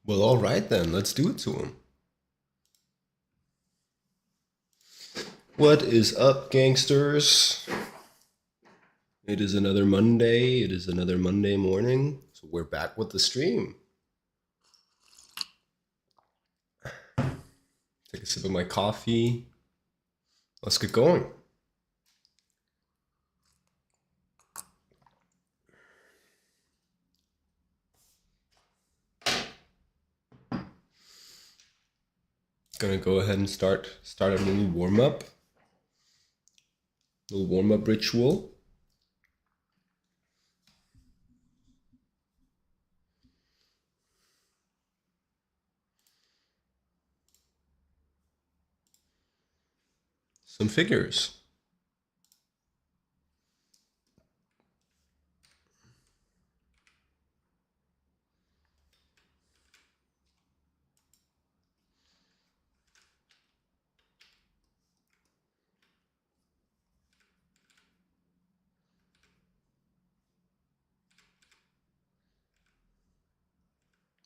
Well, all right then, let's do it to him. What is up, gangsters? It is another Monday. It is another Monday morning. So we're back with the stream. Take a sip of my coffee. Let's get going. Gonna go ahead and start a little warm up ritual. Some figures.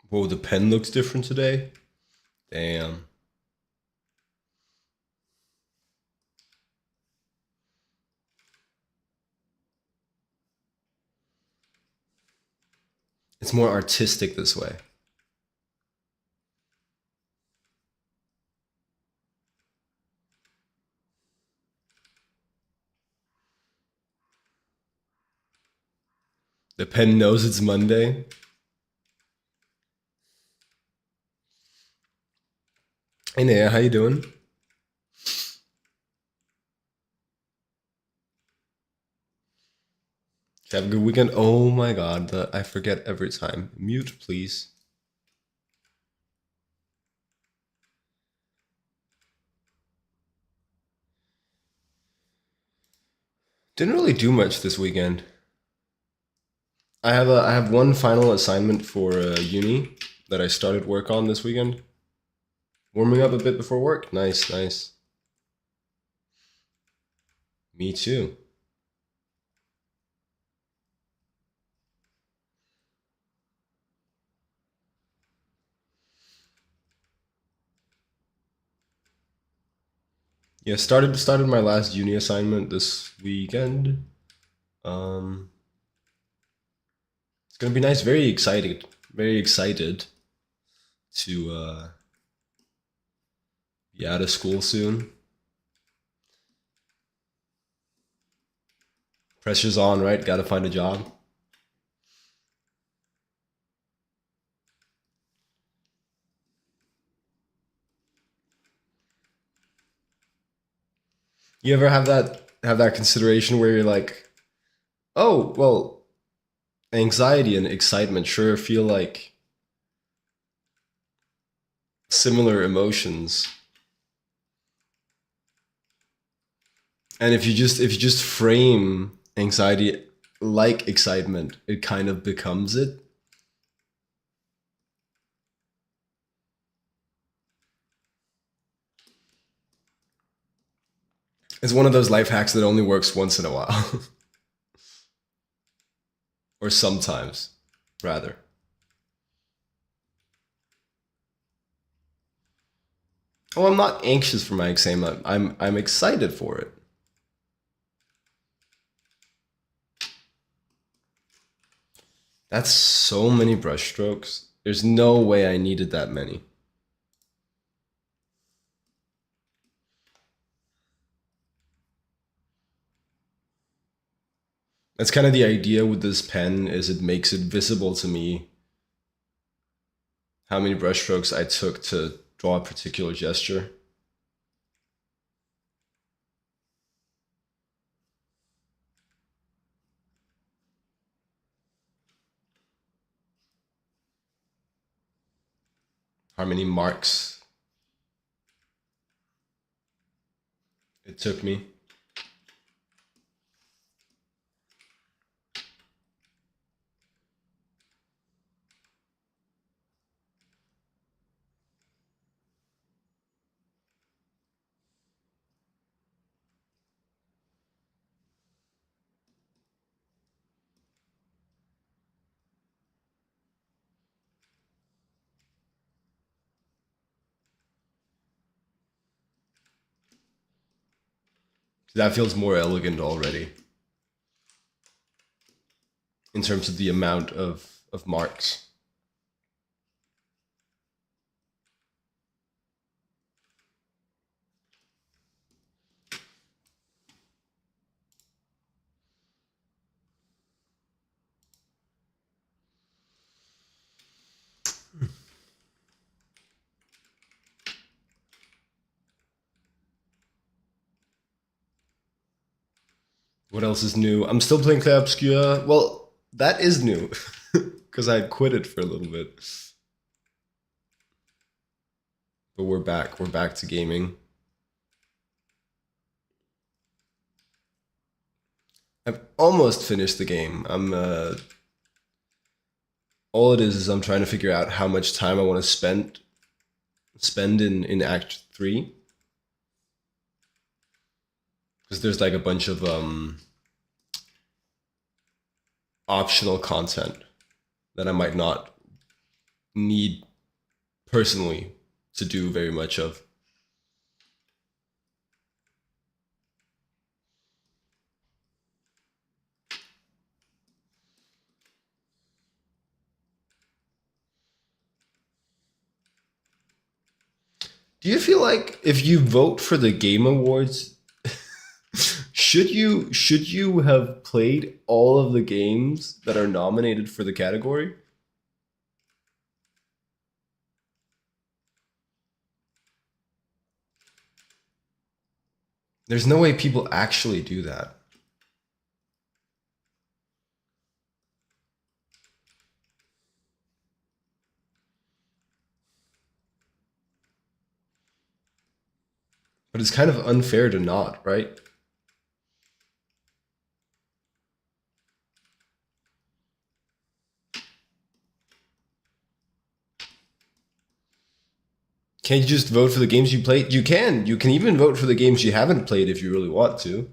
Whoa, the pen looks different today. Damn. It's more artistic this way. The pen knows it's Monday. Hey Naya, how you doing? Did you have a good weekend? Oh my god, I forget every time. Mute, please. Didn't really do much this weekend. I have one final assignment for uni that I started work on this weekend. Warming up a bit before work. Nice, nice. Me too. Yeah, started my last uni assignment this weekend. Um, it's gonna be nice. Very excited to be out of school soon. Pressure's on, right? Got to find a job. You ever have that consideration where you're like, oh well, anxiety and excitement sure feel like similar emotions. And if you just frame anxiety like excitement, it kind of becomes it. It's one of those life hacks that only works once in a while. Or sometimes, rather. Oh, I'm not anxious for my exam. I'm excited for it. That's so many brushstrokes. There's no way I needed that many. That's kind of the idea with this pen is it makes it visible to me how many brushstrokes I took to draw a particular gesture. How many marks it took me. That feels more elegant already in terms of the amount of marks. What else is new? I'm still playing Clair Obscur. Well, that is new because I quit it for a little bit. But we're back. We're back to gaming. I've almost finished the game. I'm all it is I'm trying to figure out how much time I want to spend in Act 3 because there's like a bunch of optional content that I might not need personally to do very much of. Do you feel like if you vote for the Game Awards, should you have played all of the games that are nominated for the category? There's no way people actually do that. But it's kind of unfair to not, right? Can't you just vote for the games you played? You can. You can even vote for the games you haven't played if you really want to.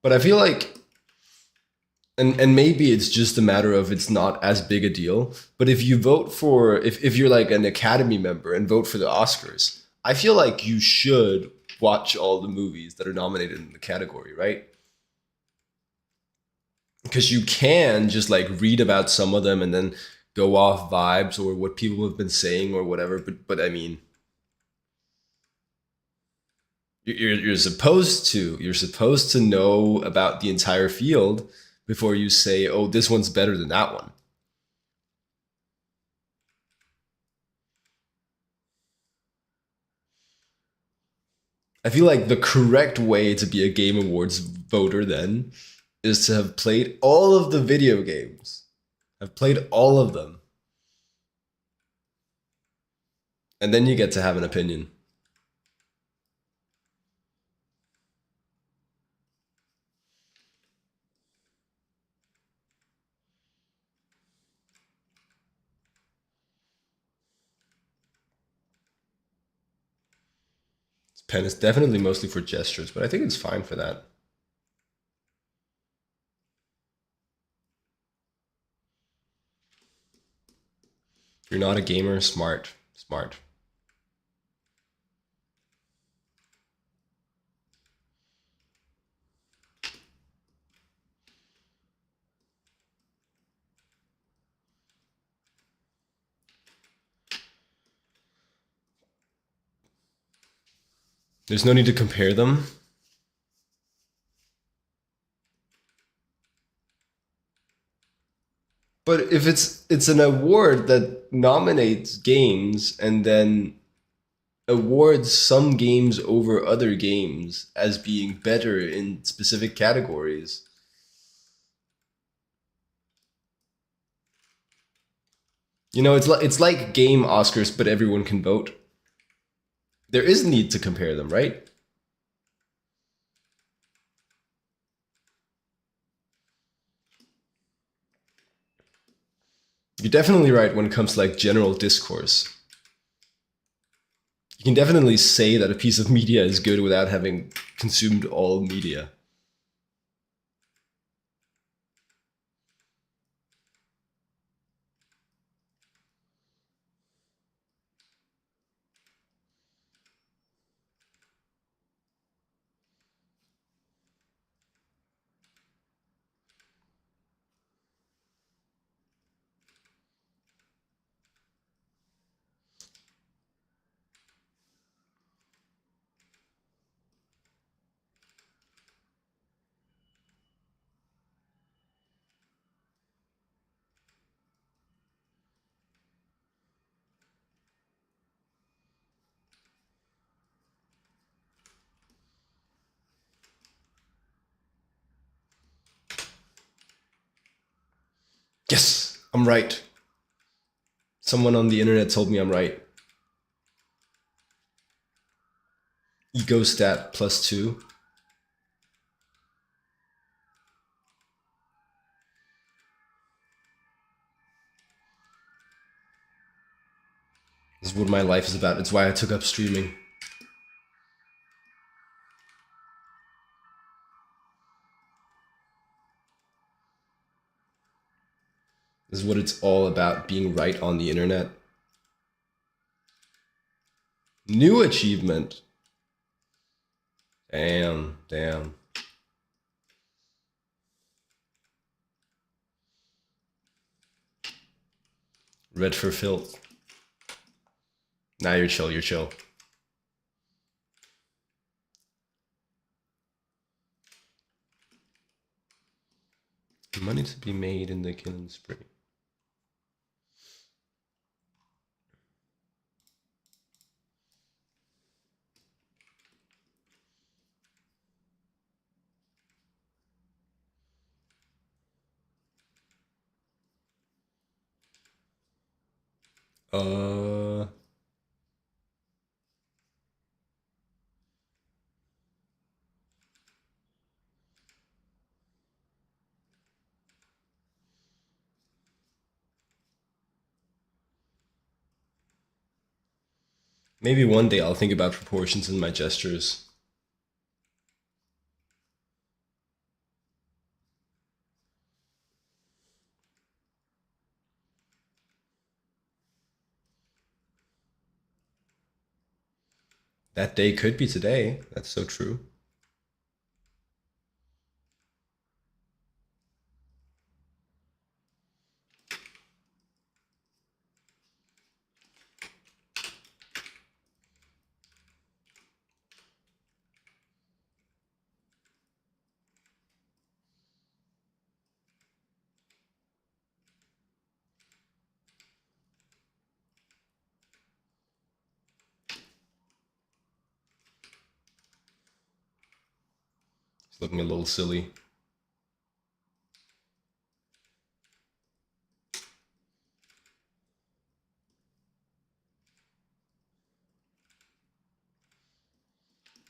But I feel like and maybe it's just a matter of it's not as big a deal. But if you vote for if you're like an Academy member and vote for the Oscars, I feel like you should watch all the movies that are nominated in the category, right? Because you can just like read about some of them and then go off vibes or what people have been saying or whatever. But I mean, you're supposed to know about the entire field before you say, oh, this one's better than that one. I feel like the correct way to be a Game Awards voter then is to have played all of the video games. I've played all of them. And then you get to have an opinion. This pen is definitely mostly for gestures, but I think it's fine for that. You're not a gamer, smart. Smart. There's no need to compare them. But if it's an award that nominates games and then awards some games over other games as being better in specific categories. It's like game Oscars, but everyone can vote. There is need to compare them, right? You're definitely right when it comes to like general discourse. You can definitely say that a piece of media is good without having consumed all media. Yes, I'm right. Someone on the internet told me I'm right. Ego stat +2. This is what my life is about. It's why I took up streaming. This is what it's all about, being right on the internet. New achievement. Damn, damn. Red for filth. Nah, you're chill, you're chill. Money to be made in the killing spree. Maybe one day I'll think about proportions in my gestures. That day could be today. That's so true. It's looking a little silly.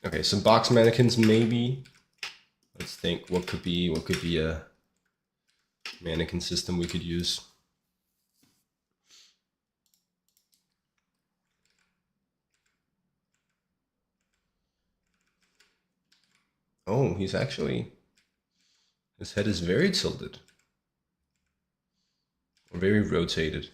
Okay, some box mannequins maybe. Let's think what could be a mannequin system we could use. Oh, he's actually, his head is very tilted. Or very rotated.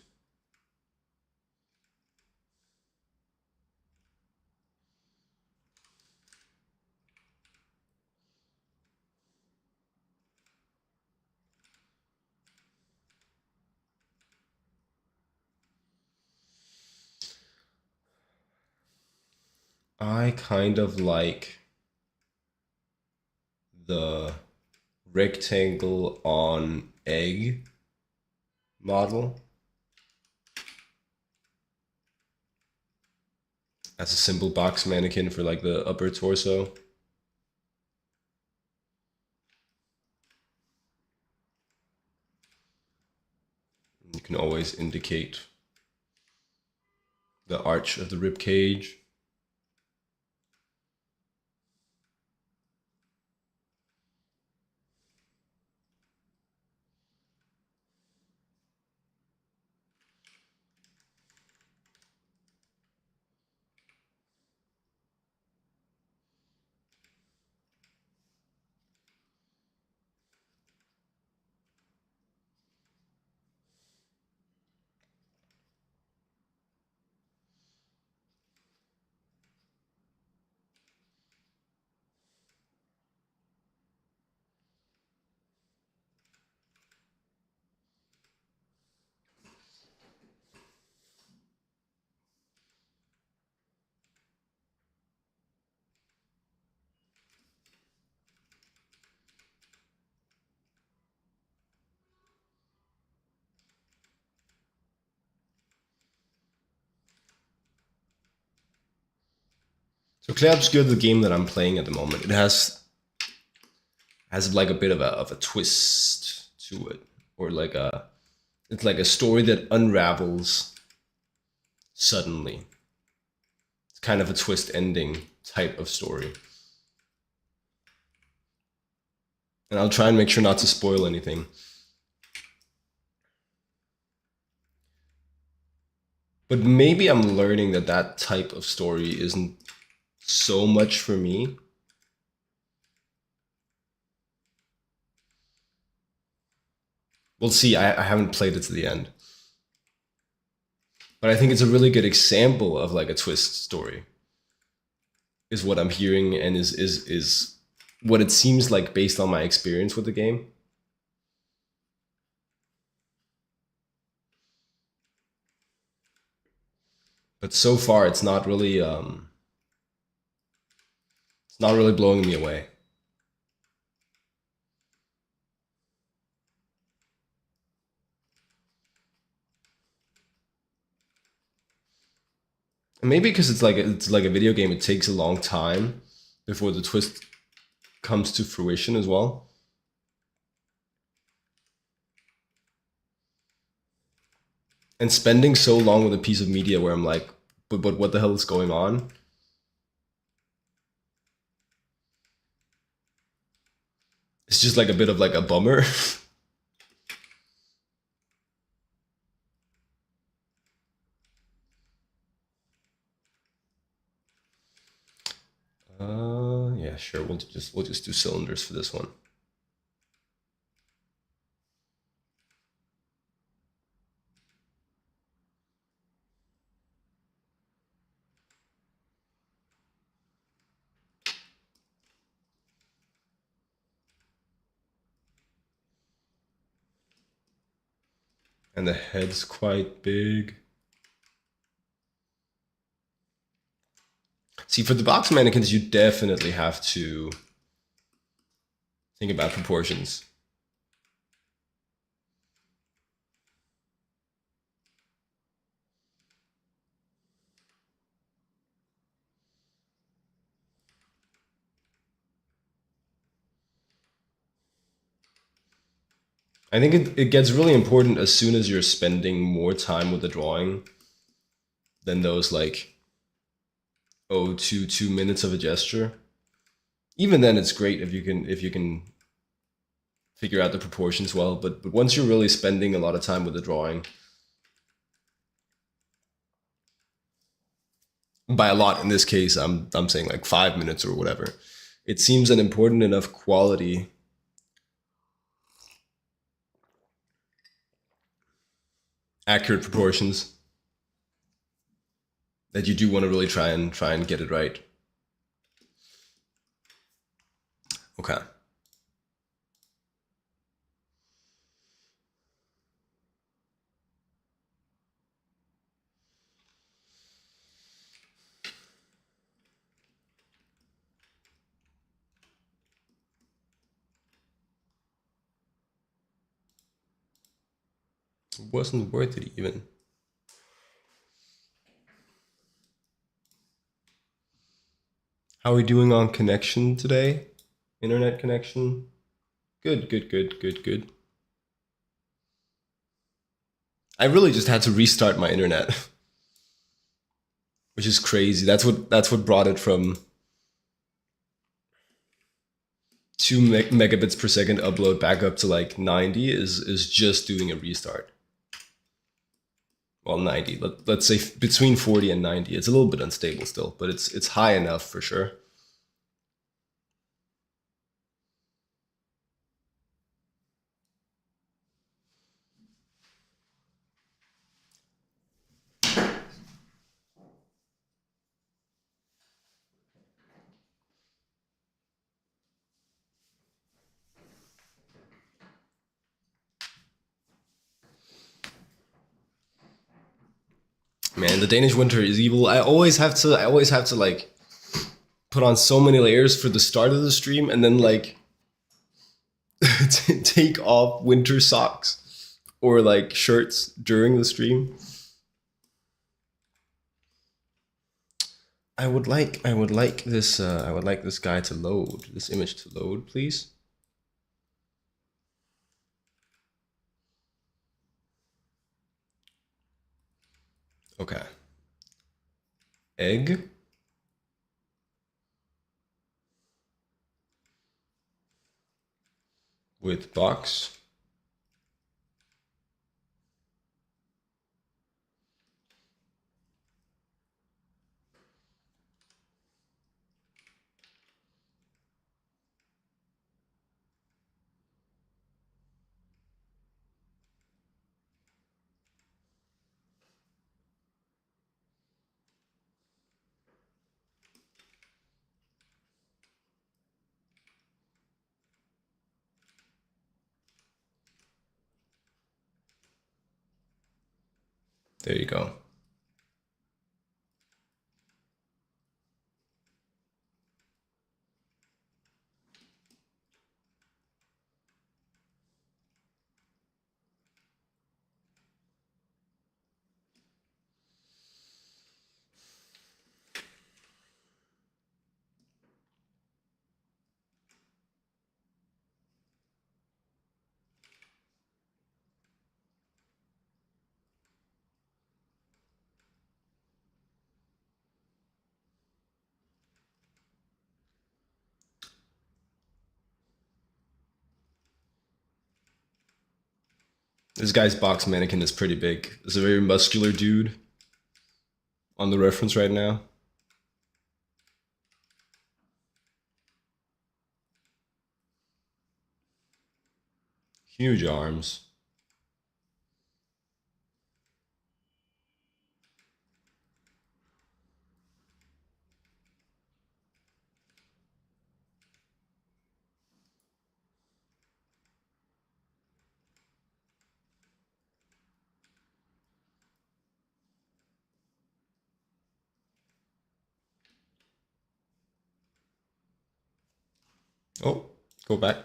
I kind of like the rectangle on egg model as a simple box mannequin for like the upper torso. You can always indicate the arch of the rib cage. So Clair Obscur, the game that I'm playing at the moment, it has like a bit of a twist to it, or like it's like a story that unravels suddenly. It's kind of a twist ending type of story. And I'll try and make sure not to spoil anything. But maybe I'm learning that that type of story isn't so much for me. We'll see. I haven't played it to the end. But I think it's a really good example of like a twist story, is what I'm hearing, and is what it seems like based on my experience with the game. But so far it's not really blowing me away. And maybe because it's like a video game, it takes a long time before the twist comes to fruition as well. And spending so long with a piece of media where I'm like, but what the hell is going on? It's just like a bit of like a bummer. Yeah, sure. We'll just do cylinders for this one. And the head's quite big. See, for the box mannequins, you definitely have to think about proportions. I think it gets really important as soon as you're spending more time with the drawing than those like, oh, 2 minutes of a gesture. Even then, it's great if you can figure out the proportions well. But once you're really spending a lot of time with the drawing, by a lot in this case, I'm saying like 5 minutes or whatever. It seems an important enough quality, accurate proportions, that you do want to really try and get it right. Okay. It wasn't worth it even. How are we doing on connection today? Internet connection? Good, good, good, good, good. I really just had to restart my internet, which is crazy. That's what brought it from 2 megabits per second upload back up to like 90 is just doing a restart. Well, 90. Let's say between 40 and 90. It's a little bit unstable still, but it's high enough for sure. Man, the Danish winter is evil. I always have to like put on so many layers for the start of the stream and then like take off winter socks or like shirts during the stream. I would like this guy to load, this image to load, please. Okay. Egg with box. There you go. This guy's box mannequin is pretty big. It's a very muscular dude on the reference right now. Huge arms. Oh, go back.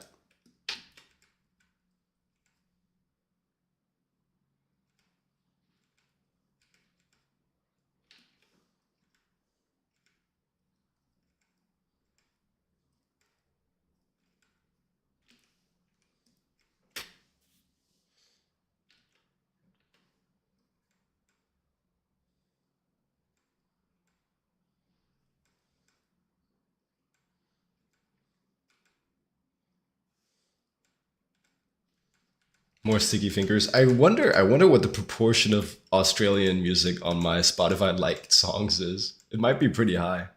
More sticky fingers. I wonder what the proportion of Australian music on my Spotify liked songs is. It might be pretty high.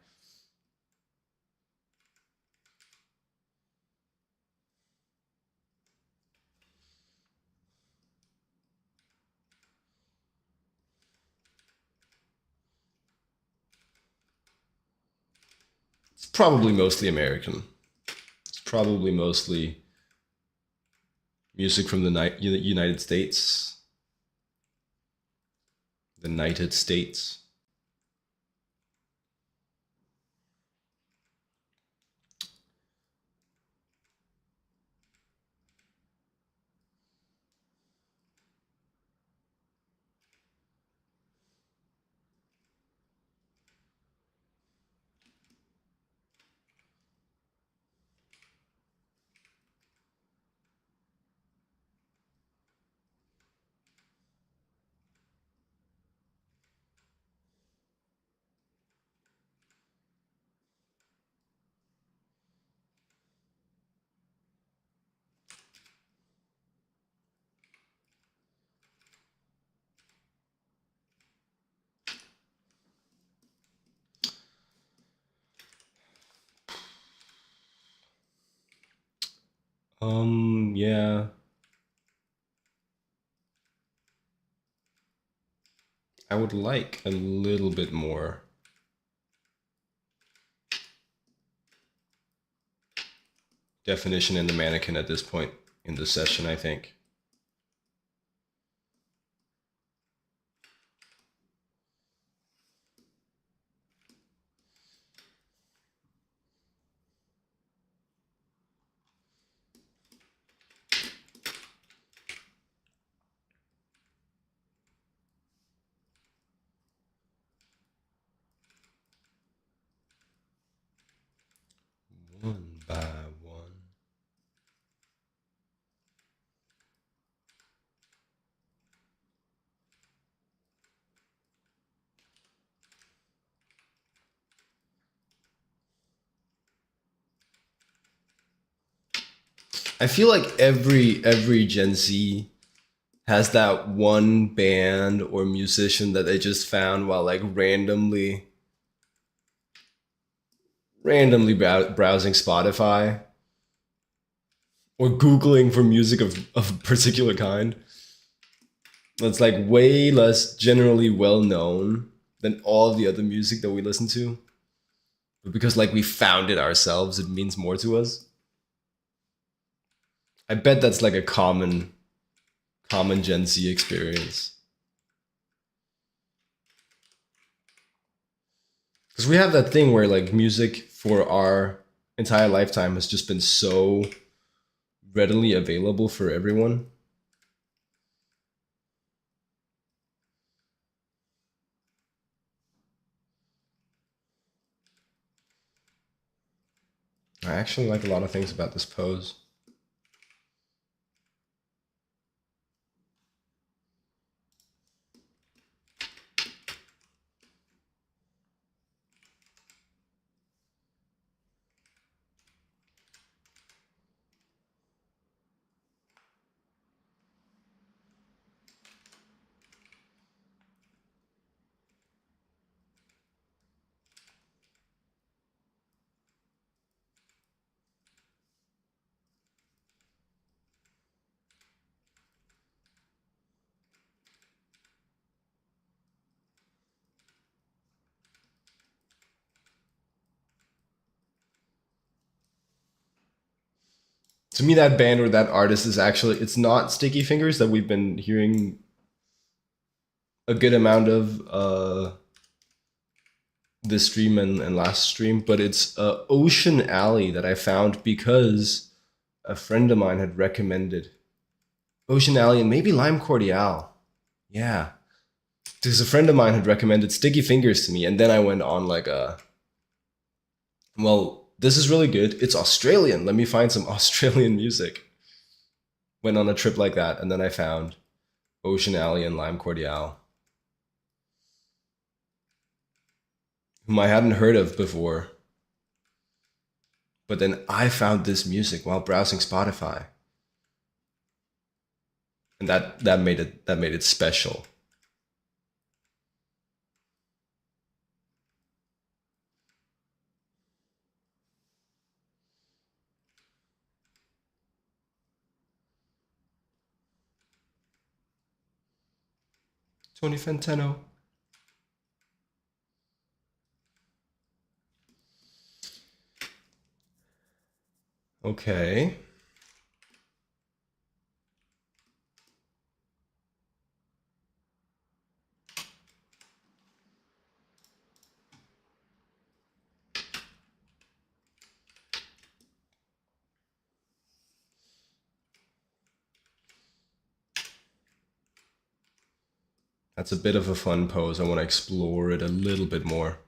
It's probably mostly American. It's probably mostly music from the United States. The United States. Yeah. I would like a little bit more definition in the mannequin at this point in the session, I think. One by one. I feel like every Gen Z has that one band or musician that they just found while like randomly browsing Spotify or Googling for music of a particular kind. That's like way less generally well known than all of the other music that we listen to. But because like we found it ourselves, it means more to us. I bet that's like a common Gen Z experience. Because we have that thing where like music for our entire lifetime has just been so readily available for everyone. I actually like a lot of things about this pose. To me, that band or that artist is actually, it's not Sticky Fingers that we've been hearing a good amount of this stream and last stream, but it's Ocean Alley that I found because a friend of mine had recommended Ocean Alley and maybe Lime Cordiale. Yeah, because a friend of mine had recommended Sticky Fingers to me, and then I went on like a, well, this is really good. It's Australian. Let me find some Australian music. Went on a trip like that, and then I found Ocean Alley and Lime Cordiale, whom I hadn't heard of before. But then I found this music while browsing Spotify, and that made it special. Tony Fantano. Okay. That's a bit of a fun pose. I want to explore it a little bit more.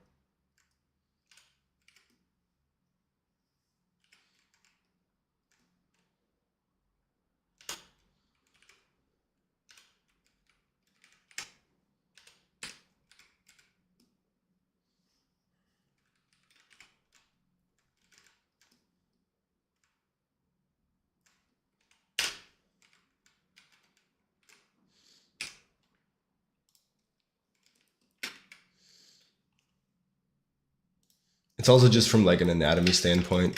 It's also just from like an anatomy standpoint.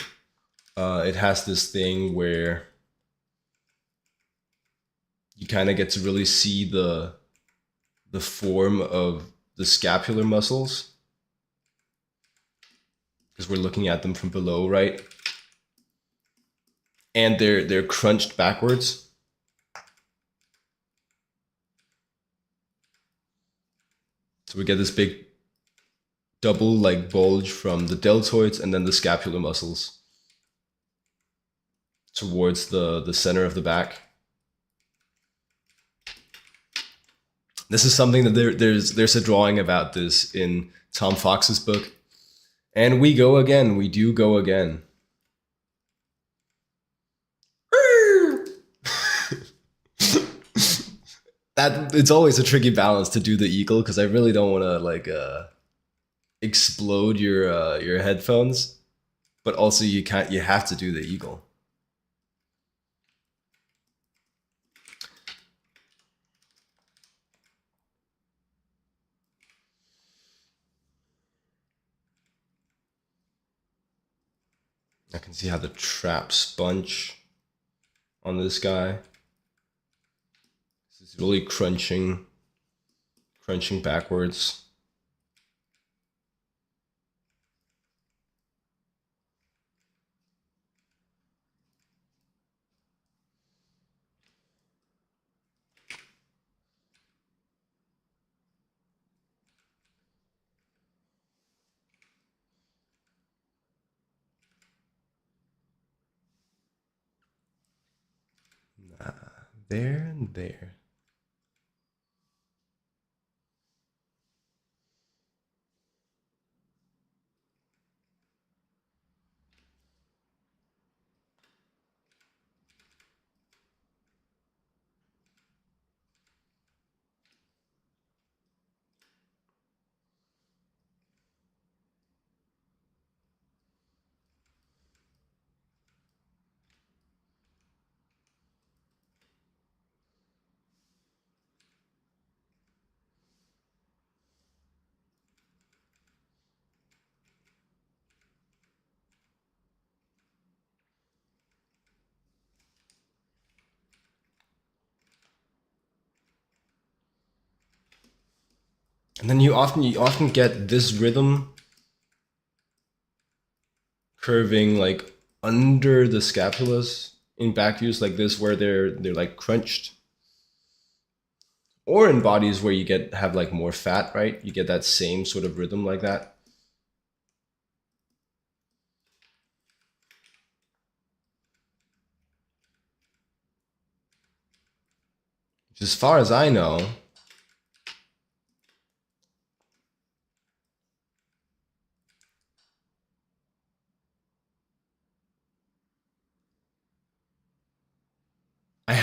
It has this thing where you kind of get to really see the form of the scapular muscles because we're looking at them from below, right? And they're crunched backwards. So we get this big double like bulge from the deltoids and then the scapular muscles towards the center of the back. This is something that there's a drawing about this in Tom Fox's book. And we go again. We do go again. That it's always a tricky balance to do the eagle because I really don't want to like explode your headphones, but also you have to do the eagle. see how the traps bunch on this guy. This is really crunching backwards. There and there. And then you often get this rhythm curving like under the scapulas in back views like this, where they're like crunched, or in bodies where you have like more fat, right? You get that same sort of rhythm like that. Which, as far as I know, I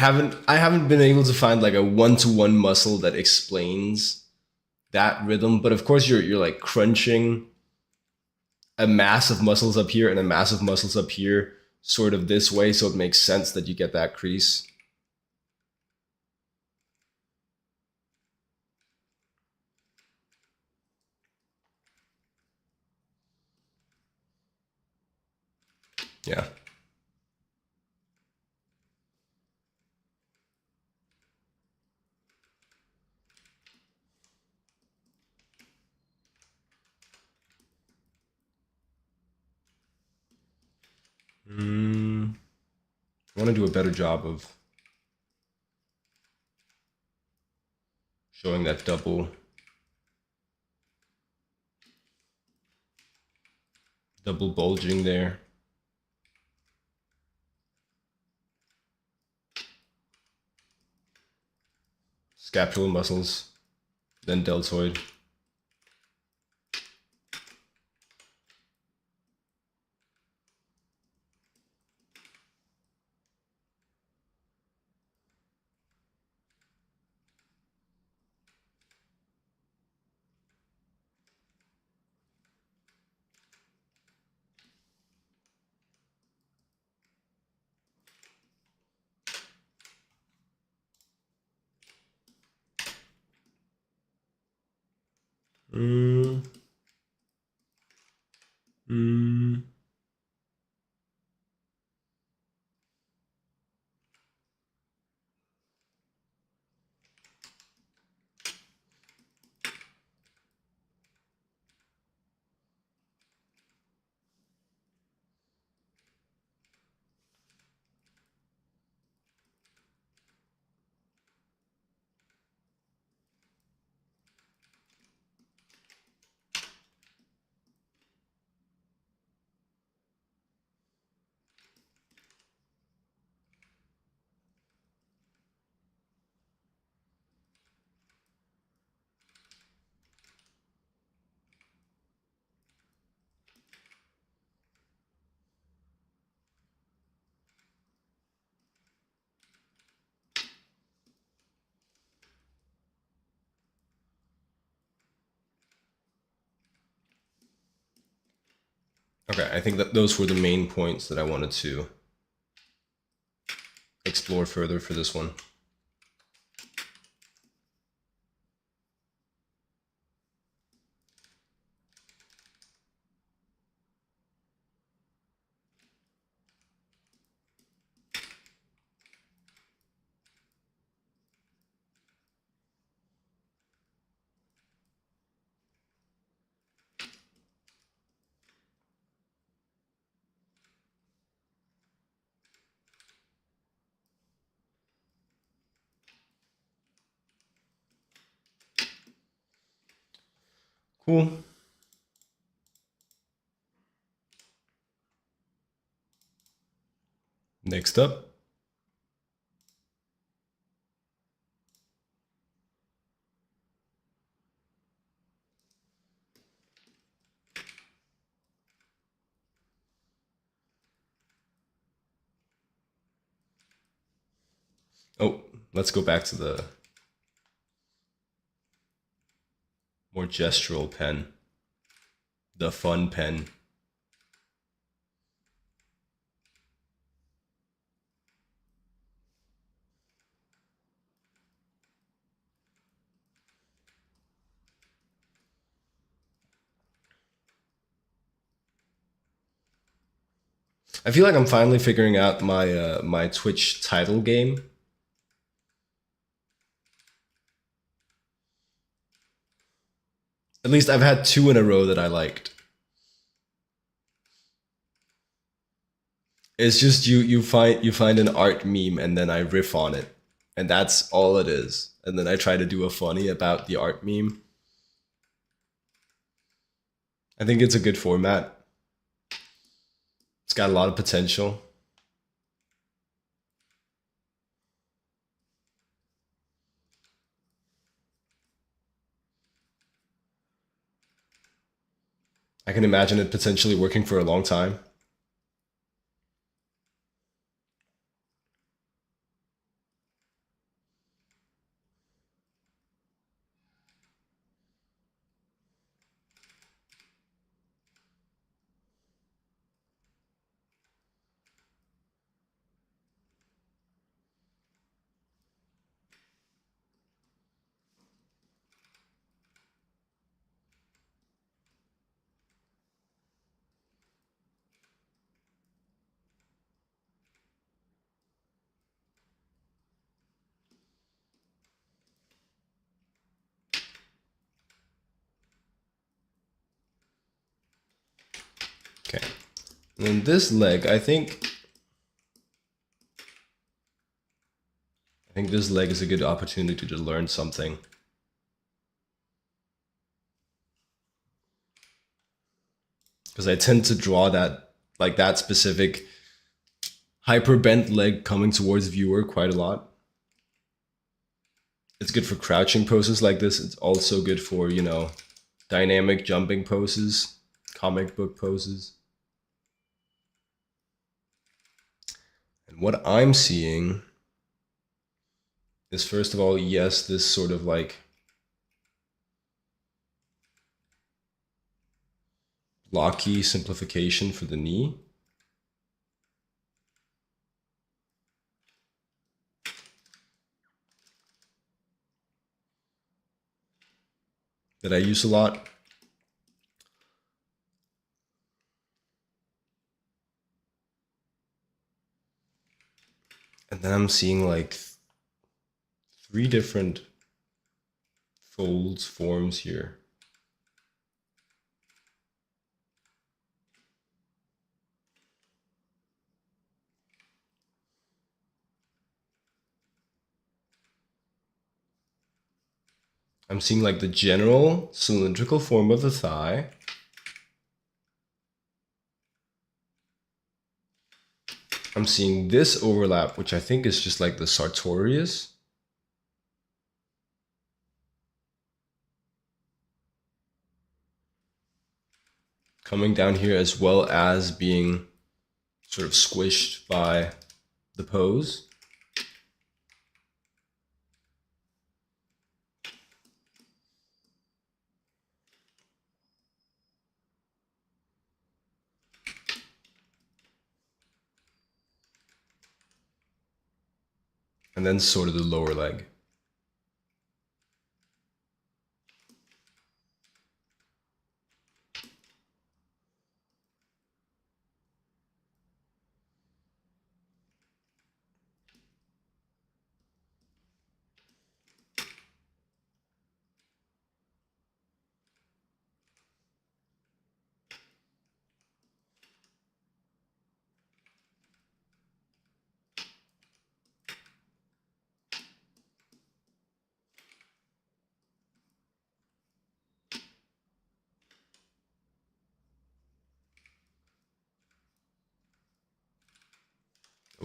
haven't been able to find like a one-to-one muscle that explains that rhythm. But of course, you're like crunching a mass of muscles up here and a mass of muscles up here, sort of this way, so it makes sense that you get that crease. Yeah. I want to do a better job of showing that double bulging there. Scapular muscles, then deltoid. Mm, mm. Okay, I think that those were the main points that I wanted to explore further for this one. Cool. Next up. Oh, let's go back to the more gestural pen, the fun pen. I feel like I'm finally figuring out my Twitch title game. At least I've had two in a row that I liked. It's just you find an art meme and then I riff on it. And that's all it is. And then I try to do a funny about the art meme. I think it's a good format. It's got a lot of potential. I can imagine it potentially working for a long time. Okay. And then this leg, I think this leg is a good opportunity to learn something. Because I tend to draw that, like that specific hyper bent leg coming towards viewer quite a lot. It's good for crouching poses like this. It's also good for, dynamic jumping poses, comic book poses. And what I'm seeing is, first of all, yes, this sort of like blocky simplification for the knee. That I use a lot. And then I'm seeing like 3 different folds, forms here. I'm seeing like the general cylindrical form of the thigh. I'm seeing this overlap, which I think is just like the sartorius. Coming down here, as well as being sort of squished by the pose. And then sort of the lower leg.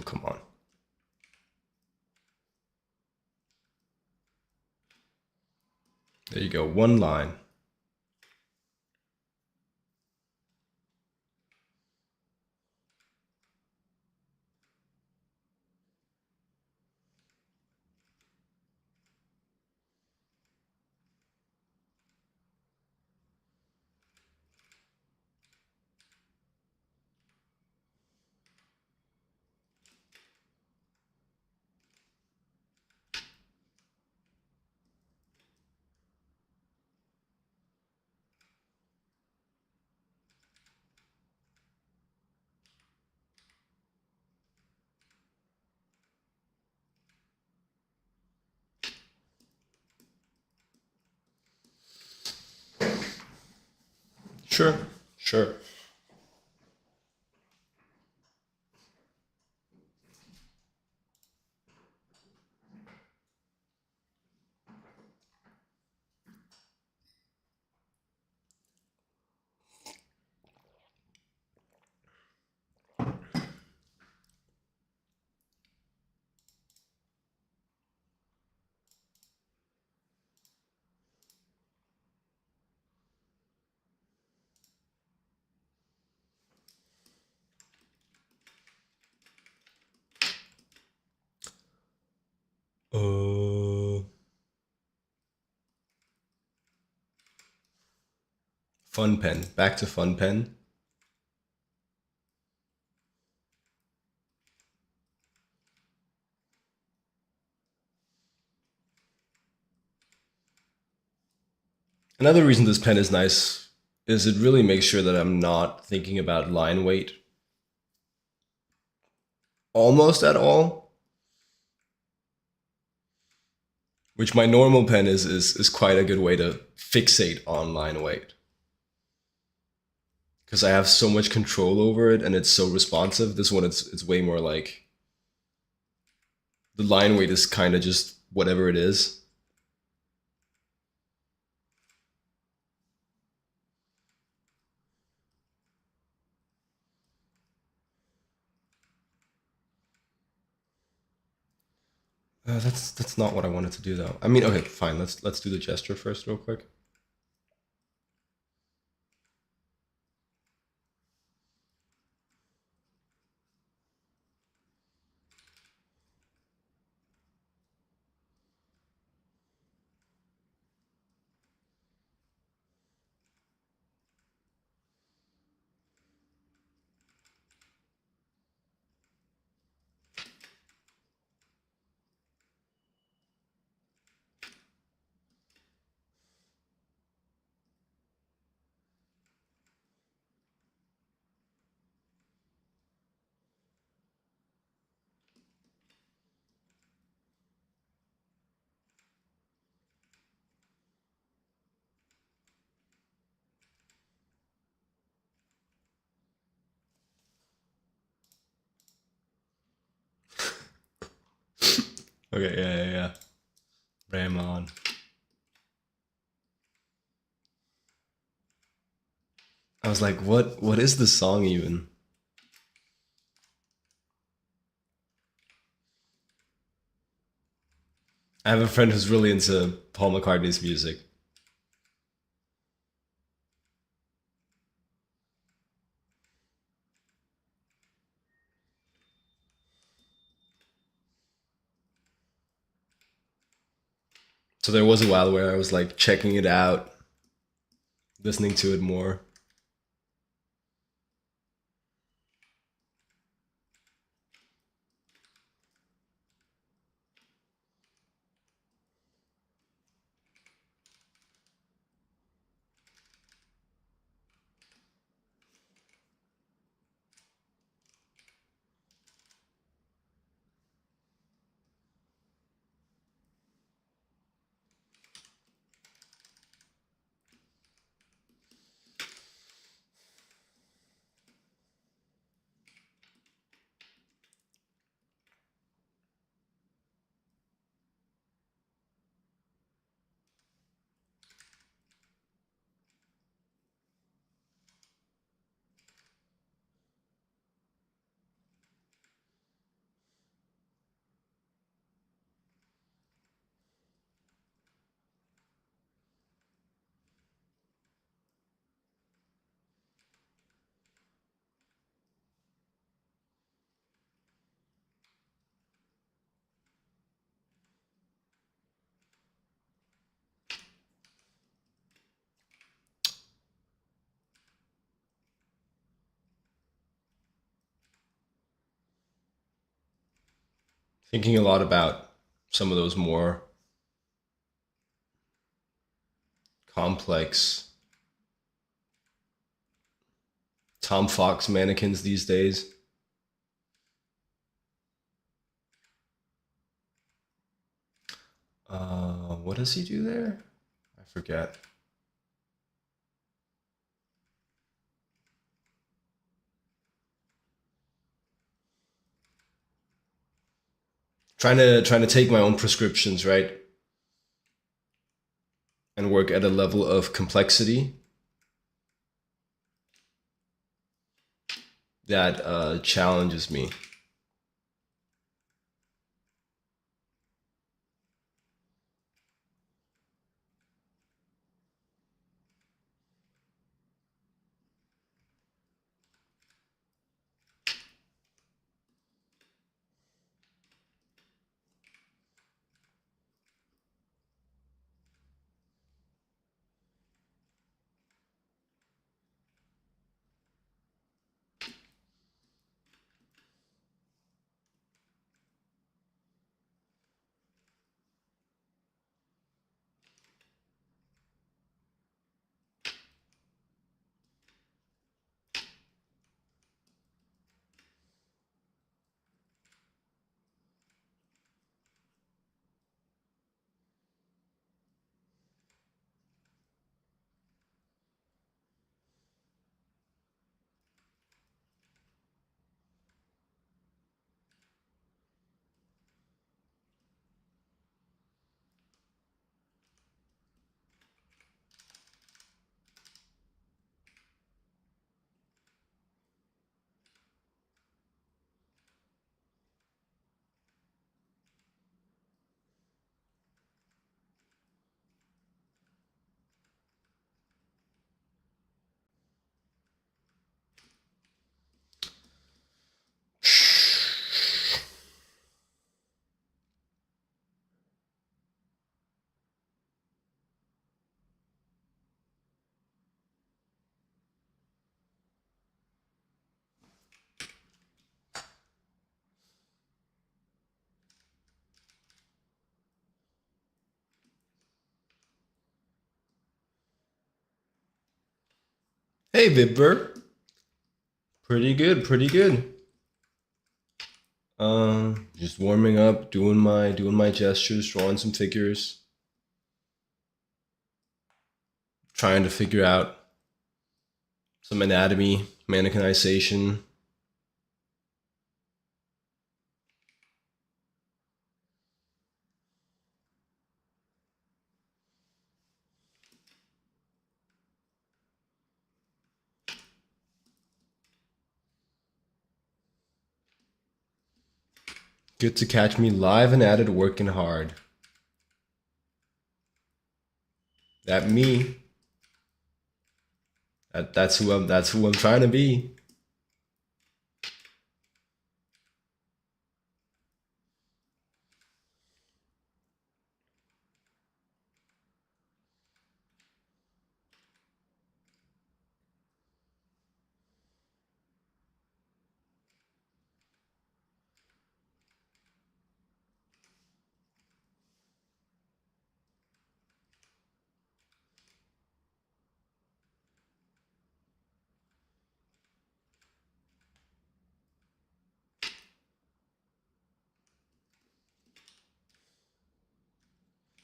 come on. There you go, one line. Sure, sure. Uh, Fun pen. Back to fun pen. Another reason this pen is nice is it really makes sure that I'm not thinking about line weight almost at all, which my normal pen is quite a good way to fixate on line weight because I have so much control over it and it's so responsive. This one it's way more like the line weight is kind of just whatever it is. That's not what I wanted to do though. I mean, okay, fine. Let's do the gesture first, real quick. Okay, yeah. Ram on. I was like, what is this song even? I have a friend who's really into Paul McCartney's music. So there was a while where I was like checking it out, listening to it more. Thinking a lot about some of those more complex Tom Fox mannequins these days. What does he do there? I forget. Trying to take my own prescriptions, right? And work at a level of complexity that challenges me. Hey, Vibber. Pretty good, pretty good. Just warming up, doing my gestures, drawing some figures, trying to figure out some anatomy, mannequinization. Good to catch me live and at it, working hard. That me. That's who I'm trying to be.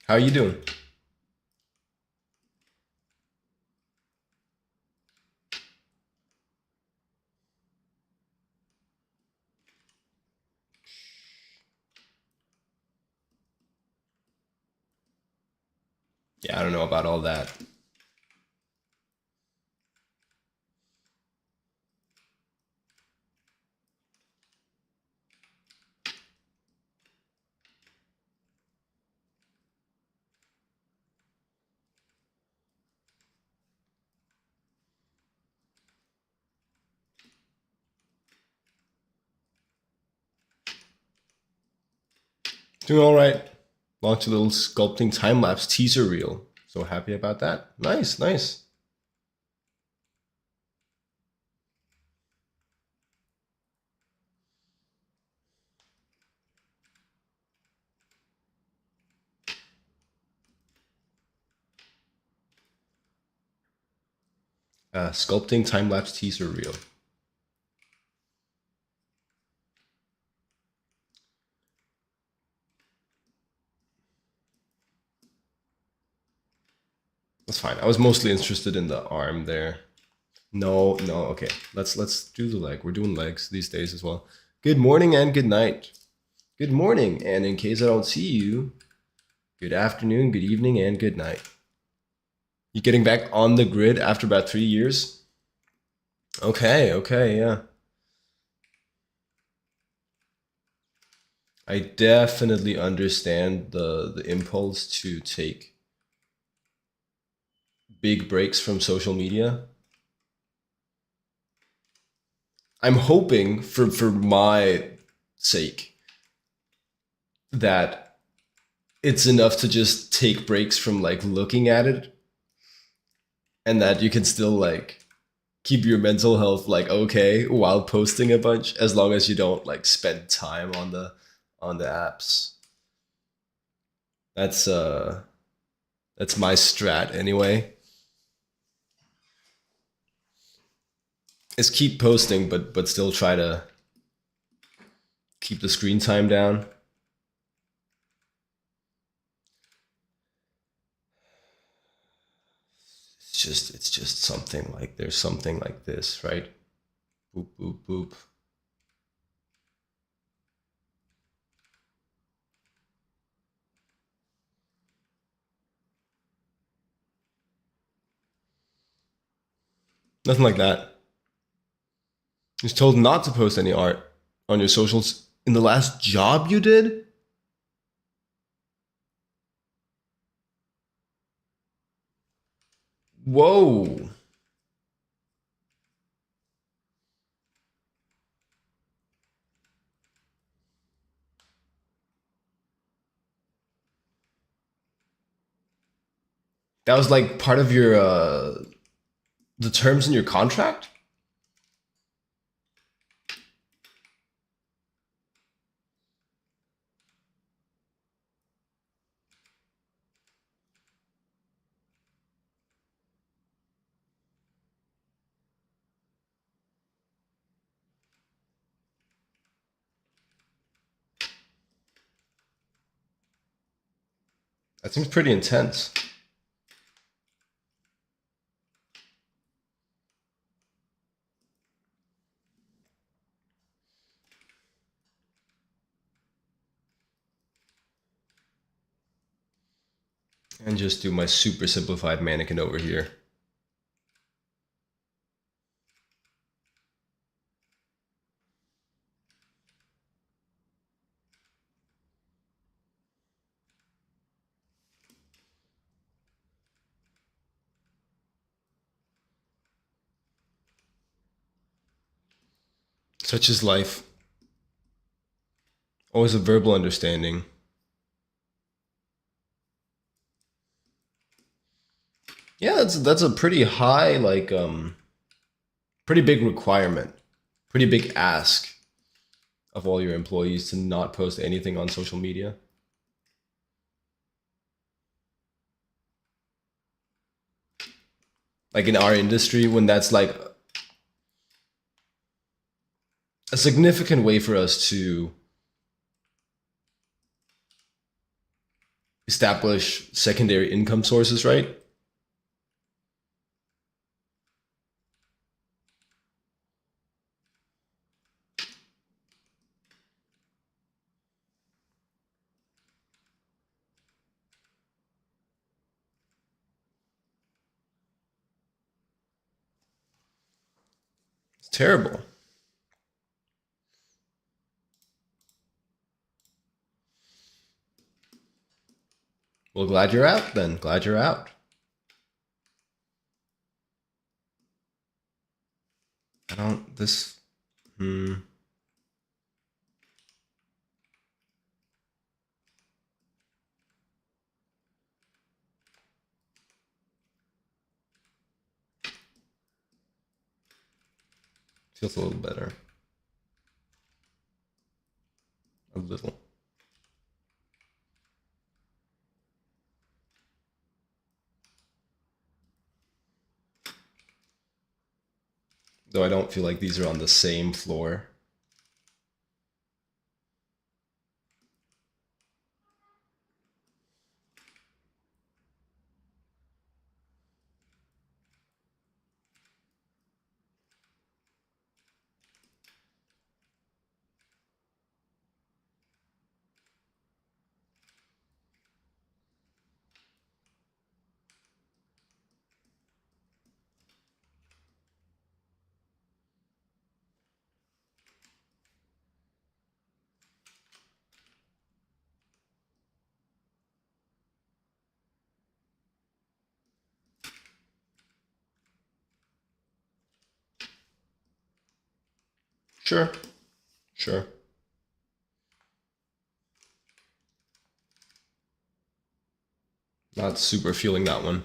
How you doing? Yeah, I don't know about all that. Doing all right. Launched a little sculpting time lapse teaser reel. So happy about that. Nice, nice. Sculpting, time-lapse, teaser reel. That's fine. I was mostly interested in the arm there. No, no, okay. Let's do the leg. We're doing legs these days as well. Good morning and good night. Good morning, and in case I don't see you, good afternoon, good evening, and good night. You getting back on the grid after about 3 years? Okay, okay, yeah. I definitely understand the impulse to take big breaks from social media. I'm hoping for my sake that it's enough to just take breaks from like looking at it, and that you can still like keep your mental health like okay while posting a bunch, as long as you don't like spend time on the apps. That's that's my strat anyway. Is keep posting but still try to keep the screen time down. It's just something like there's something like this, right? Boop boop boop. Nothing like that. You're told not to post any art on your socials in the last job you did? Whoa. That was like part of your the terms in your contract? That seems pretty intense. And just do my super simplified mannequin over here. Such is life. Always a verbal understanding. Yeah, that's a pretty high, like pretty big requirement, pretty big ask of all your employees to not post anything on social media. Like in our industry, when that's like a significant way for us to establish secondary income sources, right? It's terrible. Well, glad you're out then. Glad you're out. I don't, this, hmm. Feels a little better. A little. Though I don't feel like these are on the same floor. Sure, sure. Not super feeling that one.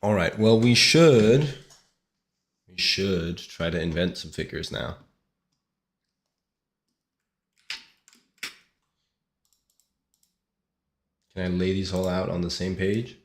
All right. Well, we should try to invent some figures now. Can I lay these all out on the same page?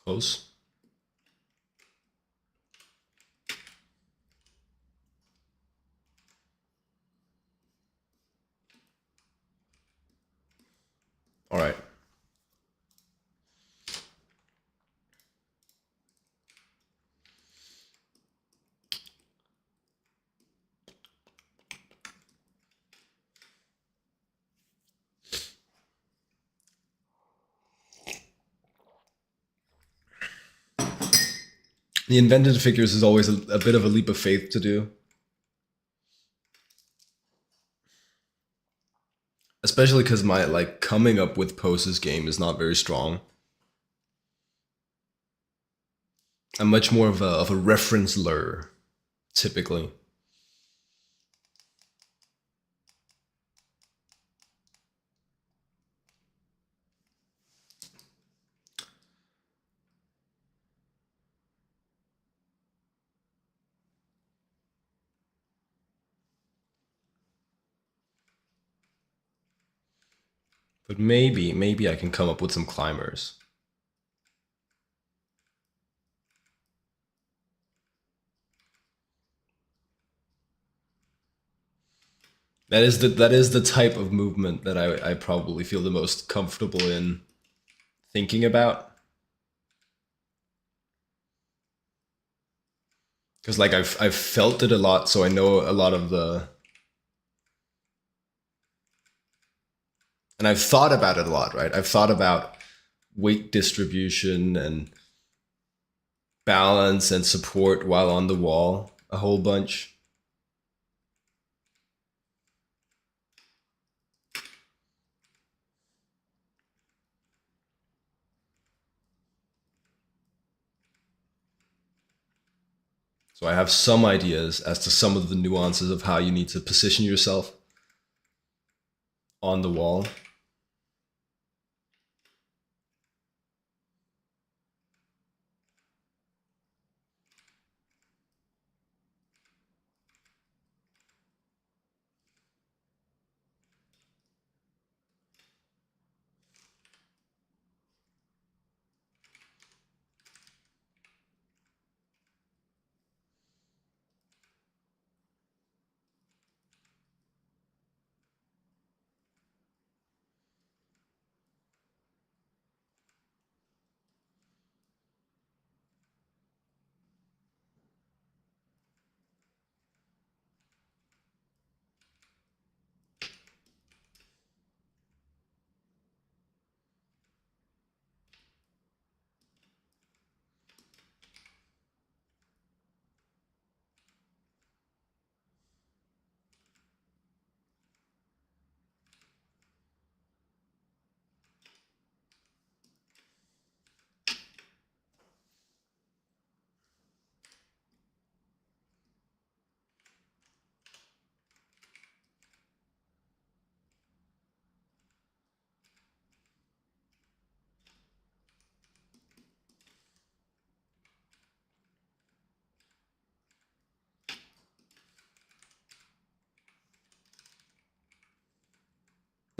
Close. All right. The invented figures is always a bit of a leap of faith to do, especially because my like coming up with poses game is not very strong. I'm much more of a reference lure, typically. But maybe I can come up with some climbers. That is the type of movement that I probably feel the most comfortable in thinking about. Because like I've felt it a lot, so I know a lot of the, and I've thought about it a lot, right? I've thought about weight distribution and balance and support while on the wall a whole bunch. So I have some ideas as to some of the nuances of how you need to position yourself on the wall.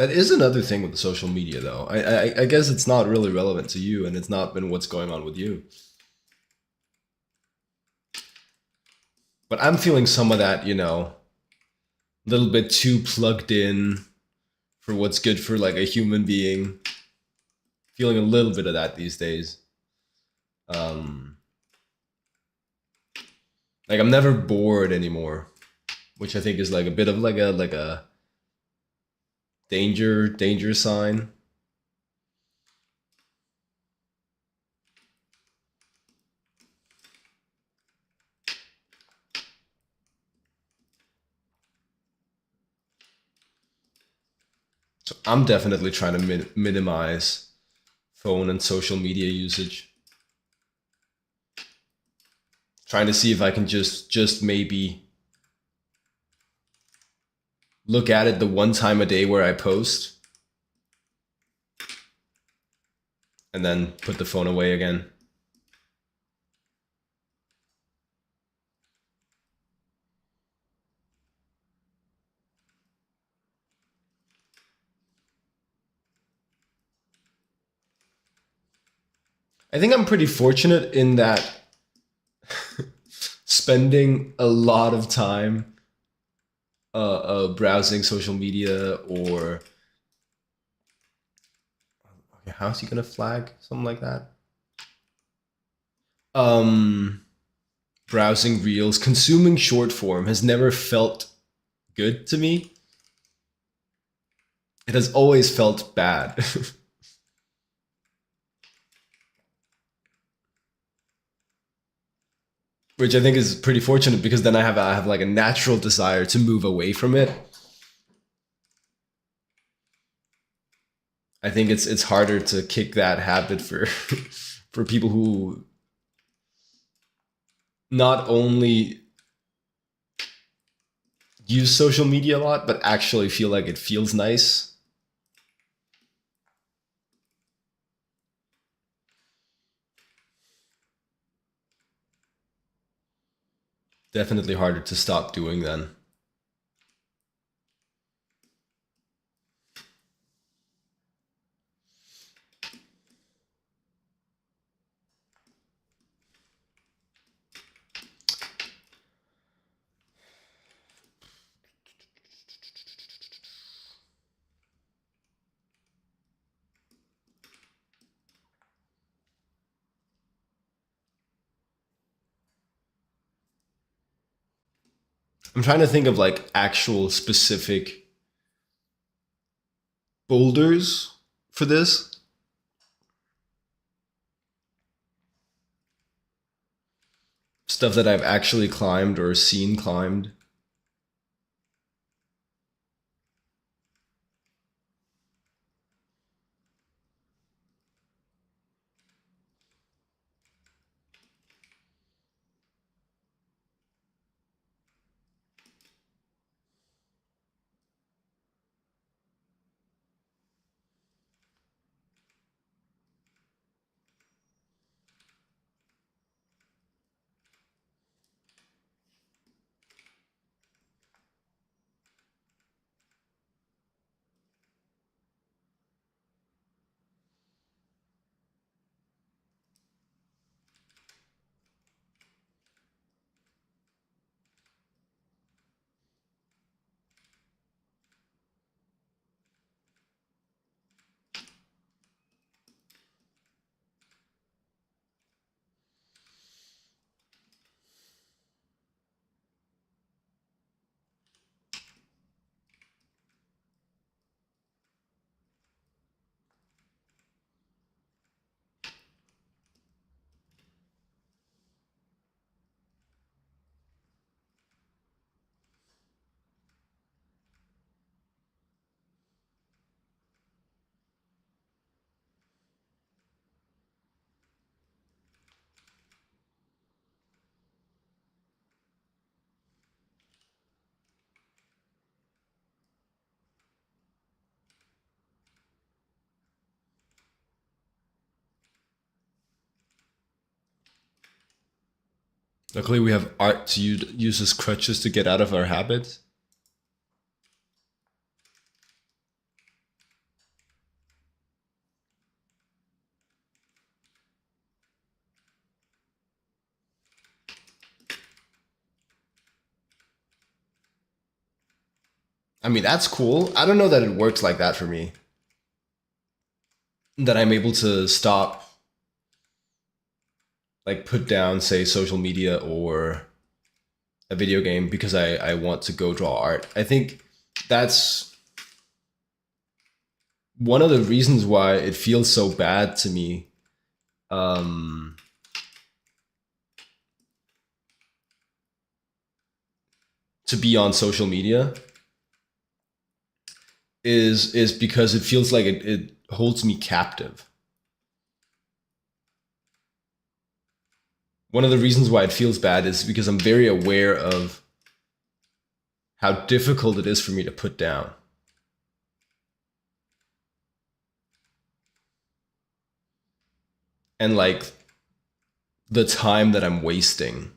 That is another thing with the social media, though. I guess it's not really relevant to you, and it's not been what's going on with you. But I'm feeling some of that, a little bit too plugged in for what's good for like a human being. Feeling a little bit of that these days. Um, like I'm never bored anymore, which I think is like a bit of like a danger sign. So I'm definitely trying to minimize phone and social media usage. Trying to see if I can just maybe look at it the one time a day where I post and then put the phone away again. I think I'm pretty fortunate in that spending a lot of time browsing social media or okay, how's he gonna flag something like that? Um, Browsing reels, consuming short form has never felt good to me. It has always felt bad. Which I think is pretty fortunate because then I have like a natural desire to move away from it. I think it's harder to kick that habit for for people who not only use social media a lot but actually feel like it feels nice. Definitely harder to stop doing then. I'm trying to think of like actual specific boulders for this. Stuff that I've actually climbed or seen climbed. Luckily, we have art to use as crutches to get out of our habits. I mean, that's cool. I don't know that it works like that for me. That I'm able to stop, like, put down, say, social media or a video game because I want to go draw art. I think that's one of the reasons why it feels so bad to me, um, to be on social media is because it feels like it holds me captive. One of the reasons why it feels bad is because I'm very aware of how difficult it is for me to put down. And like the time that I'm wasting.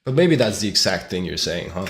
But maybe that's the exact thing you're saying, huh?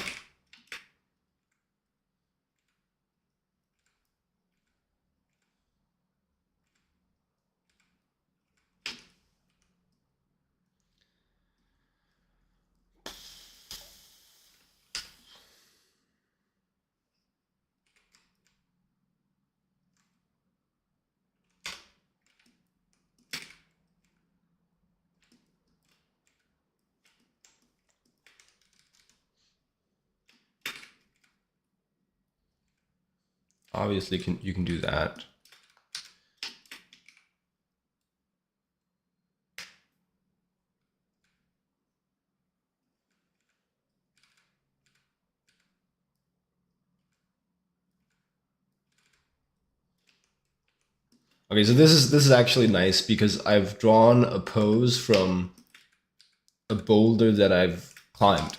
Obviously, you can do that. Okay, so this is actually nice because I've drawn a pose from a boulder that I've climbed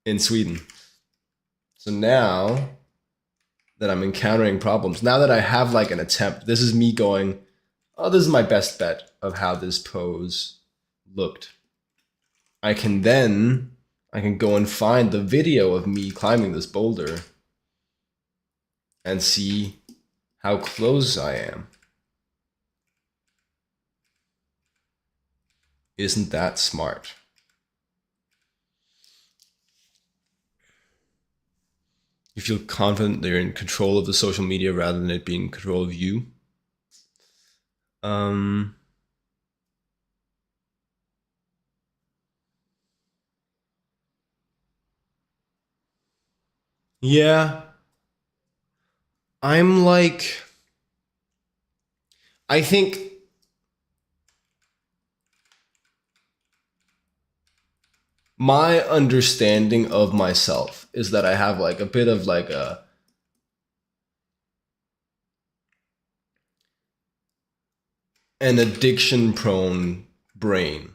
in Sweden. So now that I'm encountering problems, now that I have like an attempt, this is me going, oh, this is my best bet of how this pose looked. I can go and find the video of me climbing this boulder and see how close I am. Isn't that smart? You feel confident that you're in control of the social media rather than it being in control of you. Um, yeah, I'm like, I think my understanding of myself is that I have like a bit of like an addiction prone brain.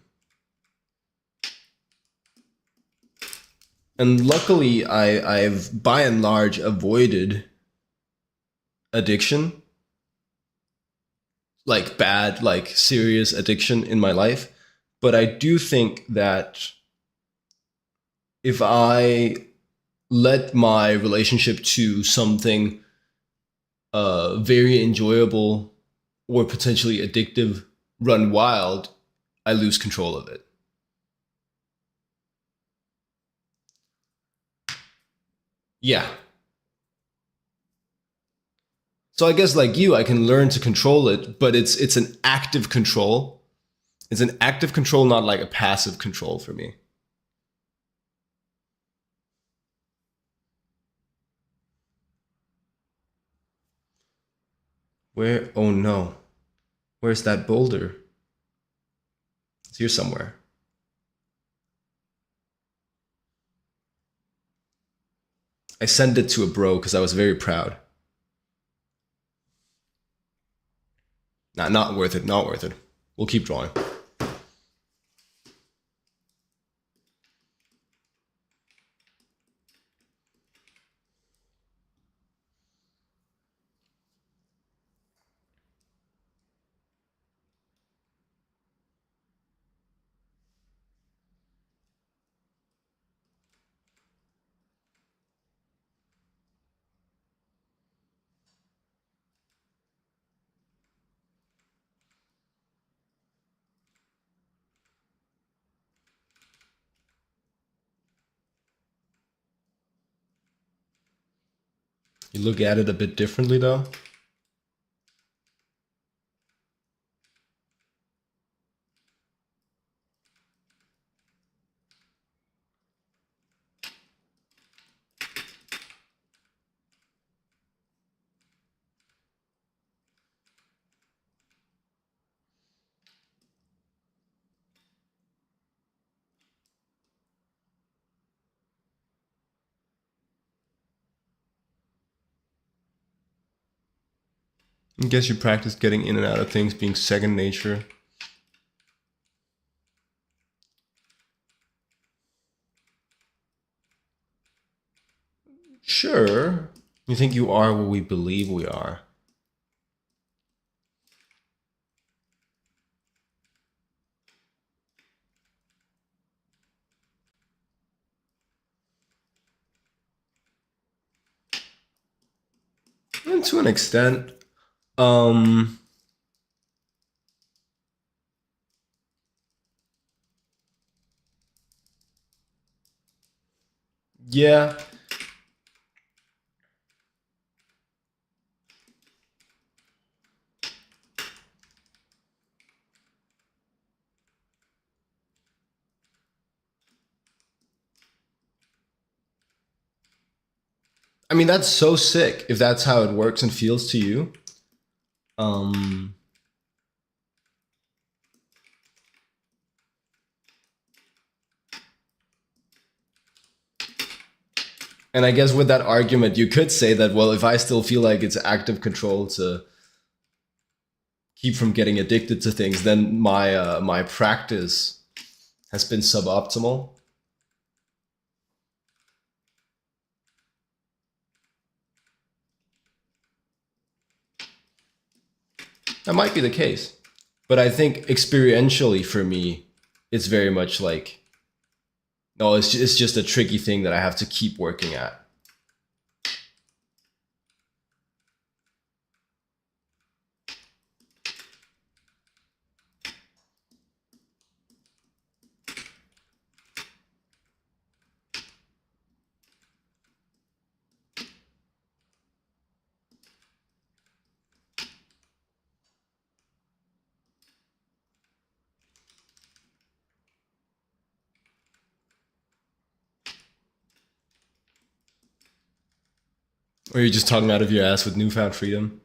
And luckily I've by and large avoided addiction, like bad, like serious addiction in my life. But I do think that if I let my relationship to something very enjoyable or potentially addictive run wild, I lose control of it. Yeah. So I guess like you, I can learn to control it, but it's an active control. It's an active control, not like a passive control for me. Where? Oh no. Where's that boulder? It's here somewhere. I sent it to a bro because I was very proud. Not worth it. Not worth it. We'll keep drawing. You look at it a bit differently though. I guess you practice getting in and out of things being second nature. Sure. You think you are what we believe we are. And to an extent. Um yeah. I mean that's so sick if that's how it works and feels to you. Um and I guess with that argument you could say that, well, if I still feel like it's active control to keep from getting addicted to things, then my practice has been suboptimal. That might be the case. But I think experientially for me, it's very much like, no, it's just a tricky thing that I have to keep working at. Or you're just talking out of your ass with newfound freedom.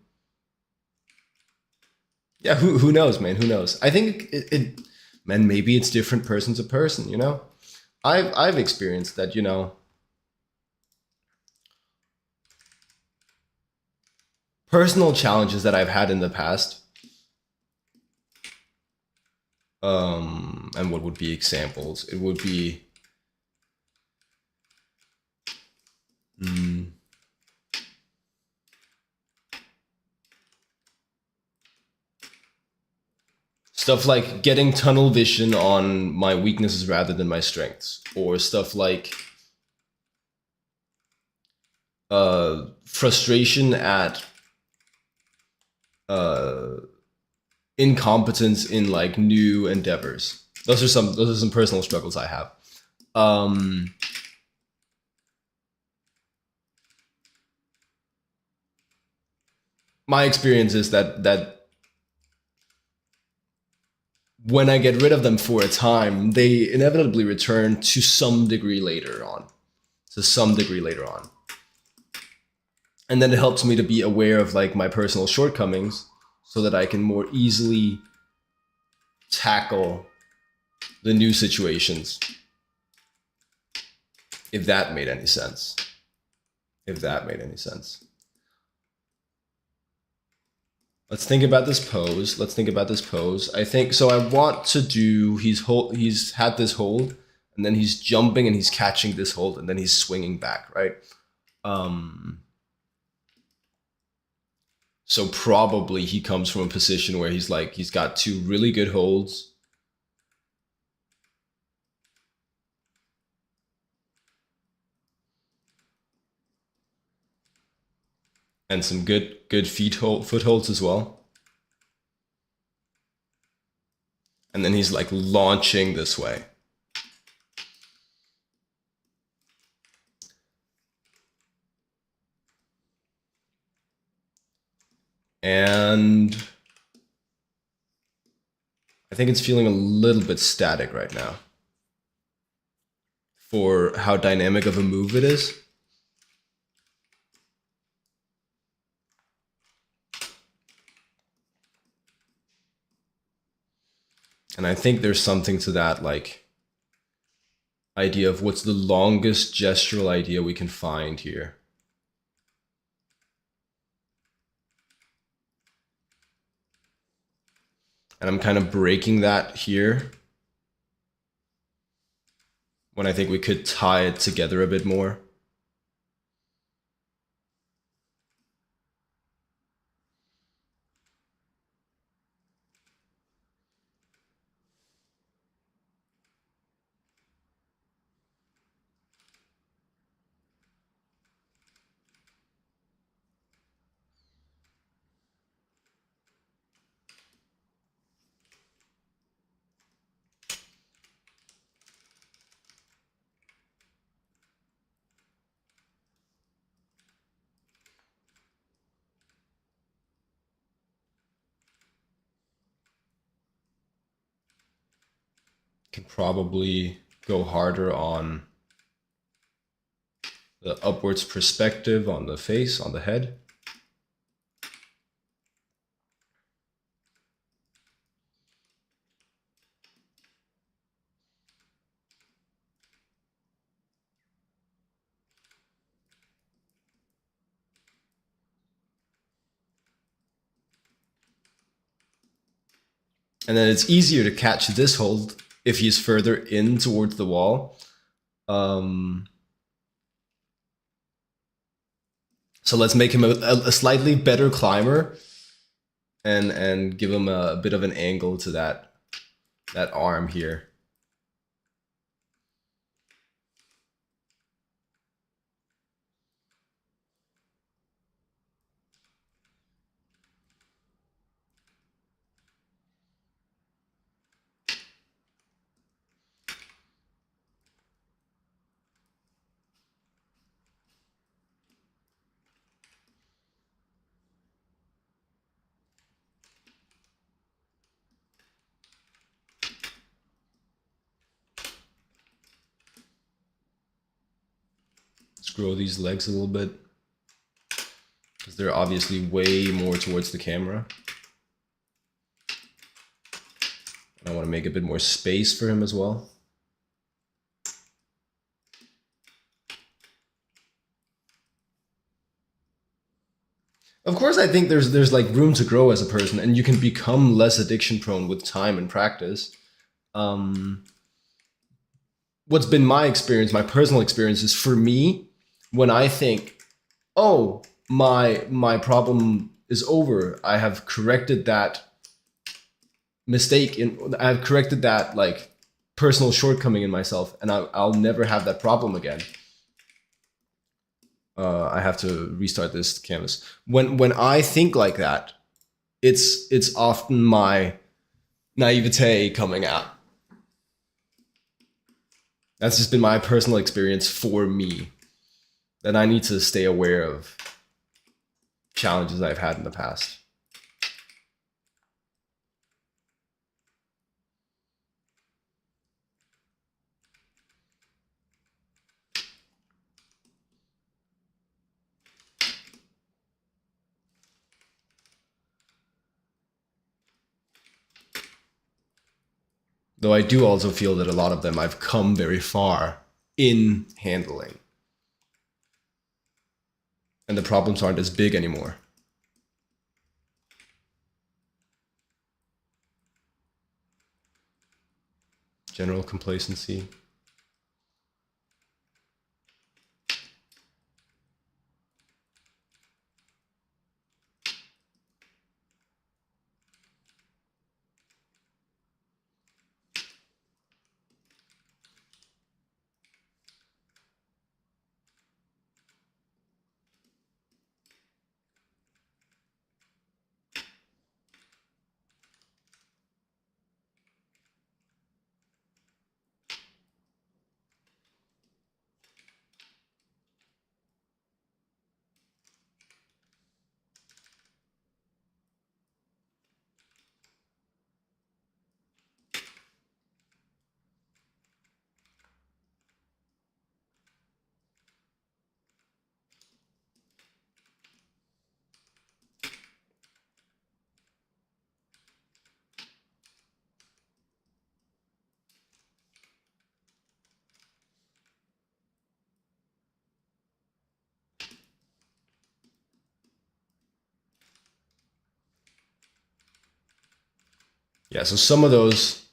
Yeah, who knows, man? Who knows? I think man, maybe it's different person to person, you know? I've experienced that, you know, personal challenges that I've had in the past. And what would be examples? It would be mm, stuff like getting tunnel vision on my weaknesses rather than my strengths, or stuff like frustration at uh, incompetence in like new endeavors. Those are some personal struggles I have. Um, my experience is that when I get rid of them for a time, they inevitably return to some degree later on. To some degree later on. And then it helps me to be aware of like my personal shortcomings so that I can more easily tackle the new situations. If that made any sense. If that made any sense. Let's think about this pose. Let's think about this pose. I think so. I want to do. He's had this hold, and then he's jumping and he's catching this hold, and then he's swinging back. Right. Um. So probably he comes from a position where he's got two really good holds, and some good footholds as well. And then he's like launching this way. And I think it's feeling a little bit static right now for how dynamic of a move it is. And I think there's something to that, like, idea of what's the longest gestural idea we can find here. And I'm kind of breaking that here when I think we could tie it together a bit more. Can probably go harder on the upwards perspective on the face, on the head. And then it's easier to catch this hold if he's further in towards the wall. So let's make him a slightly better climber and give him a bit of an angle to that arm here. Let's grow these legs a little bit because they're obviously way more towards the camera. I want to make a bit more space for him as well. Of course, I think there's like room to grow as a person, and you can become less addiction prone with time and practice. What's been my experience, my personal experience, is for me, when I think, oh, my problem is over, I have corrected that mistake, I've corrected that like personal shortcoming in myself, and I'll never have that problem again. I have to restart this canvas. When I think like that, it's often my naivete coming out. That's just been my personal experience for me. That I need to stay aware of challenges I've had in the past. Though I do also feel that a lot of them I've come very far in handling. And the problems aren't as big anymore. General complacency. Yeah, so some of those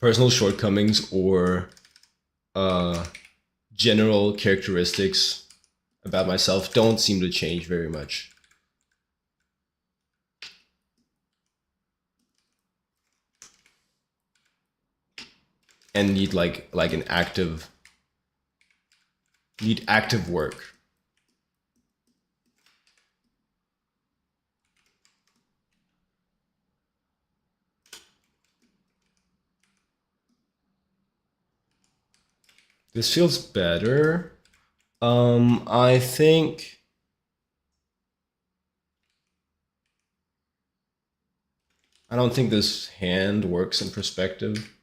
personal shortcomings or general characteristics about myself don't seem to change very much. And need like an active need active work. This feels better. I think I don't think this hand works in perspective.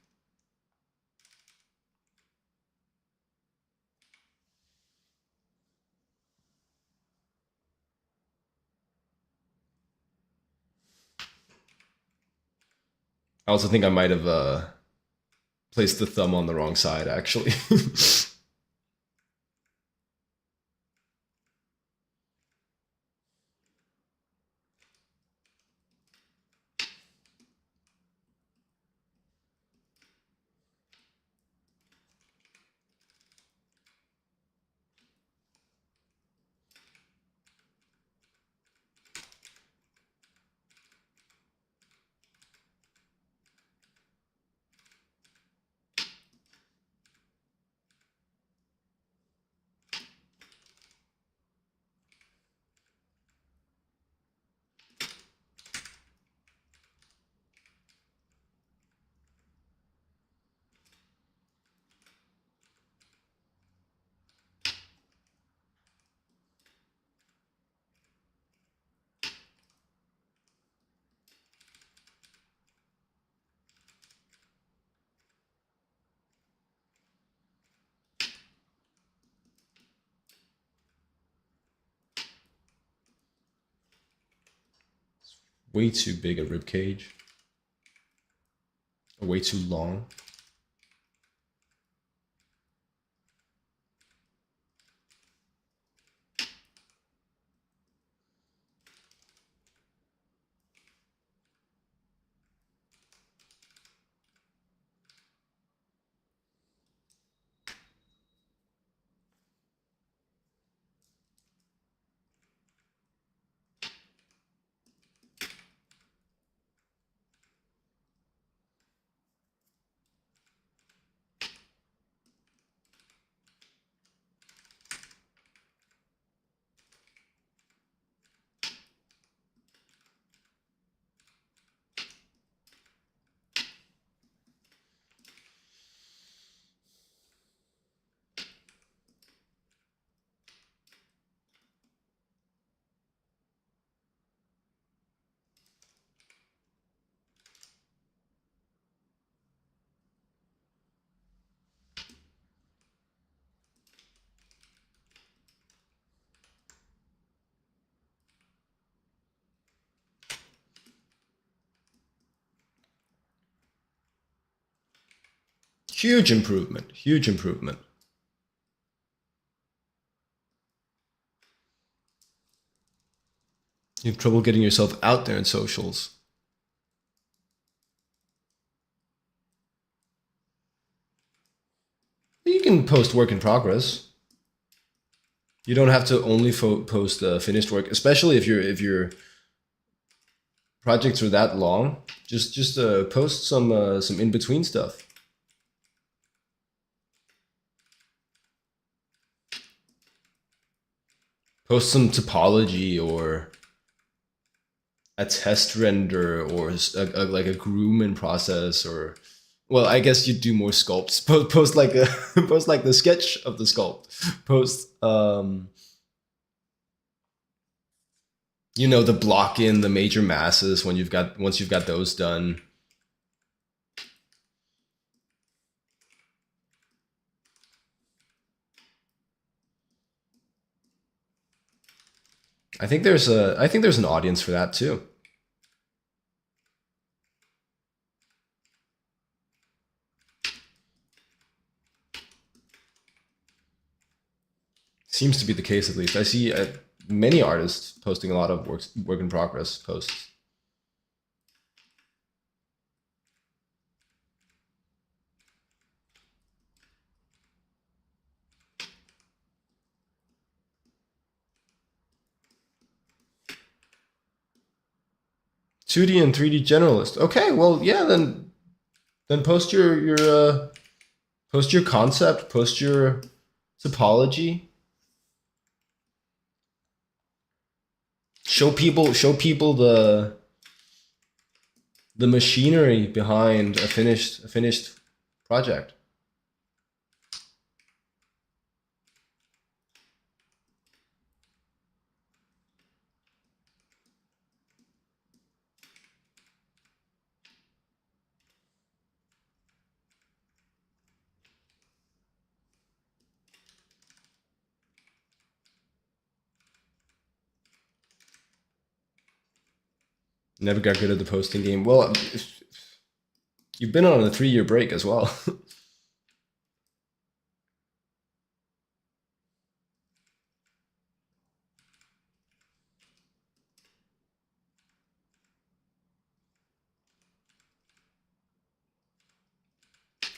I also think I might have placed the thumb on the wrong side, actually. Way too big a rib cage. Or way too long. Huge improvement. Huge improvement. You have trouble getting yourself out there in socials. You can post work in progress. You don't have to only post finished work, especially if your projects are that long. Just post some in between stuff. Post some topology or a test render or like a groom in process or well, I guess you do more sculpts. Post like a post like the sketch of the sculpt. Post the block in the major masses when once you've got those done. I think there's an audience for that too. Seems to be the case, at least. I see many artists posting a lot of work in progress posts. 2D and 3D generalist. Okay, well, yeah, then post your concept, post your topology. Show people the machinery behind a finished project. Never got good at the posting game. Well, you've been on a 3-year break as well.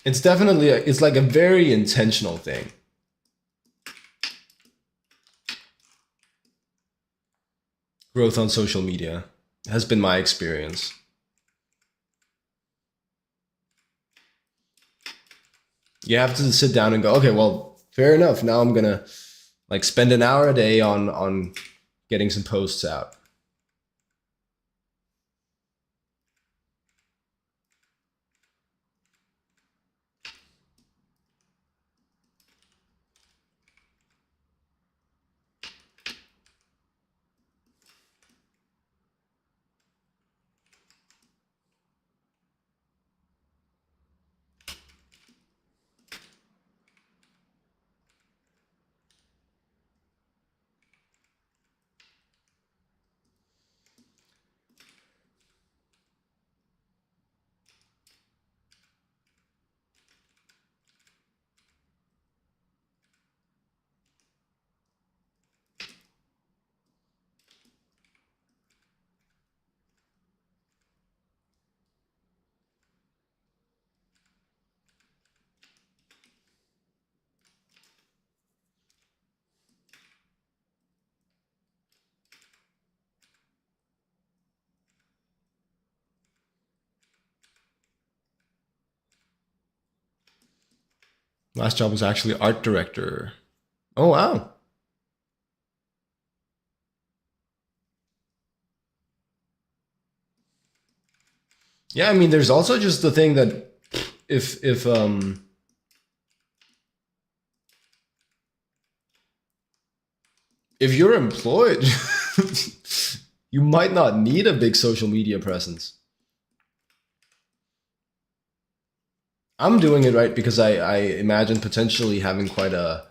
It's definitely it's like a very intentional thing. Growth on social media has been my experience. You have to sit down and go, okay, well, fair enough. Now I'm gonna like spend an hour a day on getting some posts out. Last job was actually art director. Oh wow. Yeah, I mean, there's also just the thing that if if you're employed, you might not need a big social media presence. I'm doing it right because I imagine potentially having quite a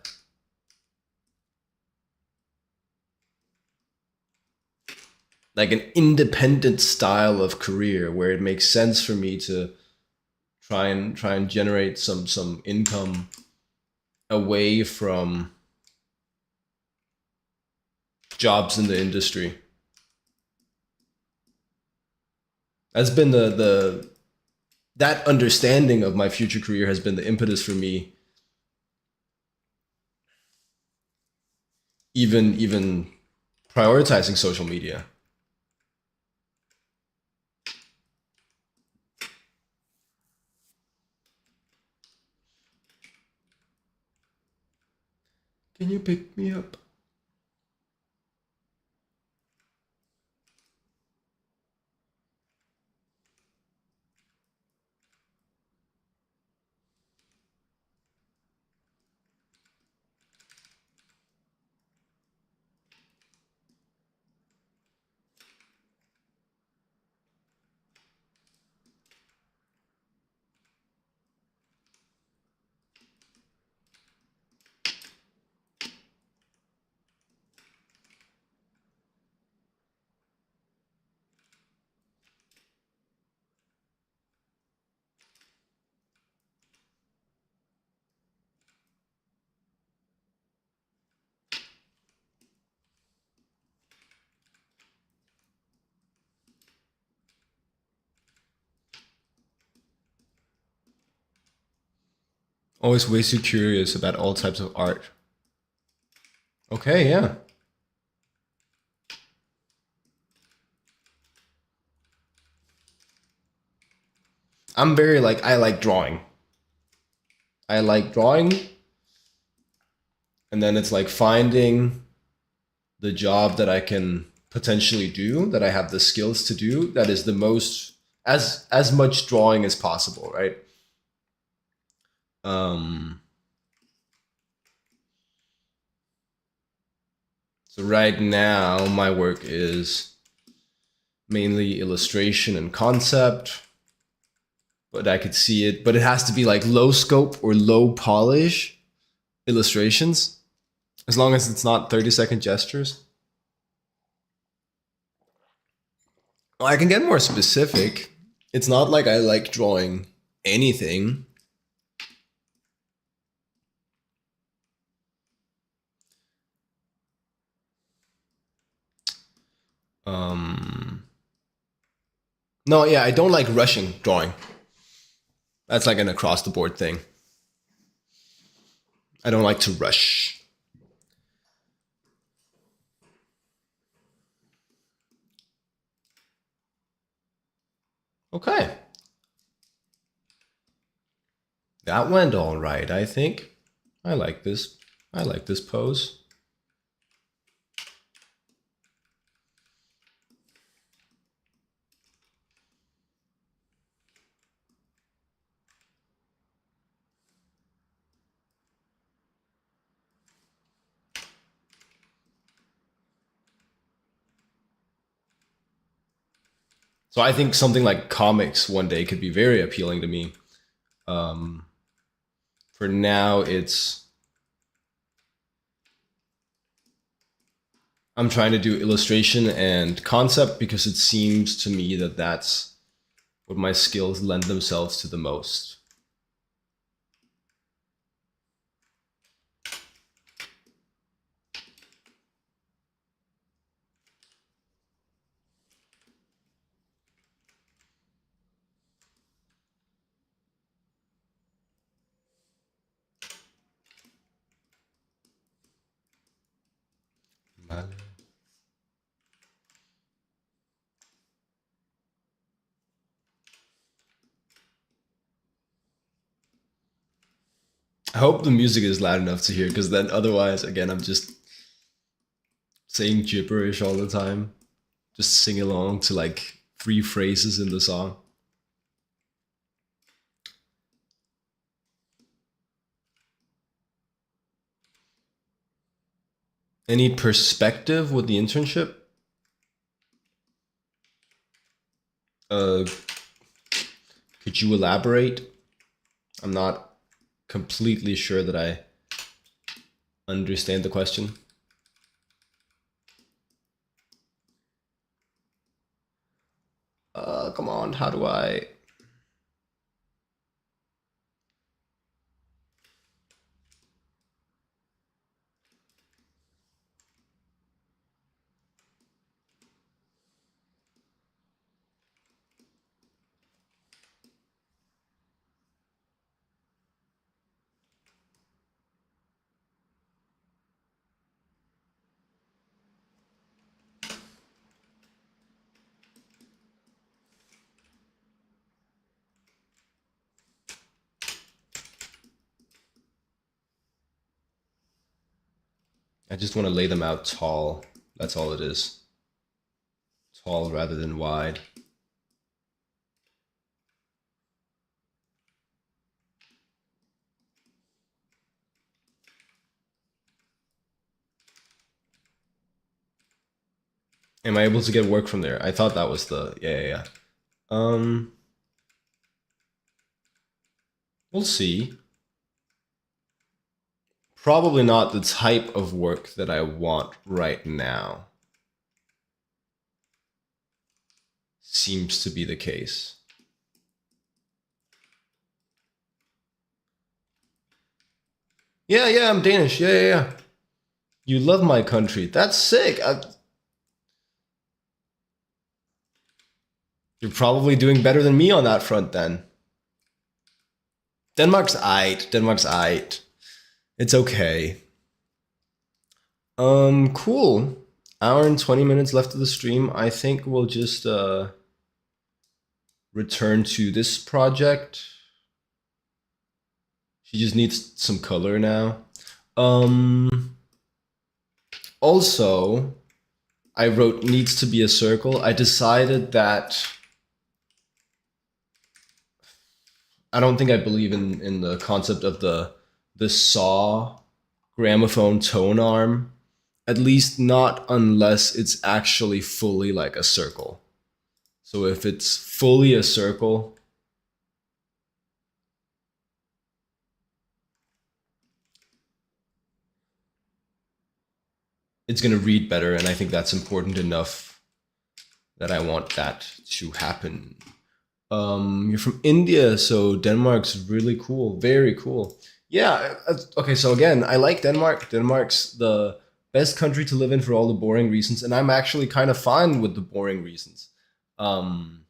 like an independent style of career where it makes sense for me to try and generate some income away from jobs in the industry. That's been the that understanding of my future career has been the impetus for me even prioritizing social media. Can you pick me up? Always way too curious about all types of art. Okay, yeah. I'm very like, I like drawing. I like drawing. And then it's like finding the job that I can potentially do, that I have the skills to do, that is the most, as much drawing as possible, right? Um, so right now my work is mainly illustration and concept, but I could see it, but it has to be like low scope or low polish illustrations, as long as it's not 30-second gestures. Well, I can get more specific. It's not like I like drawing anything. Um, no, yeah, I don't like rushing drawing. That's like an across the board thing. I don't like to rush. Okay. That went all right, I think. I like this. I like this pose. So I think something like comics one day could be very appealing to me. Um, for now, I'm trying to do illustration and concept because it seems to me that that's what my skills lend themselves to the most. I hope the music is loud enough to hear, because then otherwise, again, I'm just saying gibberish all the time. Just sing along to like 3 phrases in the song. Any perspective with the internship? Uh, could you elaborate? I'm not completely sure that I understand the question. Come on, how do I? I just want to lay them out tall. That's all it is. Tall rather than wide. Am I able to get work from there? I thought that was the, yeah. We'll see. Probably not the type of work that I want right now. Seems to be the case. Yeah, I'm Danish. Yeah. You love my country. That's sick. You're probably doing better than me on that front then. Denmark's aight. Denmark's aight. It's okay. Cool. Hour and 20 minutes left of the stream. I think we'll just return to this project. She just needs some color now. Um, Also, I wrote needs to be a circle. I decided that I don't think I believe in the concept of the saw gramophone tone arm. At least not unless it's actually fully like a circle. So if it's fully a circle, it's going to read better. And I think that's important enough that I want that to happen. You're from India, so Denmark's really cool. Very cool. Yeah. Okay. So again, I like Denmark. Denmark's the best country to live in for all the boring reasons, and I'm actually kind of fine with the boring reasons. Um,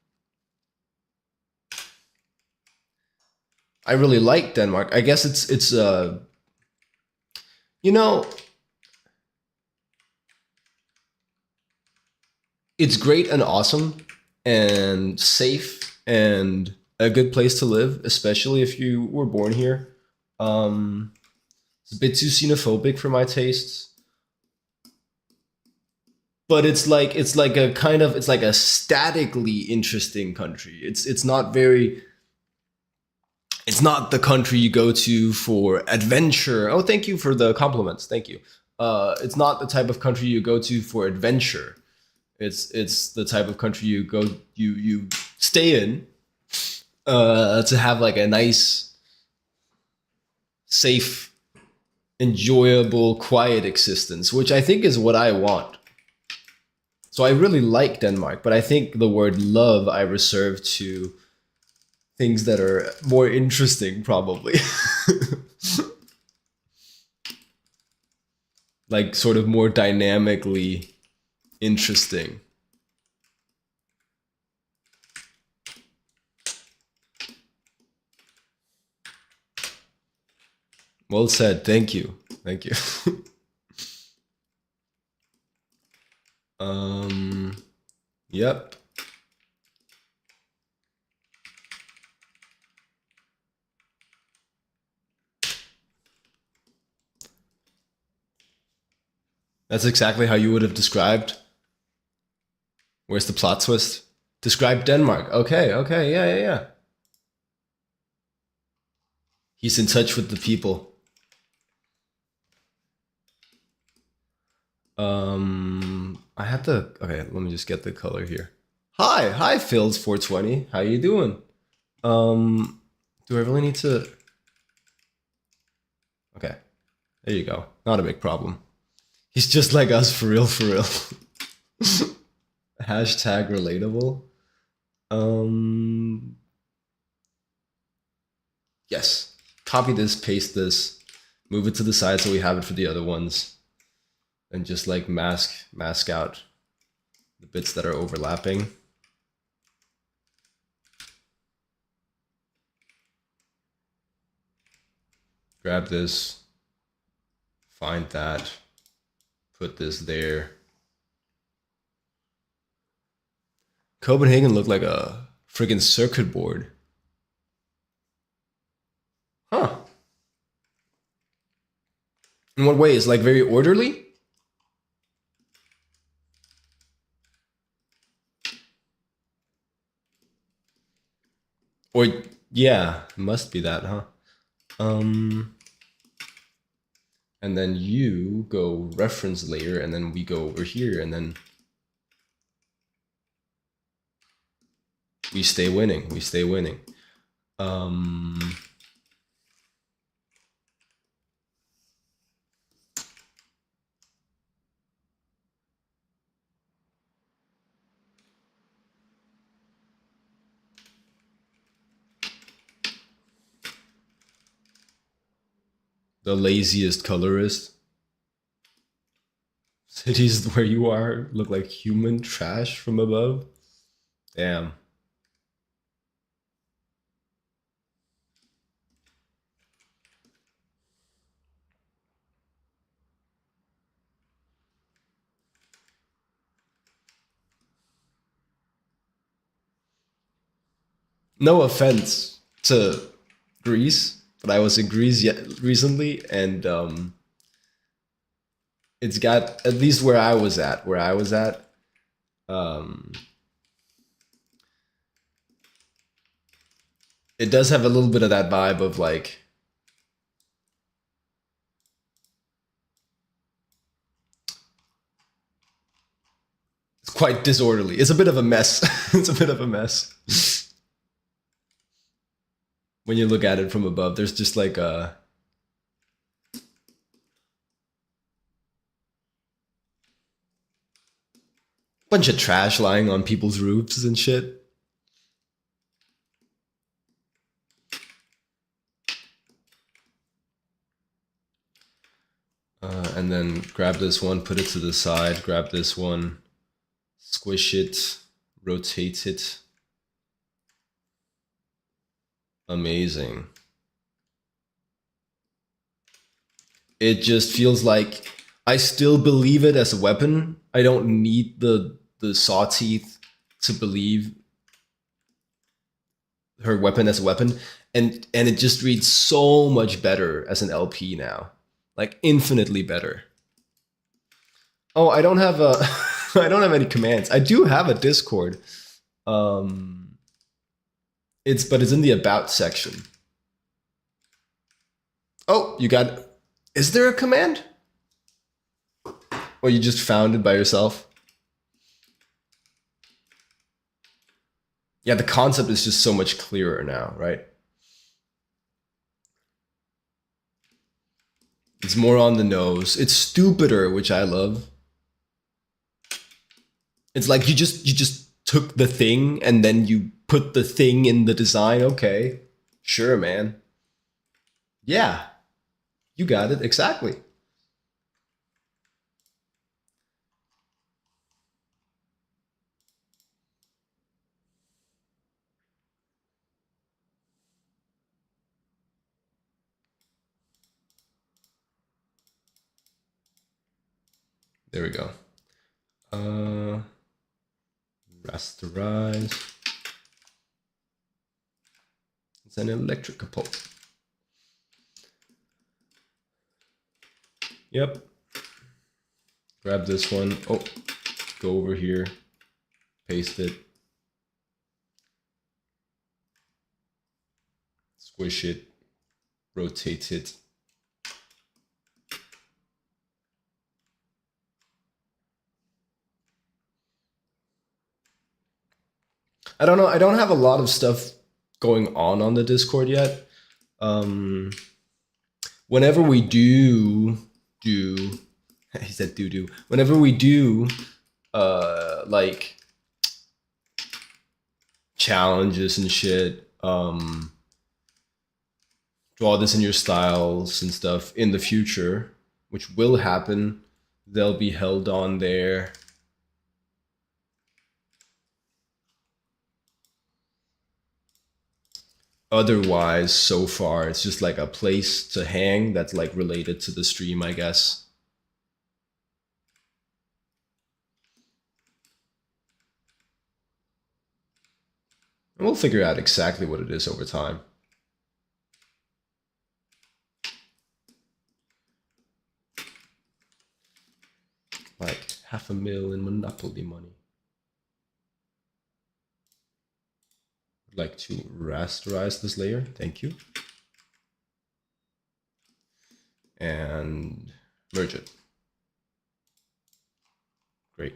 I really like Denmark. I guess it's you know, it's great and awesome and safe and a good place to live, especially if you were born here. Um, it's a bit too xenophobic for my tastes, but it's like a kind of it's like a statically interesting country. It's not very it's not the country you go to for adventure. Oh, thank you for the compliments. Thank you. It's not the type of country you go to for adventure. It's the type of country you stay in to have like a nice, safe, enjoyable, quiet existence, which I think is what I want. So I really like Denmark, but I think the word love I reserve to things that are more interesting, probably. Like sort of more dynamically interesting. Well said. Thank you. Thank you. um, yep. That's exactly how you would have described. Where's the plot twist? Describe Denmark. Okay, okay, yeah, yeah, yeah. He's in touch with the people. I have to. Okay, let me just get the color here. Hi, hi, Phil's 420. How you doing? Um, do I really need to? Okay, there you go. Not a big problem. He's just like us for real, for real. Hashtag relatable. Um, yes. Copy this, paste this, move it to the side so we have it for the other ones, and just like mask out the bits that are overlapping. Grab this, find that, put this there. Copenhagen looked like a friggin' circuit board. Huh. In what way? Is like very orderly? Or yeah, must be that, huh? And then you go reference layer, and then we go over here, and then we stay winning. We stay winning. The laziest colorist. Cities where you are look like human trash from above. Damn. No offense to Greece, but I was in Greece recently, and it's got, at least where I was at, um, it does have a little bit of that vibe of like, it's quite disorderly. It's a bit of a mess. It's a bit of a mess. When you look at it from above, there's just like a bunch of trash lying on people's roofs and shit. And then grab this one, put it to the side, grab this one, squish it, rotate it. Amazing. It just feels like I still believe it as a weapon. I don't need the saw teeth to believe her weapon as a weapon. And it just reads so much better as an LP now. Like infinitely better. Oh, I don't have a I don't have any commands. I do have a Discord. It's in the about section. Oh, you got, is there a command? Or you just found it by yourself? Yeah, the concept is just so much clearer now, right? It's more on the nose. It's stupider, which I love. It's like you just took the thing and then you put the thing in the design. Okay. Sure, man. Yeah. You got it exactly. There we go. Rasterize. It's an electric pulse. Yep. Grab this one. Oh, go over here. Paste it. Squish it. Rotate it. I don't know. I don't have a lot of stuff going on the Discord yet. Whenever we do, he said do. Whenever we do, like challenges and shit, draw this in your styles and stuff in the future, which will happen. They'll be held on there. Otherwise, so far, it's just like a place to hang that's like related to the stream, I guess. And we'll figure out exactly what it is over time. Like $500,000 in Monopoly money. I'd like to rasterize this layer. Thank you. And merge it. Great.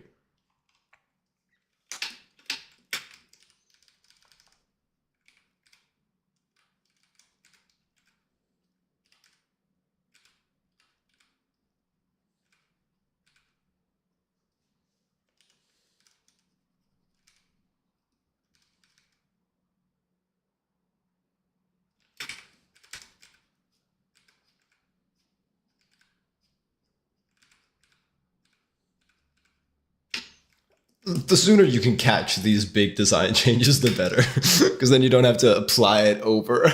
The sooner you can catch these big design changes, the better. Because then you don't have to apply it over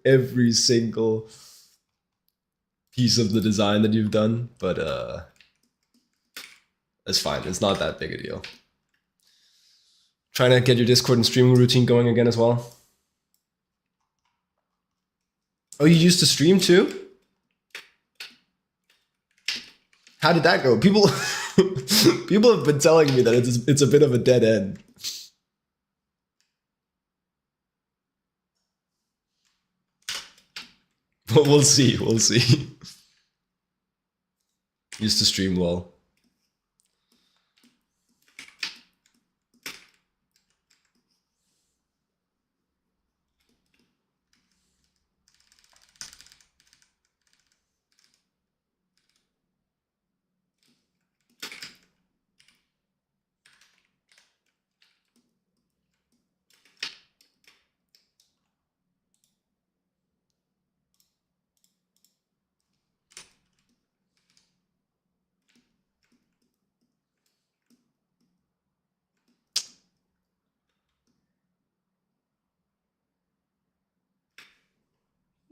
every single piece of the design that you've done. But it's fine. It's not that big a deal. Trying to get your Discord and streaming routine going again as well. Oh, you used to stream too? How did that go? People people have been telling me that it's a bit of a dead end. But we'll see. We'll see. Used to stream well.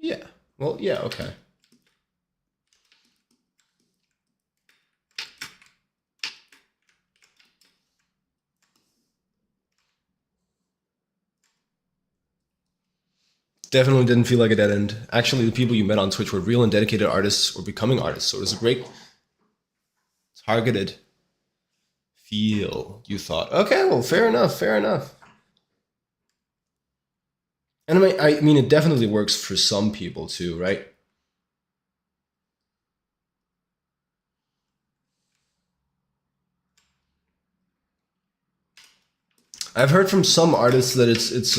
Yeah. Well, yeah, okay. Definitely didn't feel like a dead end. Actually, the people you met on Twitch were real and dedicated artists or becoming artists. So it was a great targeted feel, you thought. Okay, well, fair enough, fair enough. And I mean, it definitely works for some people too, right? I've heard from some artists that it's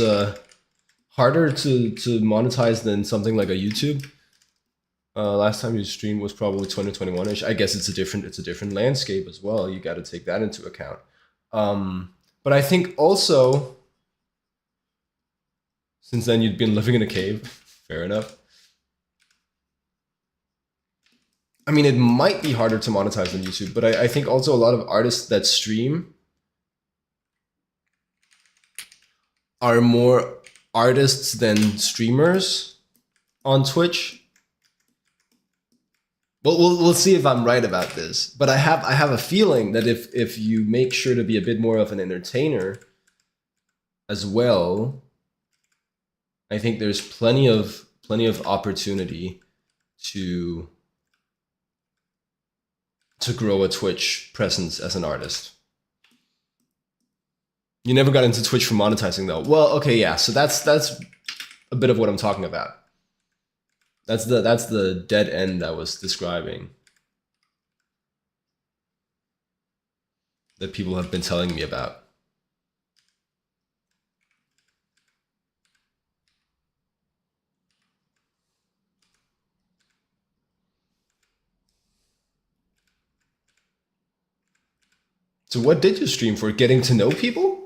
harder to monetize than something like a YouTube. Last time you streamed was probably 2021ish. I guess it's a different landscape as well. You got to take that into account. But I think also, since then you'd been living in a cave, fair enough. I mean, it might be harder to monetize than YouTube, but I think also a lot of artists that stream are more artists than streamers on Twitch. Well, we'll see if I'm right about this, but I have a feeling that if you make sure to be a bit more of an entertainer as well, I think there's plenty of opportunity to grow a Twitch presence as an artist. You never got into Twitch for monetizing though. Well, okay, yeah. So that's a bit of what I'm talking about. That's the dead end I was describing. That people have been telling me about. So what did you stream for? Getting to know people?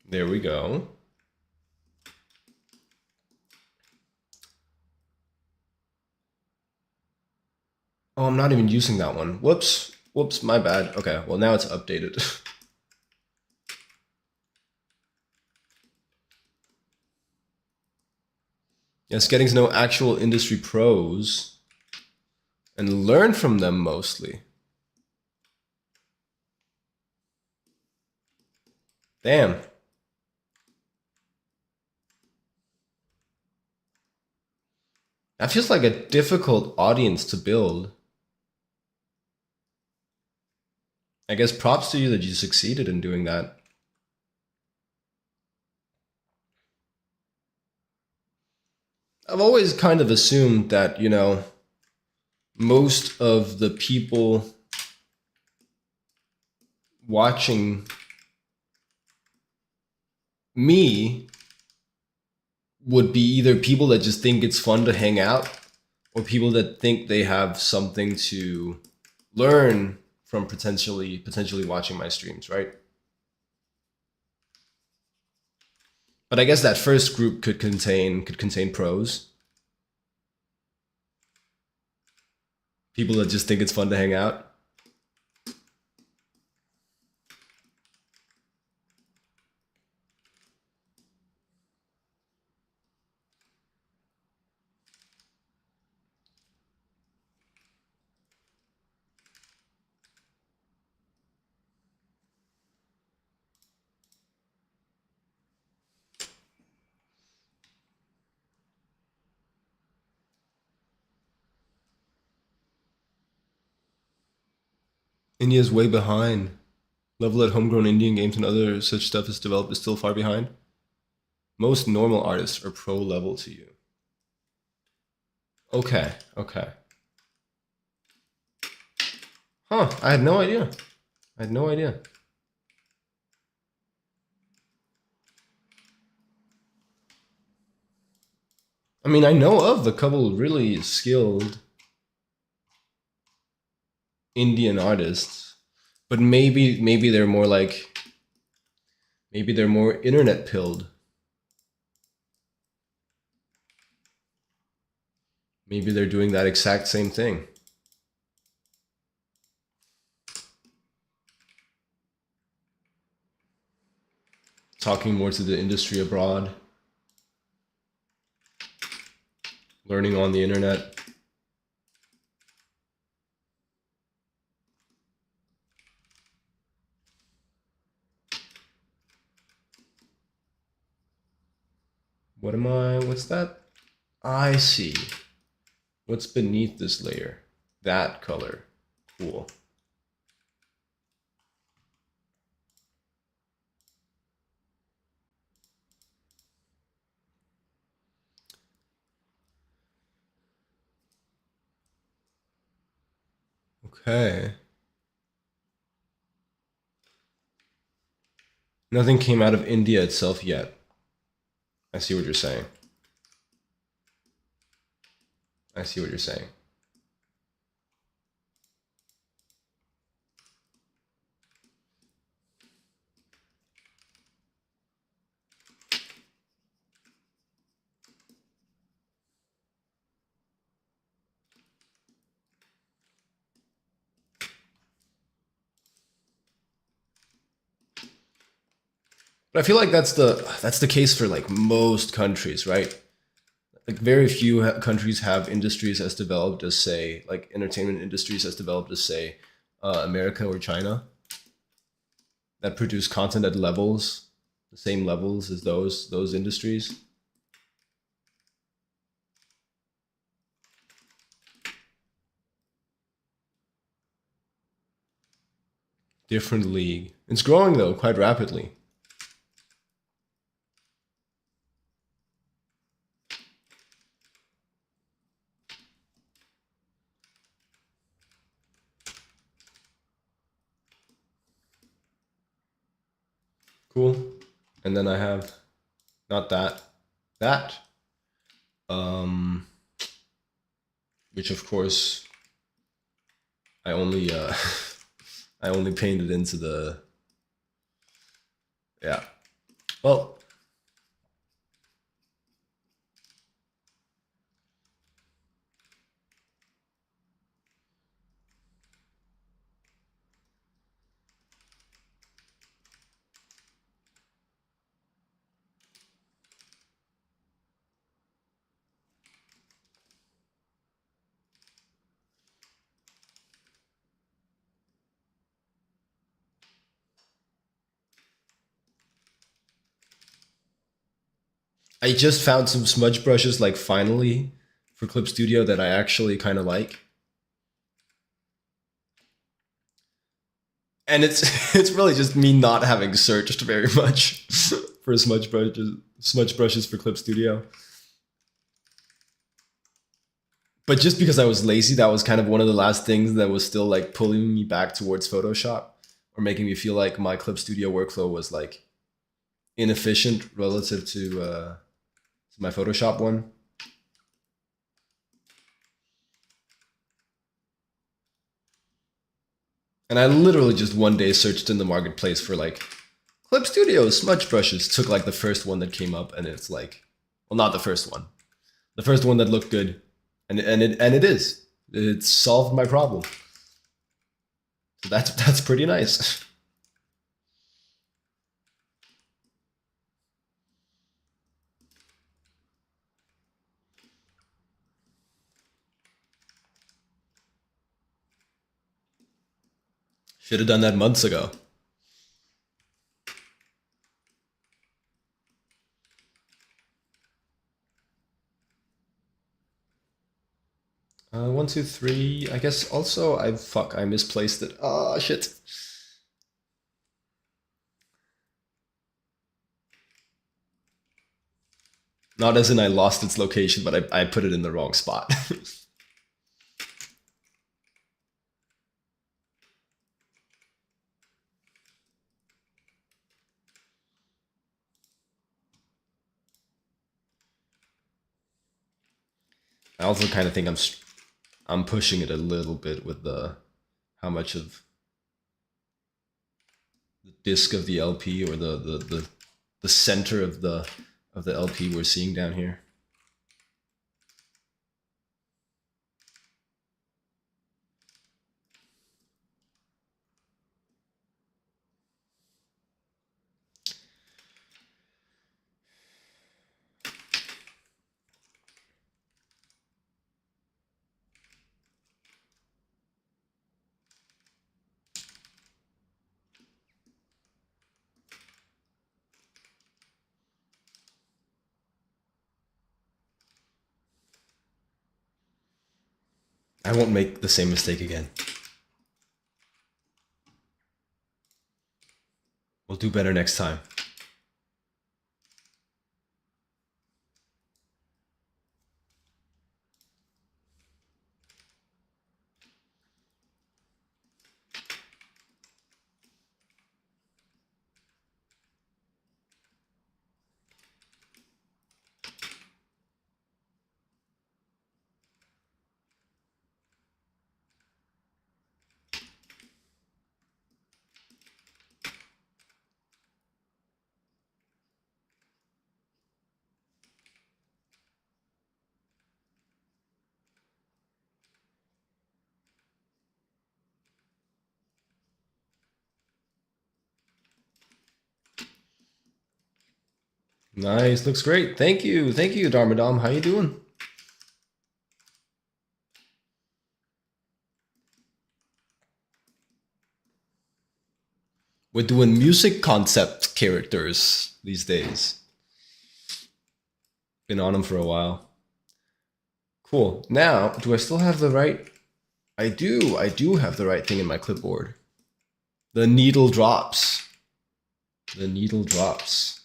There we go. Oh, I'm not even using that one. Whoops. Whoops, my bad. Okay, well now it's updated. Yes, getting to know actual industry pros and learn from them mostly. Damn. That feels like a difficult audience to build. I guess props to you that you succeeded in doing that. I've always kind of assumed that, you know, most of the people watching me would be either people that just think it's fun to hang out or people that think they have something to learn from potentially watching my streams, right? But I guess that first group could contain pros. People that just think it's fun to hang out. India's way behind. Level at homegrown Indian games and other such stuff is developed is still far behind. Most normal artists are pro level to you. Okay, okay. Huh, I had no idea. I had no idea. I mean, I know of a couple really skilled Indian artists, but maybe they're more like maybe they're more internet pilled. Maybe they're doing that exact same thing. Talking more to the industry abroad, learning on the internet. What's that? I see. What's beneath this layer? That color. Cool. Okay. Nothing came out of India itself yet. I see what you're saying. I see what you're saying. But I feel like that's the case for like most countries, right? Like very few countries have industries as developed as say like entertainment industries as developed as say America or China that produce content at levels the same levels as those industries. Different league. It's growing though quite rapidly. Cool. And then I have not that um which of course I only I only painted into the yeah. Well, I just found some smudge brushes like finally for Clip Studio that I actually kind of like. And it's it's really just me not having searched very much for smudge brushes for Clip Studio. But just because I was lazy, that was kind of one of the last things that was still like pulling me back towards Photoshop or making me feel like my Clip Studio workflow was like inefficient relative to my Photoshop one. And I literally just one day searched in the marketplace for like Clip Studio smudge brushes. Took like the first one that came up, and it's like, well, not the first one, the first one that looked good, and it is. It solved my problem. So that's pretty nice. Should have done that months ago. One, two, three. I guess also I misplaced it. Ah, shit. Not as in I lost its location, but I put it in the wrong spot. I also kind of think I'm pushing it a little bit with the how much of the disc of the LP or the center of the LP we're seeing down here. I won't make the same mistake again. We'll do better next time. Nice, looks great. Thank you, Darmadam. How you doing? We're doing music concept characters these days. Been on them for a while. Cool. Now, do I still have the right? I do. I do have the right thing in my clipboard. The needle drops. The needle drops.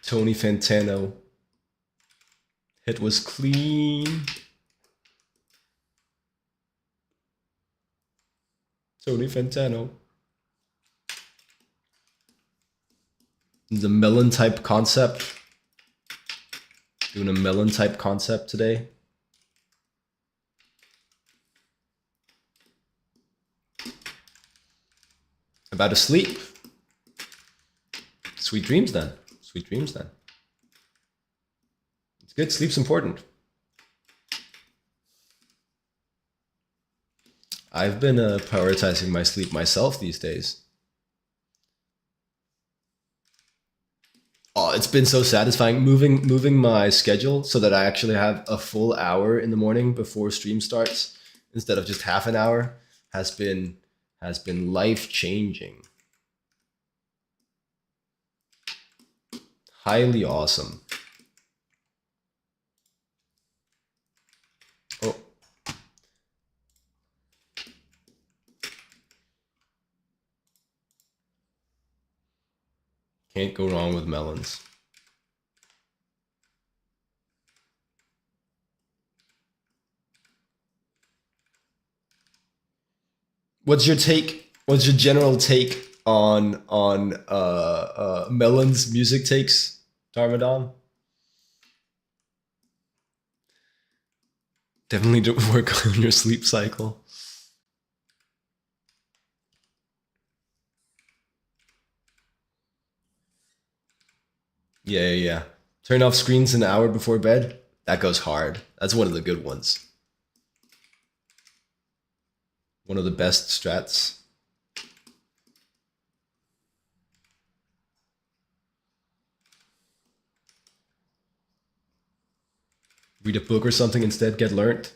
Tony Fantano. Hit was clean. Tony Fantano. The melon type concept. Doing a melon type concept today. About to sleep. Sweet dreams then. Sweet dreams then. It's good. Sleep's important. I've been prioritizing my sleep myself these days. Oh, it's been so satisfying moving my schedule so that I actually have a full hour in the morning before stream starts instead of just half an hour has been life changing. Highly awesome. Oh. Can't go wrong with melons. What's your take? What's your general take on Melon's music takes, Darmadon? Definitely do work on your sleep cycle. Yeah. Turn off screens an hour before bed. That goes hard. That's one of the good ones. One of the best strats. Read a book or something instead, get learnt.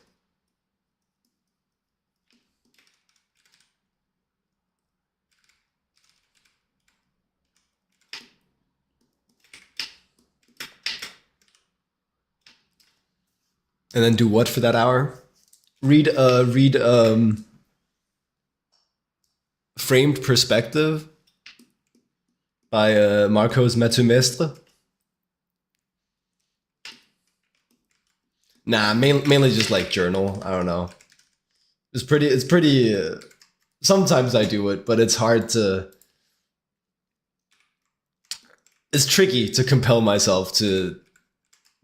And then do what for that hour? Read Framed Perspective by Marcos Matumestre. Nah, mainly just like journal. I don't know. It's pretty. Sometimes I do it, but it's hard to. It's tricky to compel myself to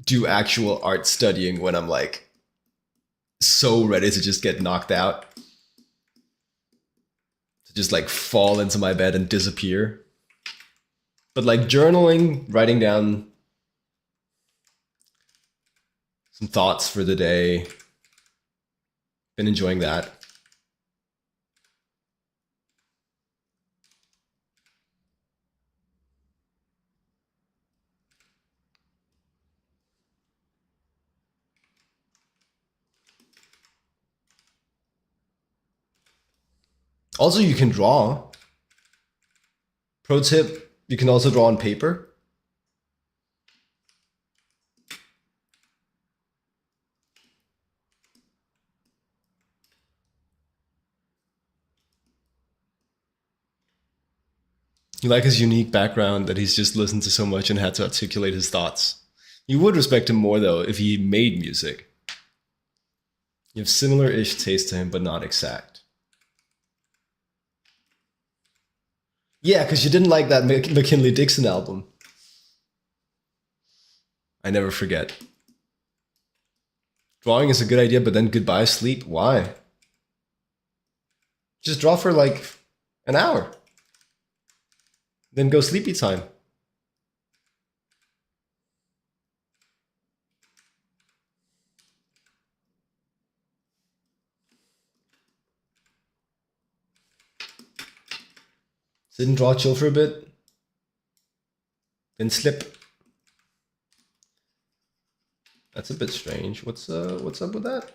do actual art studying when I'm like so ready to just get knocked out, to just like fall into my bed and disappear. But like journaling, writing down some thoughts for the day, been enjoying that. Also, you can draw. Pro tip, you can also draw on paper. You like his unique background that he's just listened to so much and had to articulate his thoughts. You would respect him more though if he made music. You have similar-ish taste to him, but not exact. Yeah, because you didn't like that McKinley Dixon album. I never forget. Drawing is a good idea, but then goodbye sleep? Why? Just draw for like an hour. Then go sleepy time. Sit and draw, chill for a bit. Then slip. That's a bit strange. What's up with that?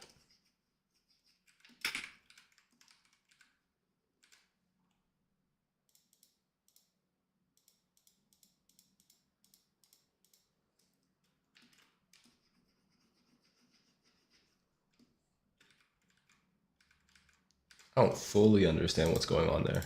I don't fully understand what's going on there.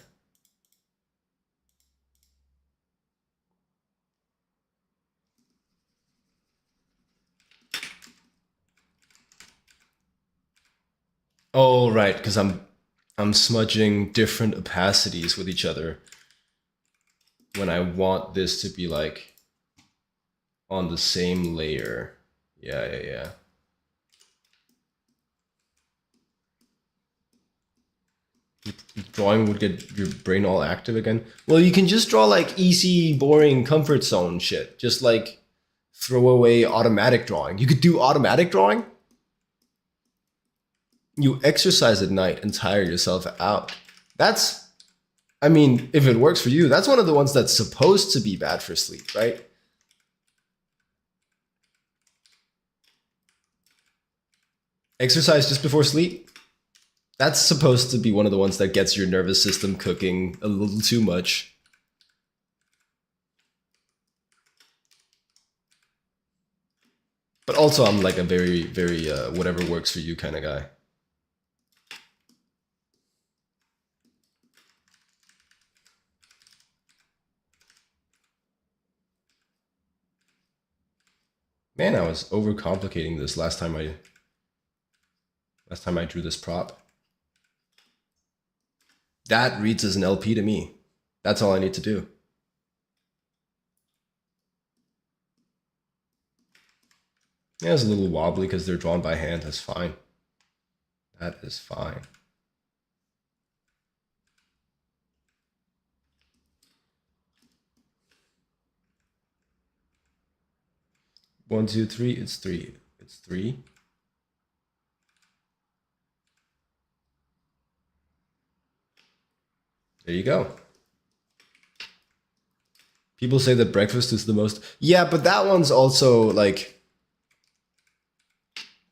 Oh, right, because I'm smudging different opacities with each other when I want this to be like on the same layer. Yeah. Drawing would get your brain all active again. Well, you can just draw like easy, boring, comfort zone shit. Just like throw away automatic drawing. You could do automatic drawing. You exercise at night and tire yourself out. I mean, if it works for you, that's one of the ones that's supposed to be bad for sleep, right? Exercise just before sleep? That's supposed to be one of the ones that gets your nervous system cooking a little too much. But also, I'm like a very, very whatever works for you kind of guy. Man, I was overcomplicating this last time I drew this prop. That reads as an LP to me. That's all I need to do. Yeah, it's a little wobbly because they're drawn by hand. That's fine. That is fine. One, two, three. It's three. It's three. There you go. People say that breakfast is the most. Yeah, but that one's also like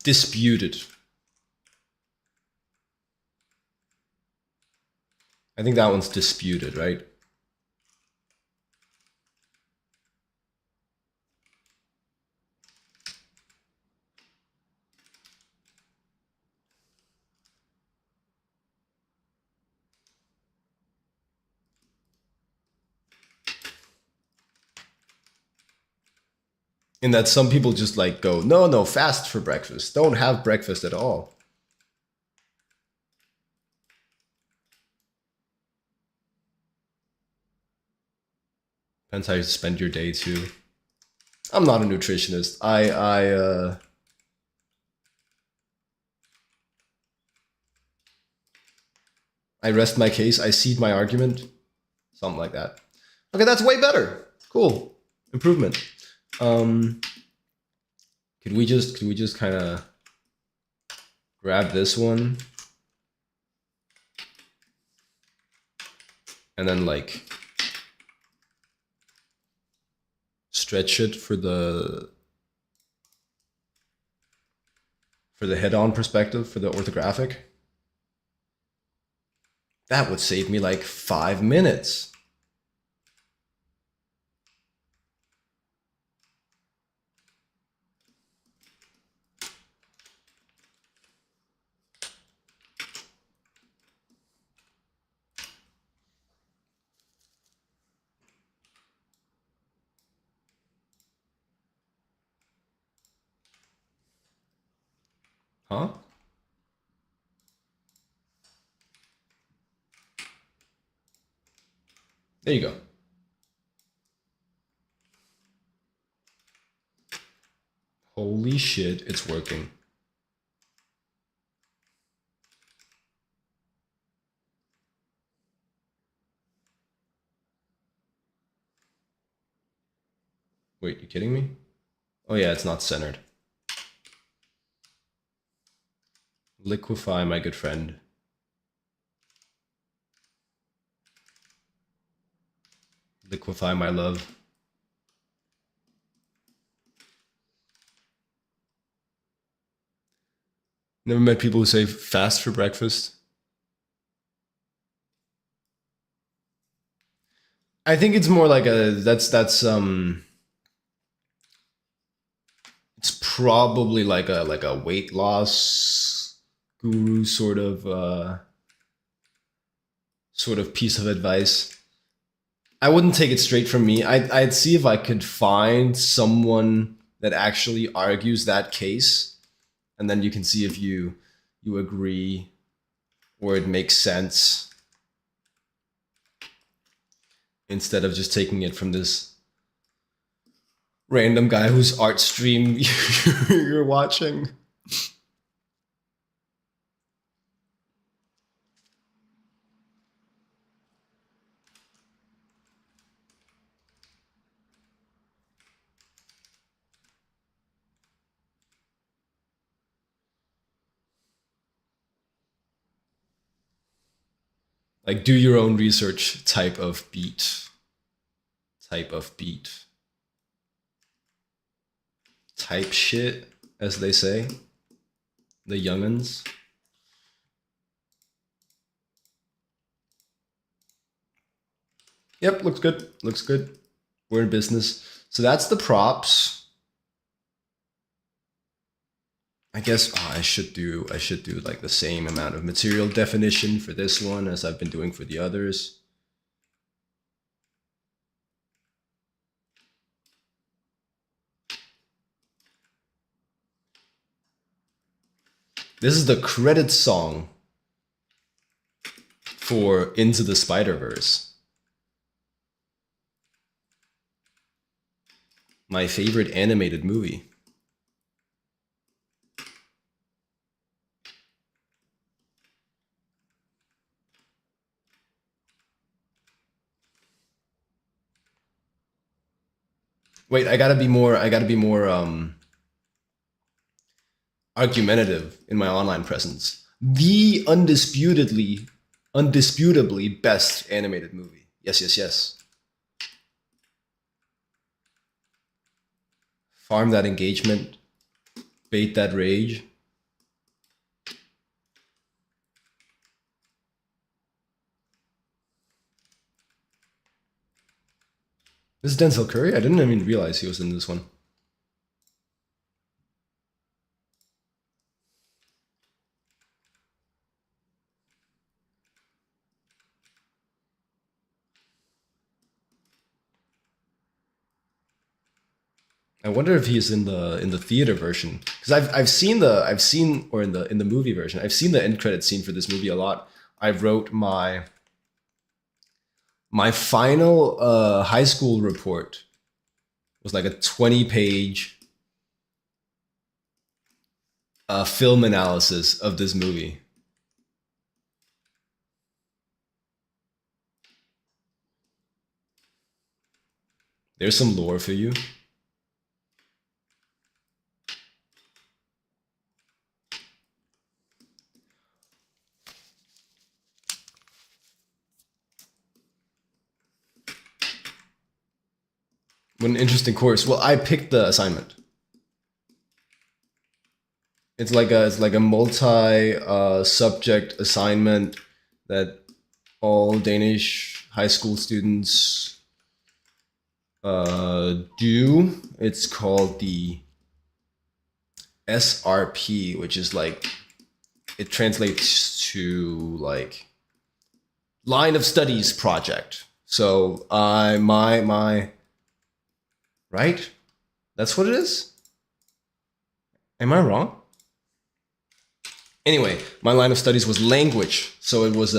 disputed. I think that one's disputed, right? In that some people just like go, no, no, fast for breakfast. Don't have breakfast at all. Depends how you spend your day too. I'm not a nutritionist. I rest my case. I cede my argument. Something like that. Okay, that's way better. Cool. Improvement. Could we just kind of grab this one and then like stretch it for the head-on perspective for the orthographic? That would save me like 5 minutes. Huh? There you go. Holy shit, it's working. Wait, you kidding me? Oh yeah, it's not centered. Liquefy, my good friend. Liquefy, my love. Never met people who say fast for breakfast. I think it's more like that's it's probably like a weight loss guru sort of piece of advice. I wouldn't take it straight from me. I'd see if I could find someone that actually argues that case, and then you can see if you agree or it makes sense instead of just taking it from this random guy whose art stream you're watching. Like do your own research type of beat. Type shit, as they say. The young'uns. Yep, looks good. Looks good. We're in business. So that's the props. I guess I should do like the same amount of material definition for this one as I've been doing for the others. This is the credit song for Into the Spider-Verse. My favorite animated movie. Wait, I gotta be more argumentative in my online presence. The undisputably best animated movie. Yes, yes, yes. Farm that engagement, bait that rage. This is Denzel Curry? I didn't even realize he was in this one. I wonder if he's in the theater version because I've seen or in the movie version I've seen the end credit scene for this movie a lot. I wrote my final high school report was like a 20-page film analysis of this movie. There's some lore for you. What an interesting course. Well, I picked the assignment. It's like a multi subject assignment that all Danish high school students do. It's called the SRP, which is like it translates to like line of studies project. So I my right? That's what it is? Am I wrong? Anyway, my line of studies was language. So it was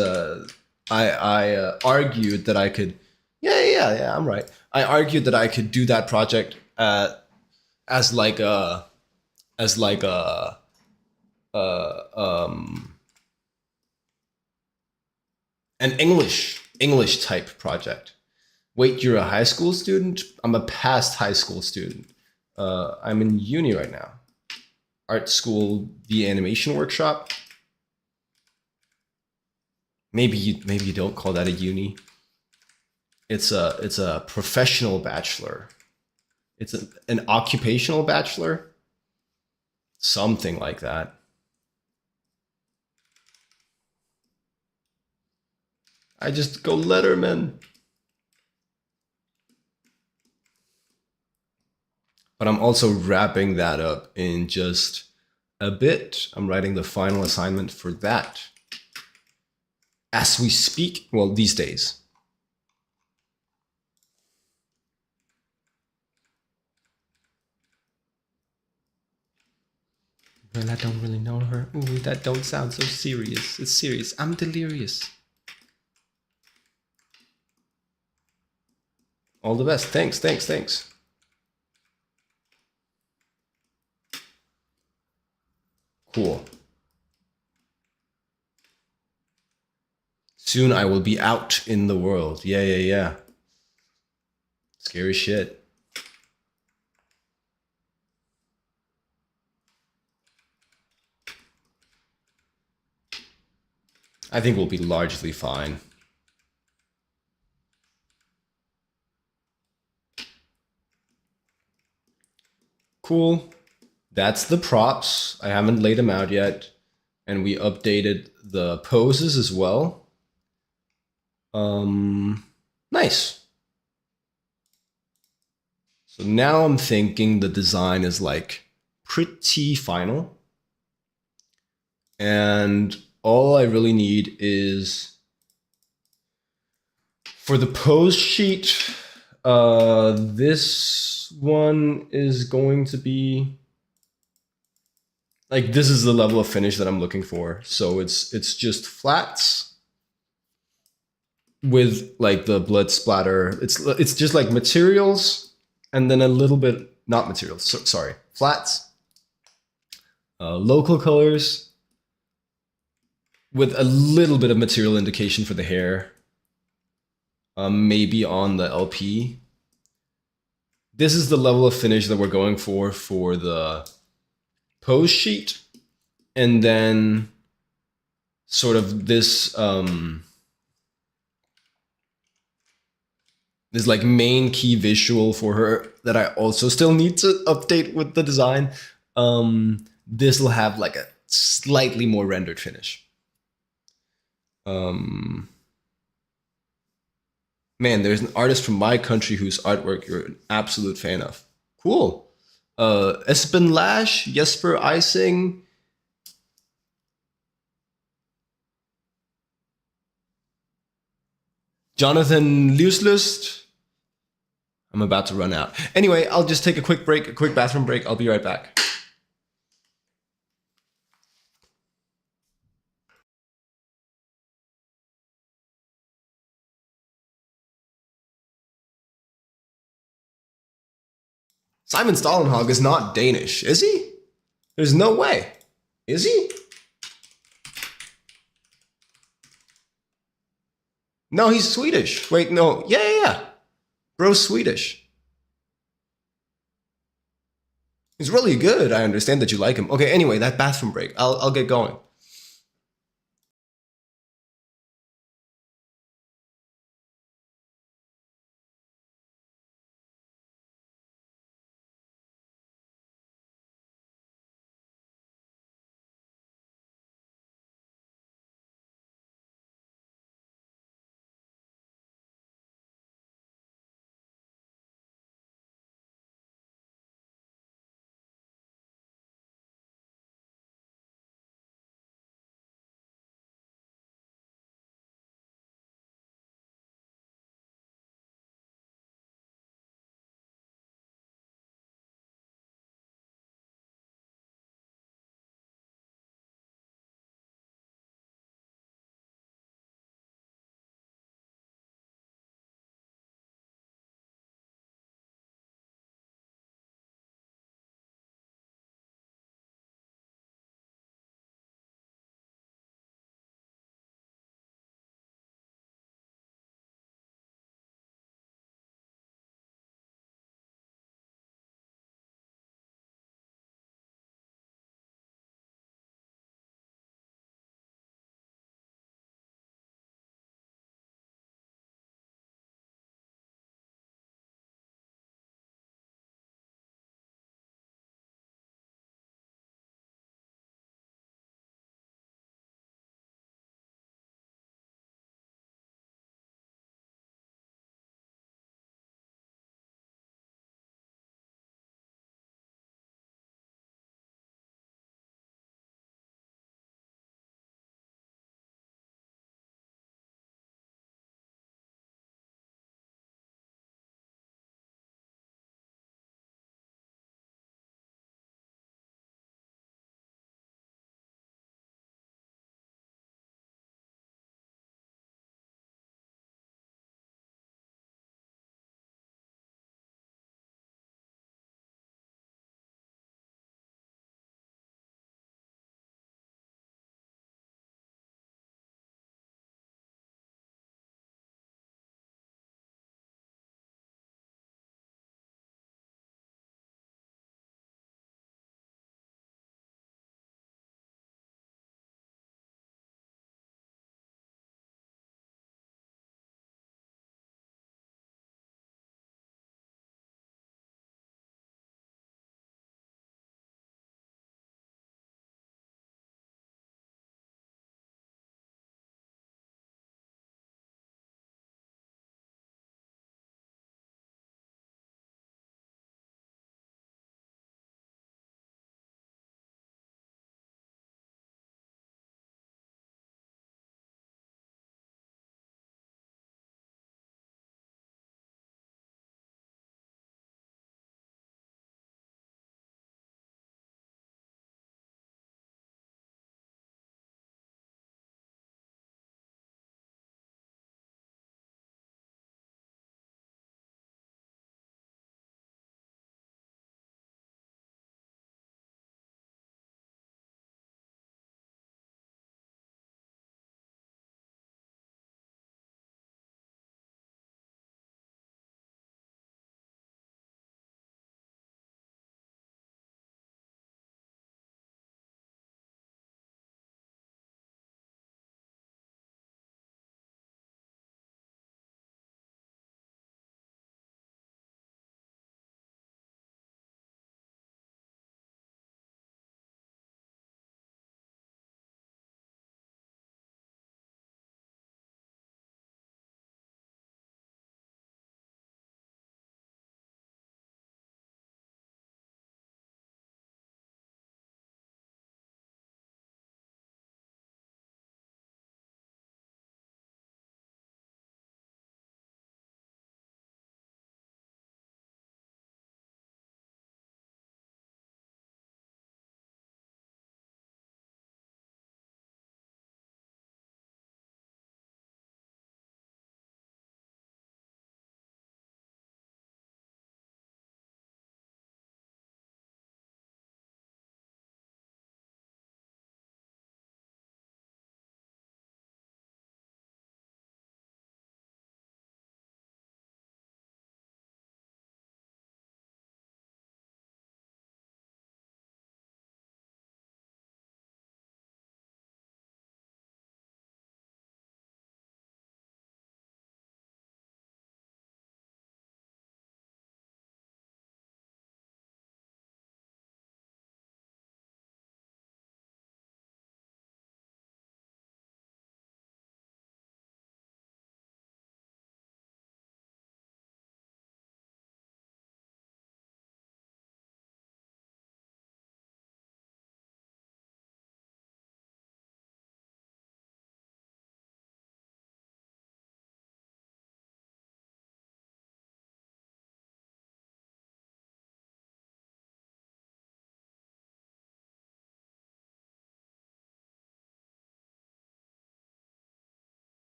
I argued that I could yeah, I'm right. I argued that I could do that project as like a as like a an English type project. Wait, you're a high school student? I'm a past high school student. I'm in uni right now. Art school, the animation workshop. Maybe you don't call that a uni. It's a professional bachelor. It's an occupational bachelor. Something like that. I just go Letterman. But I'm also wrapping that up in just a bit. I'm writing the final assignment for that as we speak. Well, these days. Well, I don't really know her. Ooh, that don't sound so serious. It's serious. I'm delirious. All the best. Thanks. Cool. Soon I will be out in the world. Yeah. Scary shit. I think we'll be largely fine. Cool. That's the props. I haven't laid them out yet. And we updated the poses as well. Nice. So now I'm thinking the design is like pretty final. And all I really need is for the pose sheet, this one is going to be like this is the level of finish that I'm looking for. So it's just flats with like the blood splatter. It's just like materials and then a little bit not materials. So, sorry, flats, local colors with a little bit of material indication for the hair. Maybe on the LP. This is the level of finish that we're going for the pose sheet, and then sort of this this like main key visual for her that I also still need to update with the design. This will have like a slightly more rendered finish. Man, there's an artist from my country whose artwork you're an absolute fan of. Cool. Espen Lash, Jesper Ising. Jonathan Leuslust. I'm about to run out. Anyway, I'll just take a quick break, a quick bathroom break. I'll be right back. Simon Stålenhag is not Danish, is he? There's no way. Is he? No, he's Swedish. Wait, no. Yeah. Bro's Swedish. He's really good. I understand that you like him. Okay, anyway, that bathroom break. I'll get going.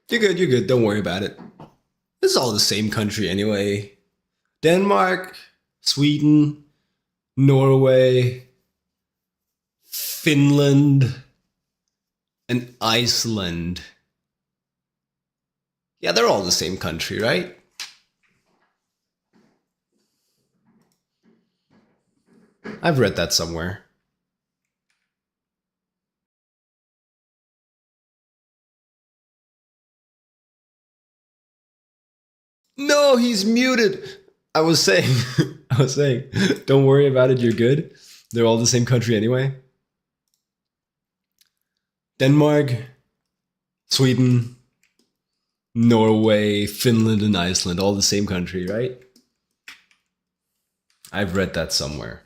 You're good, you're good. Don't worry about it. It's all the same country anyway. Denmark, Sweden, Norway, Finland, and Iceland. Yeah, they're all the same country, right? I've read that somewhere. No, he's muted. I was saying, I was saying, don't worry about it. You're good. They're all the same country anyway. Denmark, Sweden, Norway, Finland, and Iceland, all the same country, right? I've read that somewhere.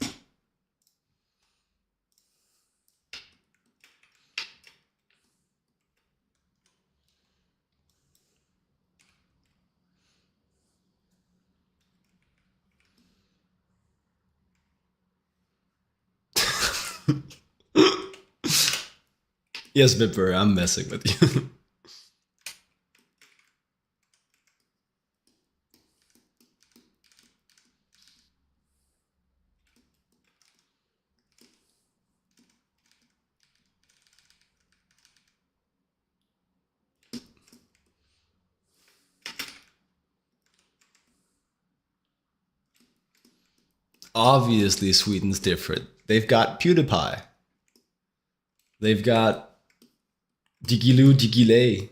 Yes, Vipper, I'm messing with you. Obviously, Sweden's different. They've got PewDiePie. They've got Digilu Digile.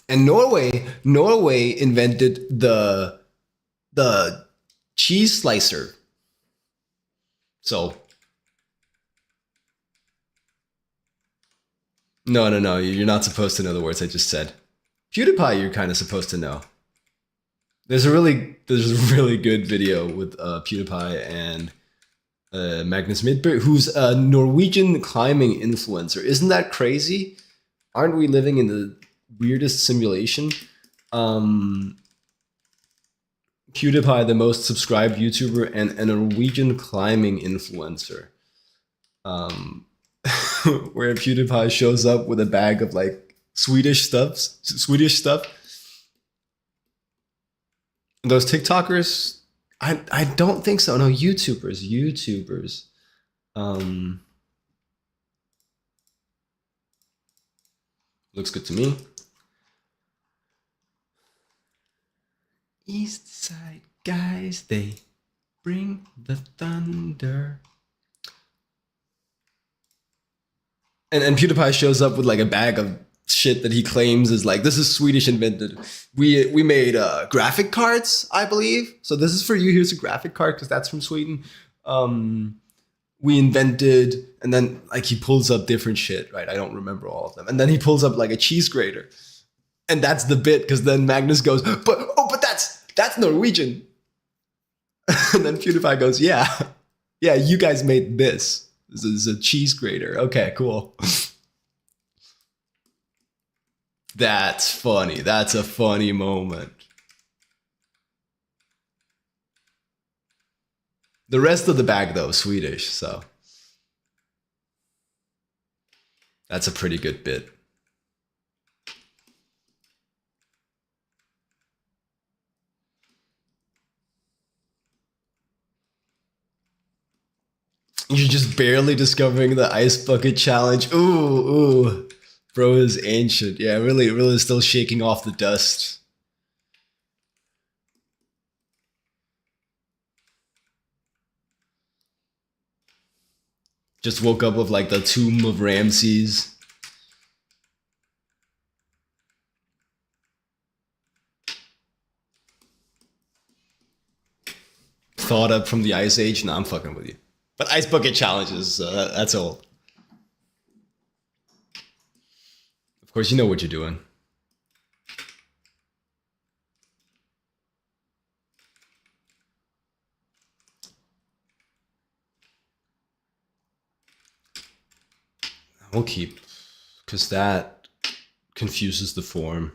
And Norway invented the cheese slicer. So no, you're not supposed to know the words I just said. PewDiePie, you're kind of supposed to know. There's a really good video with PewDiePie and Magnus Midberg, who's a Norwegian climbing influencer. Isn't that crazy? Aren't we living in the weirdest simulation? PewDiePie, the most subscribed YouTuber and a Norwegian climbing influencer. Where PewDiePie shows up with a bag of like Swedish stuff. Those TikTokers, I don't think so. No, YouTubers. Looks good to me. East Side guys, they bring the thunder. And PewDiePie shows up with like a bag of shit that he claims is like, this is Swedish invented. We made graphic cards, I believe. So this is for you. Here's a graphic card because that's from Sweden. We invented, and then like he pulls up different shit, right? I don't remember all of them. And then he pulls up like a cheese grater. And that's the bit because then Magnus goes, but that's Norwegian. And then PewDiePie goes, yeah, you guys made this. This is a cheese grater. Okay, cool. That's funny. That's a funny moment. The rest of the bag, though, Swedish, so that's a pretty good bit. You're just barely discovering the ice bucket challenge. Ooh. Bro is ancient. Yeah, really still shaking off the dust. Just woke up with like the tomb of Ramses. Thought up from the Ice Age. Nah, I'm fucking with you. But ice bucket challenges, that's old. Of course, you know what you're doing. We'll keep, because that confuses the form.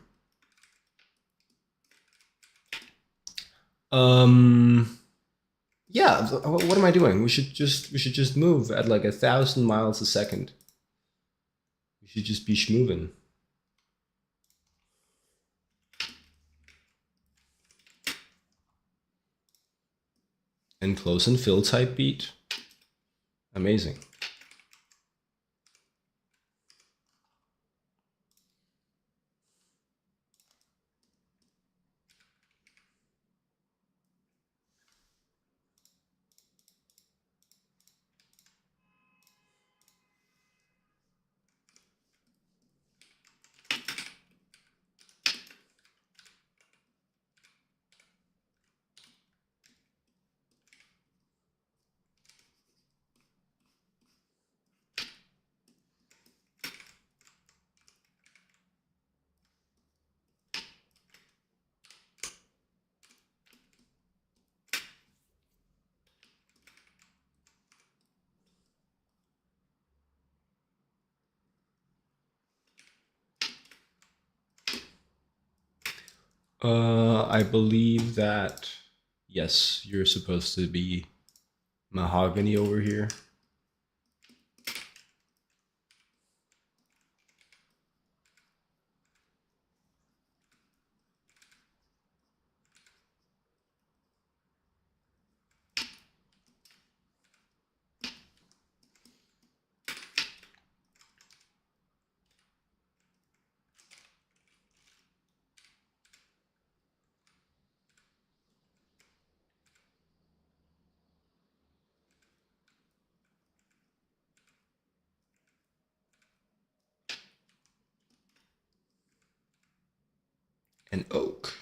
Yeah, what am I doing? We should just move at like 1,000 miles a second. We should just be schmoving. And close and fill type beat. Amazing. I believe that, yes, you're supposed to be mahogany over here. And oak.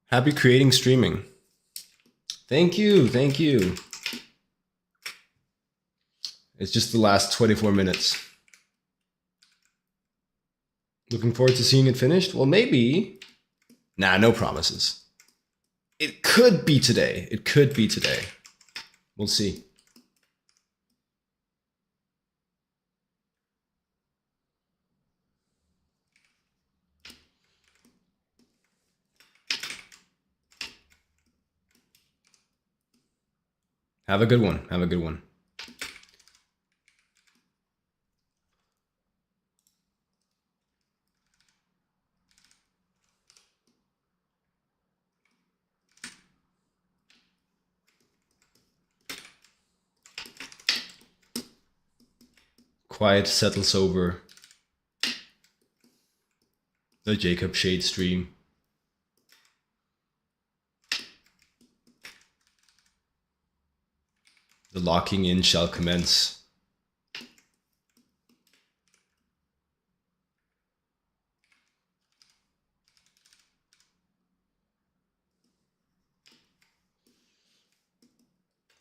Happy creating streaming. Thank you, thank you. It's just the last 24 minutes. Looking forward to seeing it finished? Well, maybe. Nah, no promises. It could be today. It could be today. We'll see. Have a good one. Have a good one. Quiet settles over the Jacob Shade stream. The locking in shall commence.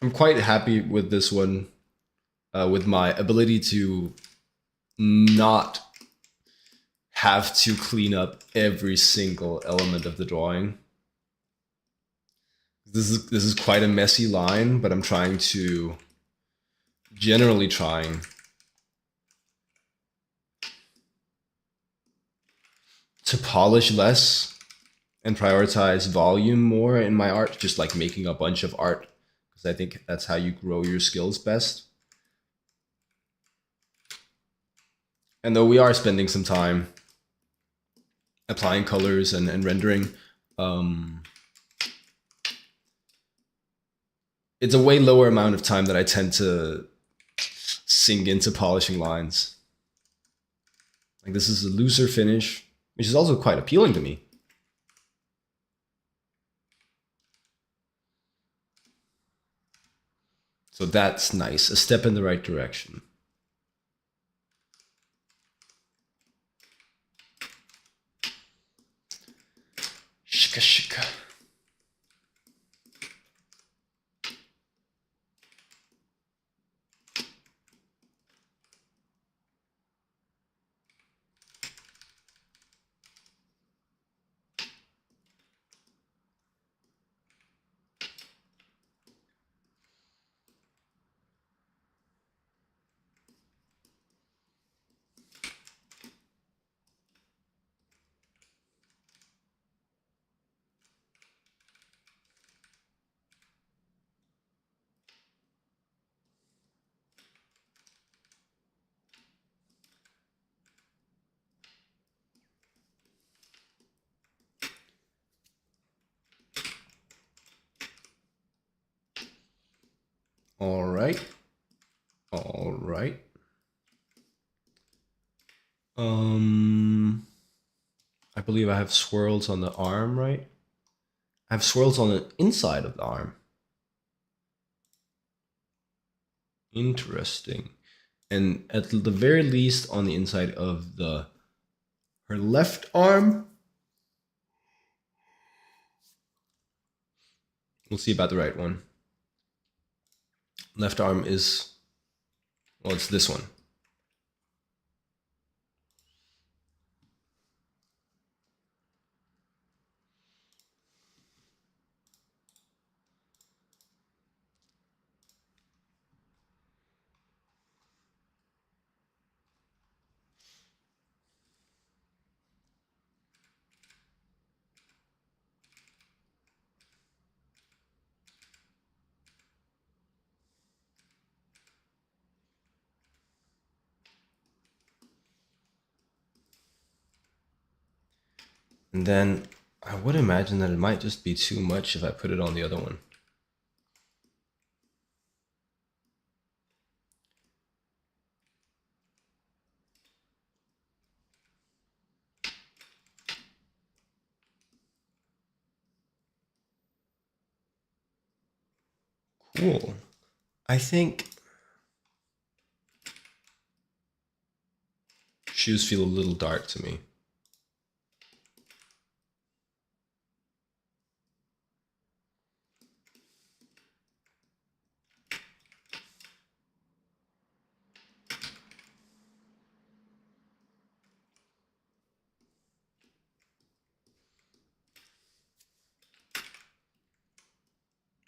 I'm quite happy with this one, with my ability to not have to clean up every single element of the drawing. This is quite a messy line, but I'm generally trying to polish less and prioritize volume more in my art, just like making a bunch of art, because I think that's how you grow your skills best. And though we are spending some time applying colors and rendering, it's a way lower amount of time that I tend to sink into polishing lines. Like this is a looser finish, which is also quite appealing to me. So that's nice, a step in the right direction. Shika shika. I believe I have swirls on the arm, right? I have swirls on the inside of the arm. Interesting. And at the very least on the inside of her left arm. We'll see about the right one. Left arm is, well, it's this one. And then I would imagine that it might just be too much if I put it on the other one. Cool. I think shoes feel a little dark to me.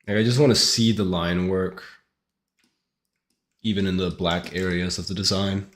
Like, I just want to see the line work, even in the black areas of the design.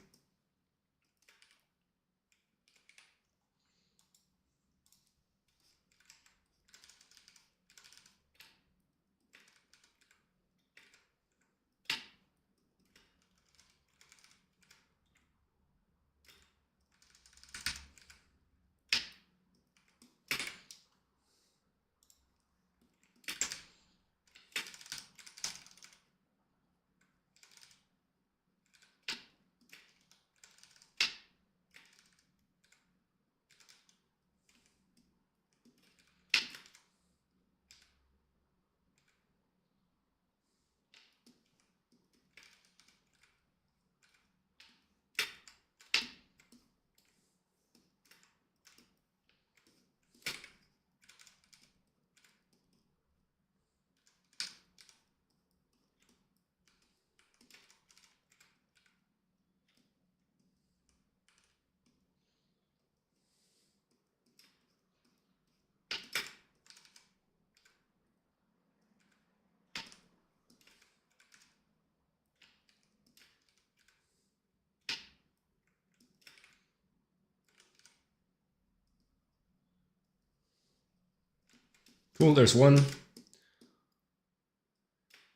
Cool, there's one.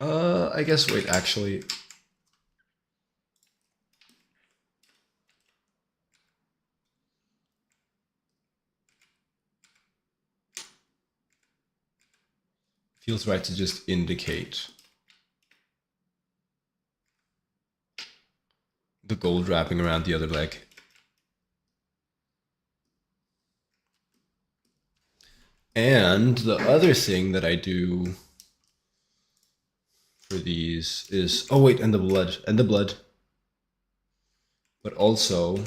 I guess, wait, actually. Feels right to just indicate the gold wrapping around the other leg. And the other thing that I do for these is, oh wait, and the blood. But also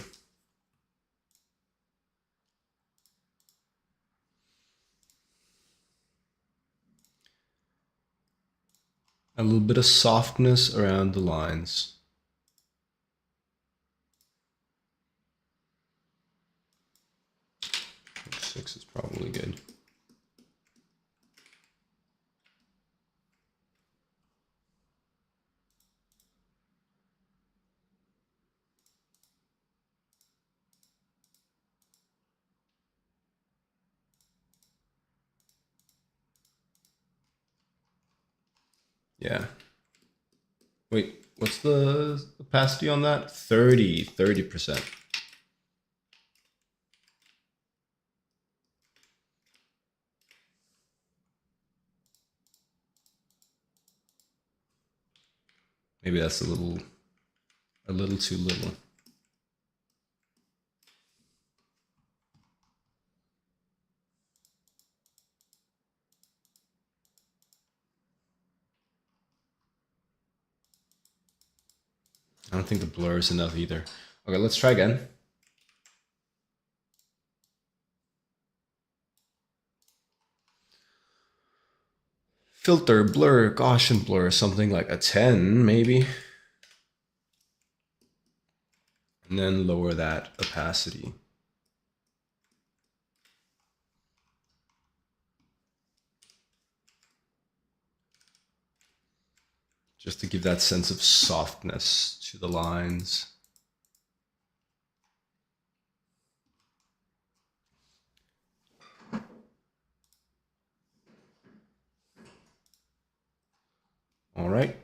a little bit of softness around the lines. 6 is probably good. Yeah. Wait, what's the opacity on that? 30%. Maybe that's a little too little. I don't think the blur is enough either. Okay, let's try again. Filter, blur, Gaussian blur, something like a 10 maybe. And then lower that opacity. Just to give that sense of softness to the lines. All right,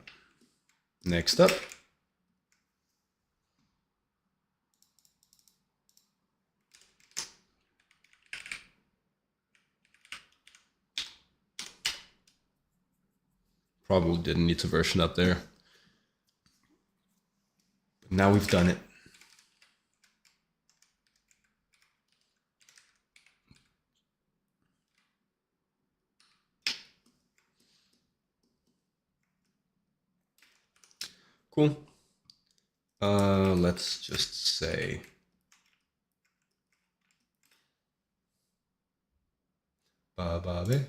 next up. Probably didn't need to version up there. But now we've done it. Cool. Let's just say ba-ba-be.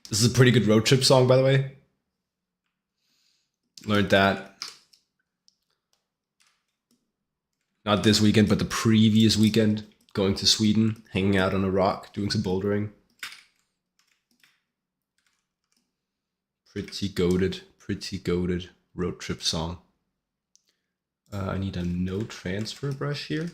This is a pretty good road trip song, by the way. Learned that. Not this weekend, but the previous weekend. Going to Sweden, hanging out on a rock, doing some bouldering. Pretty goated road trip song. I need a no transfer brush here.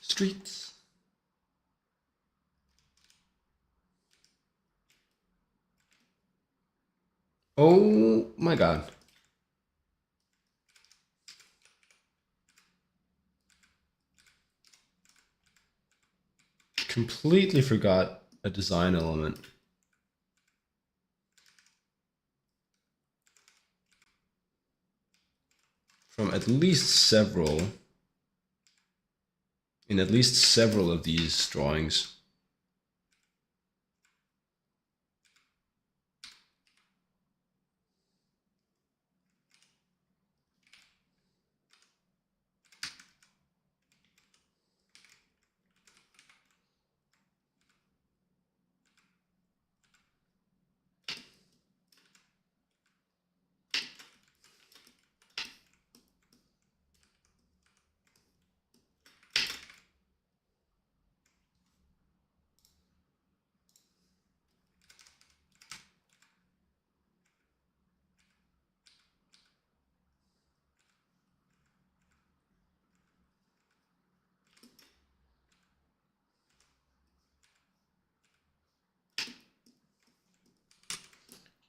Streets. Oh my god. Completely forgot a design element. From at least several, in at least several of these drawings.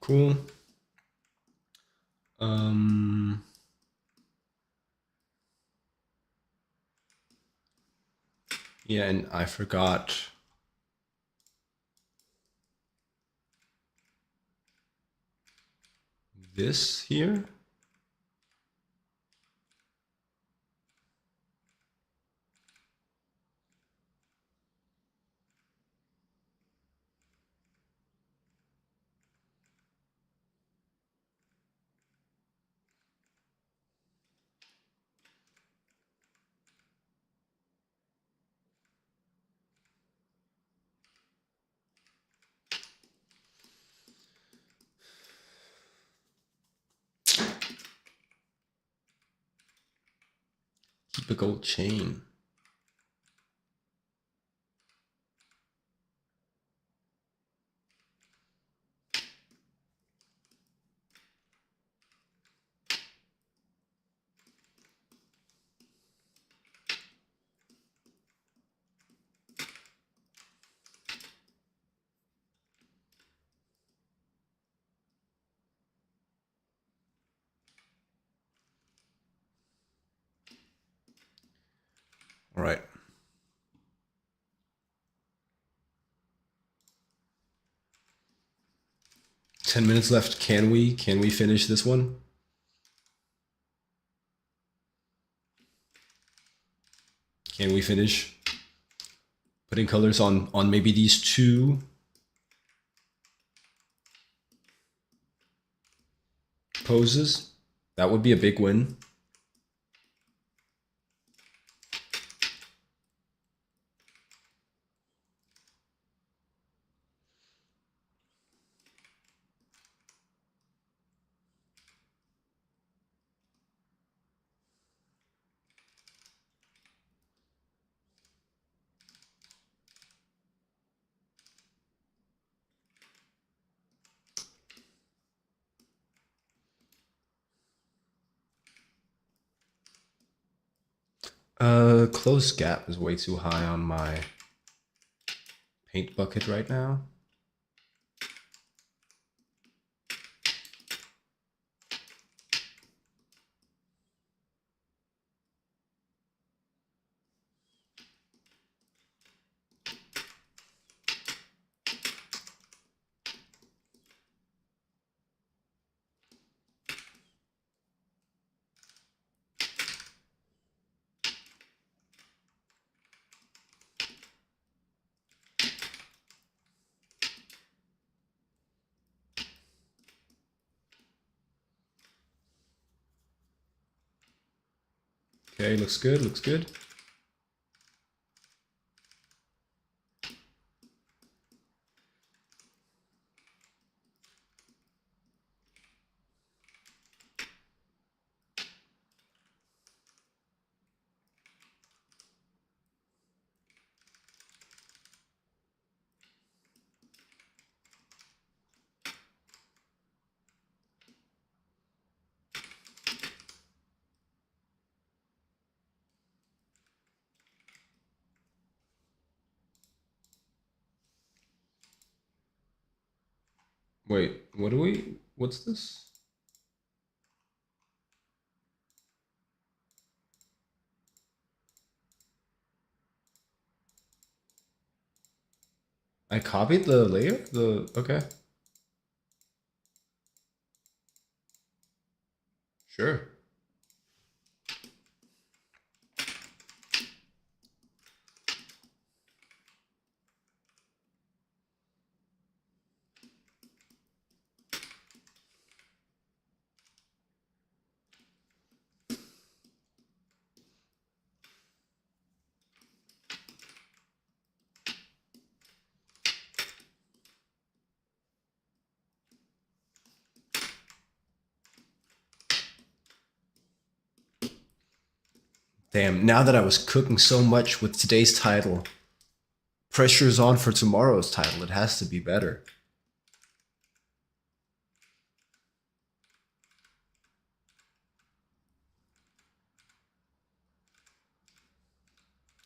Cool. Yeah, and I forgot this here. Keep a gold chain. All right. $10 left. Can we finish this one? Can we finish putting colors on maybe these two poses? That would be a big win. Close gap is way too high on my paint bucket right now. Okay, looks good, looks good. Wait, what's this? I copied the layer? Okay. Sure. Damn, now that I was cooking so much with today's title, pressure's on for tomorrow's title. It has to be better.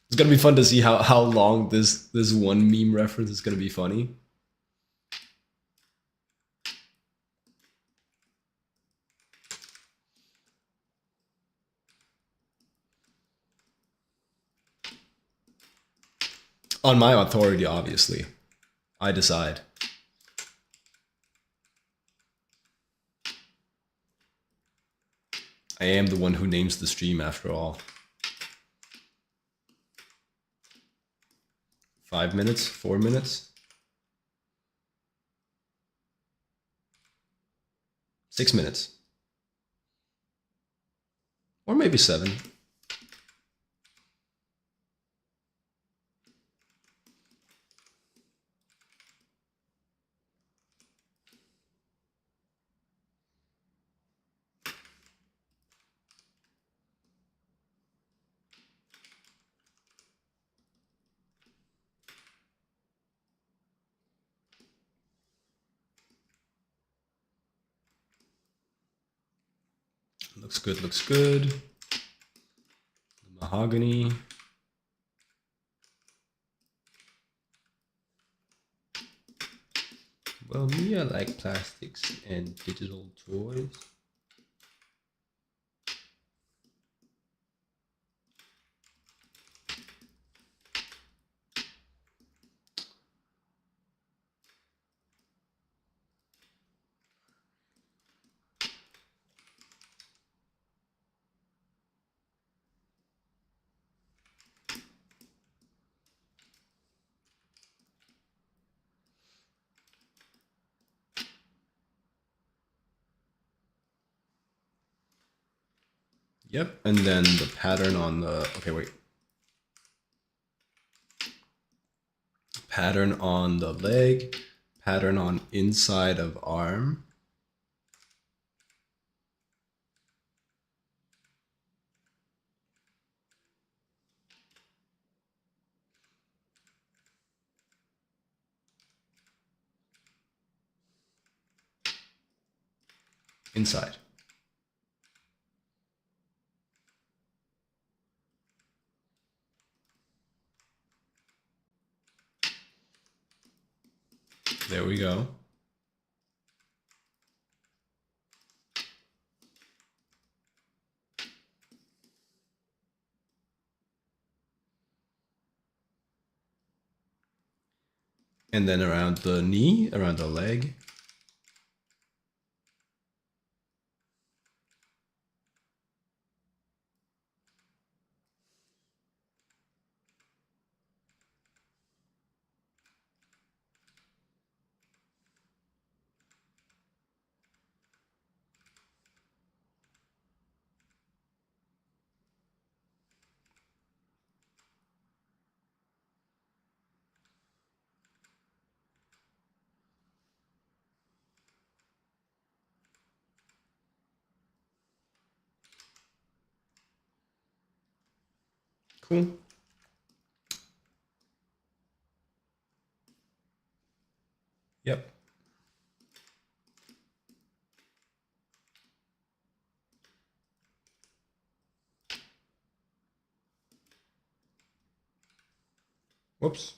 It's gonna be fun to see how long this one meme reference is gonna be funny. On my authority, obviously. I decide. I am the one who names the stream after all. 5 minutes? 4 minutes? 6 minutes. Or maybe 7. Looks good, looks good. Mahogany. Well, me, I like plastics and digital toys. Yep, and then the pattern on the, okay, wait. Pattern on the leg, pattern on inside of arm. Inside. There we go. And then around the knee, around the leg. Cool. Yep. Whoops.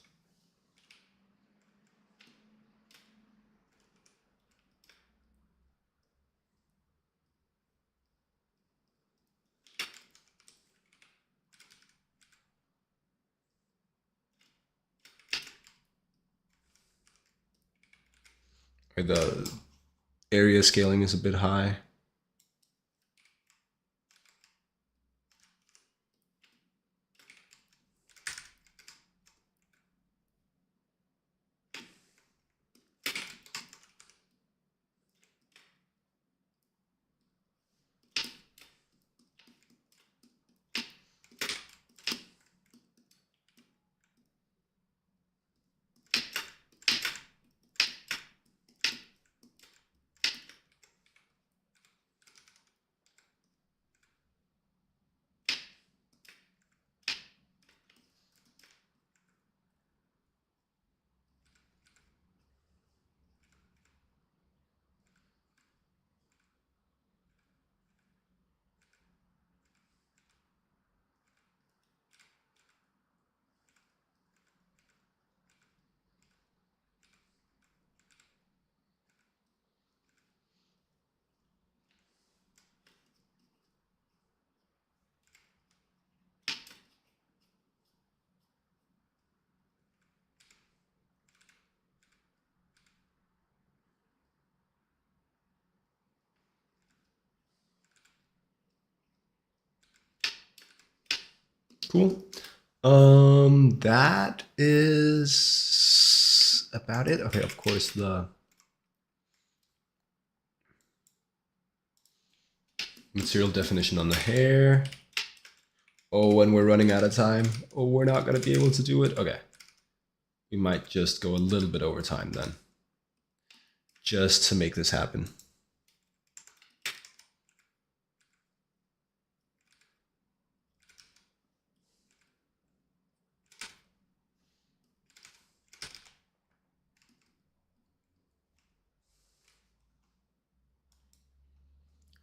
The area scaling is a bit high. Cool. That is about it. Okay, of course, the material definition on the hair. Oh, and we're running out of time. Oh, we're not going to be able to do it. Okay. We might just go a little bit over time then, just to make this happen.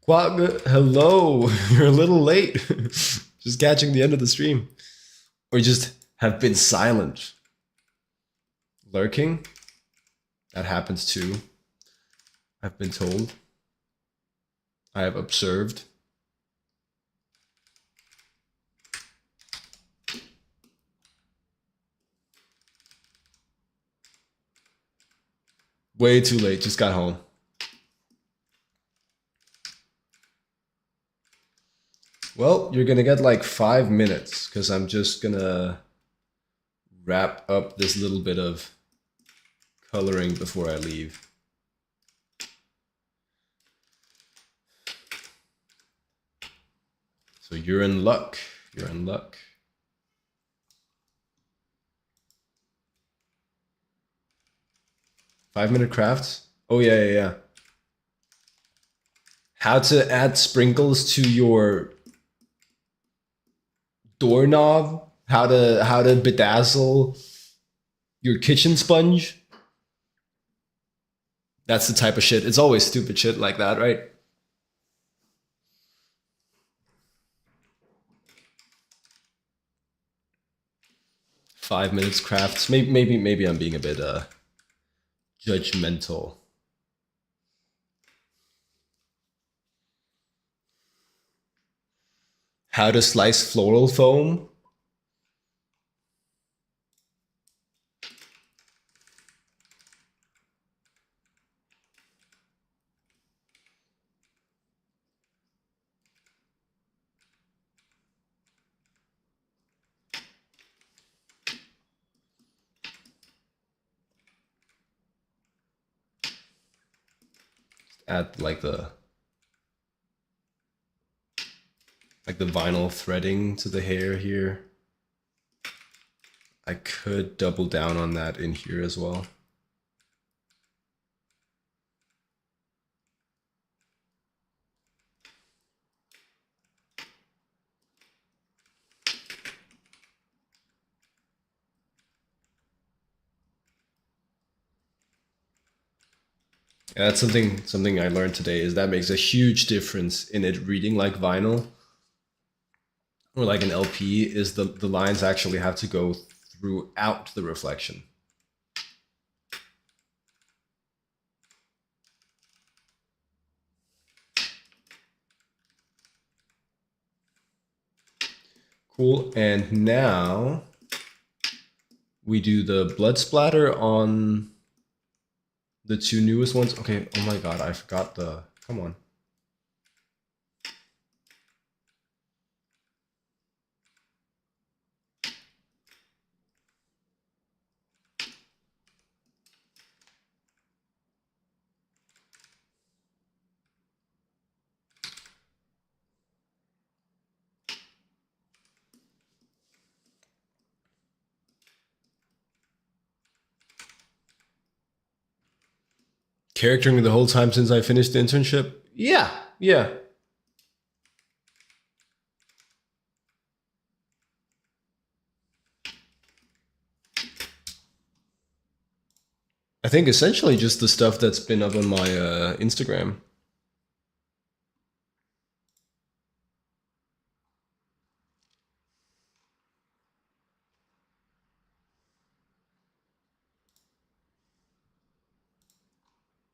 Quagga, hello. You're a little late. Just catching the end of the stream. Or just have been silent. Lurking? That happens too. I've been told. I have observed. Way too late. Just got home. Well, you're gonna get like 5 minutes because I'm just gonna wrap up this little bit of coloring before I leave. So you're in luck. You're in luck. Five-minute crafts? Oh, yeah, yeah, yeah. How to add sprinkles to your doorknob? How to bedazzle your kitchen sponge? That's the type of shit. It's always stupid shit like that, right? Five-minute crafts. Maybe I'm being a bit judgmental. How to slice floral foam? Add like the vinyl threading to the hair here. I could double down on that in here as well. And that's something I learned today is that makes a huge difference in it reading like vinyl or like an LP is the lines actually have to go throughout the reflection. Cool. And now we do the blood splatter on the two newest ones. Okay. Oh my God. I forgot come on. Charactering the whole time since I finished the internship. Yeah. Yeah. I think essentially just the stuff that's been up on my Instagram.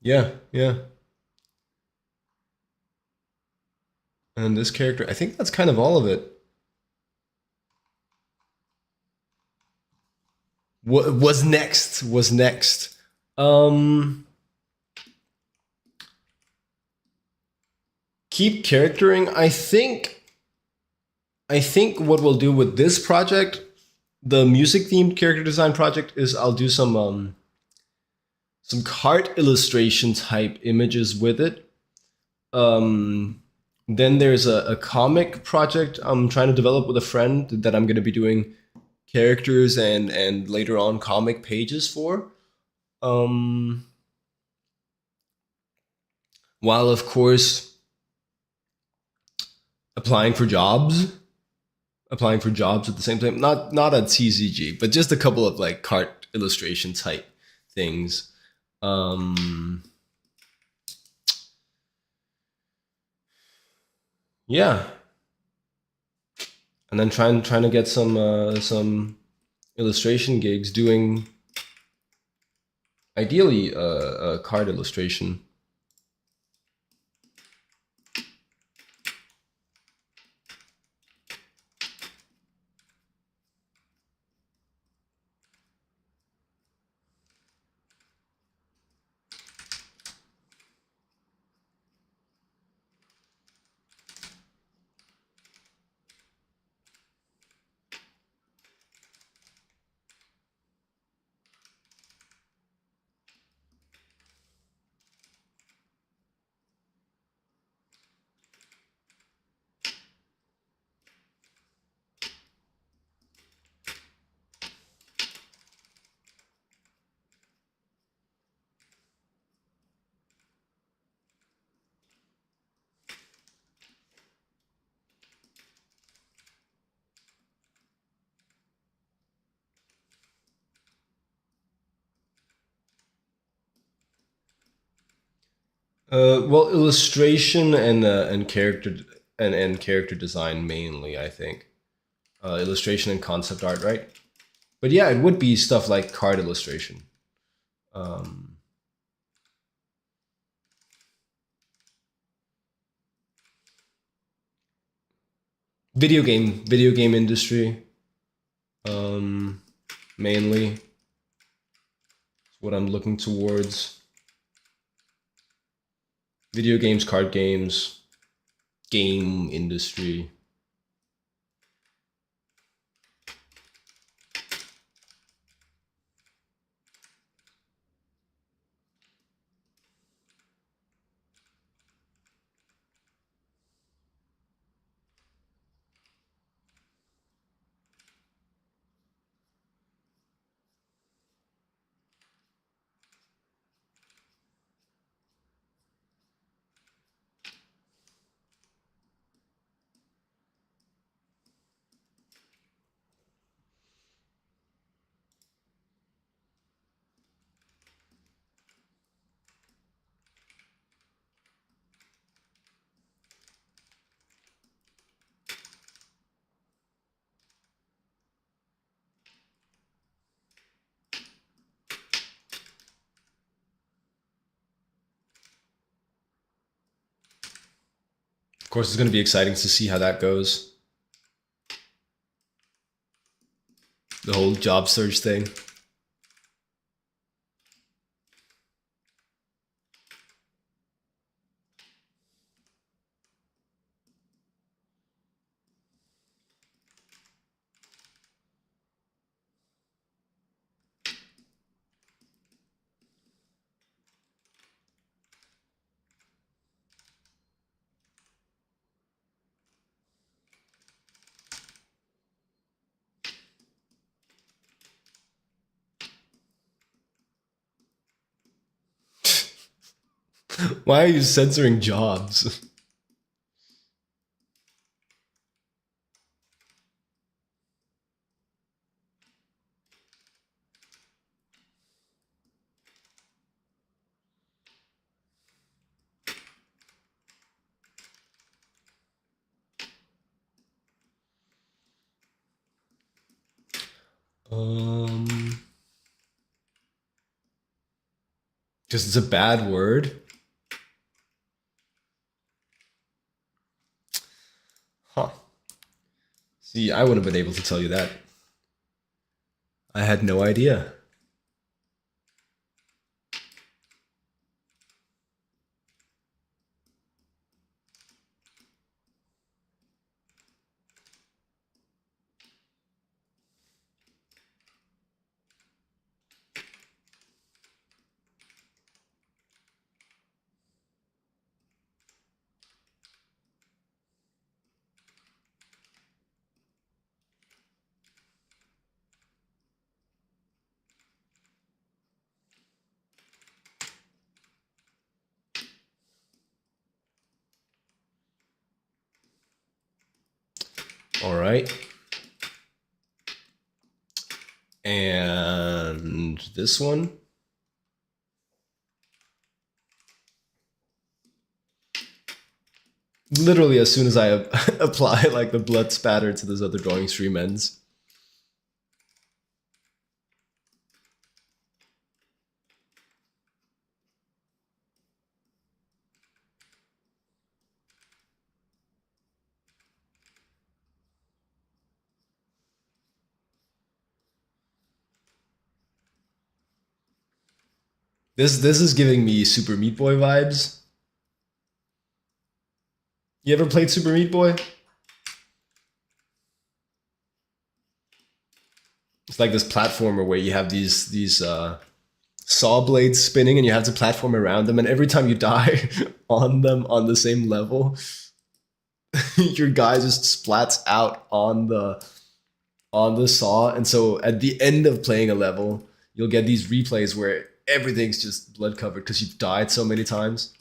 Yeah, yeah. And this character, I think that's kind of all of it. What was next? Was next. Um, Keep charactering. I think what we'll do with this project, the music themed character design project, is I'll do some card illustration type images with it. Then there's a comic project I'm trying to develop with a friend that I'm going to be doing characters and later on comic pages for. Um, while of course applying for jobs, applying for jobs at the same time. Not at CCG, but just a couple of like cart illustration type things. Um, yeah, and then trying to get some illustration gigs doing ideally a card illustration. Well, illustration and character and character design mainly, I think. Illustration and concept art, right? But yeah, it would be stuff like card illustration. Um, video game industry, um, mainly is what I'm looking towards. Video games, card games, game industry. Of course, it's going to be exciting to see how that goes. The whole job search thing. Why are you censoring jobs? Um, because it's a bad word. Huh. See, I wouldn't have been able to tell you that. I had no idea. All right. And this one. Literally, as soon as I apply like the blood spatter to this other drawing stream ends. This is giving me Super Meat Boy vibes. You ever played Super Meat Boy? It's like this platformer where you have these saw blades spinning and you have to platform around them, and every time you die on them on the same level, your guy just splats out on the saw. And so at the end of playing a level, you'll get these replays where everything's just blood covered because you've died so many times.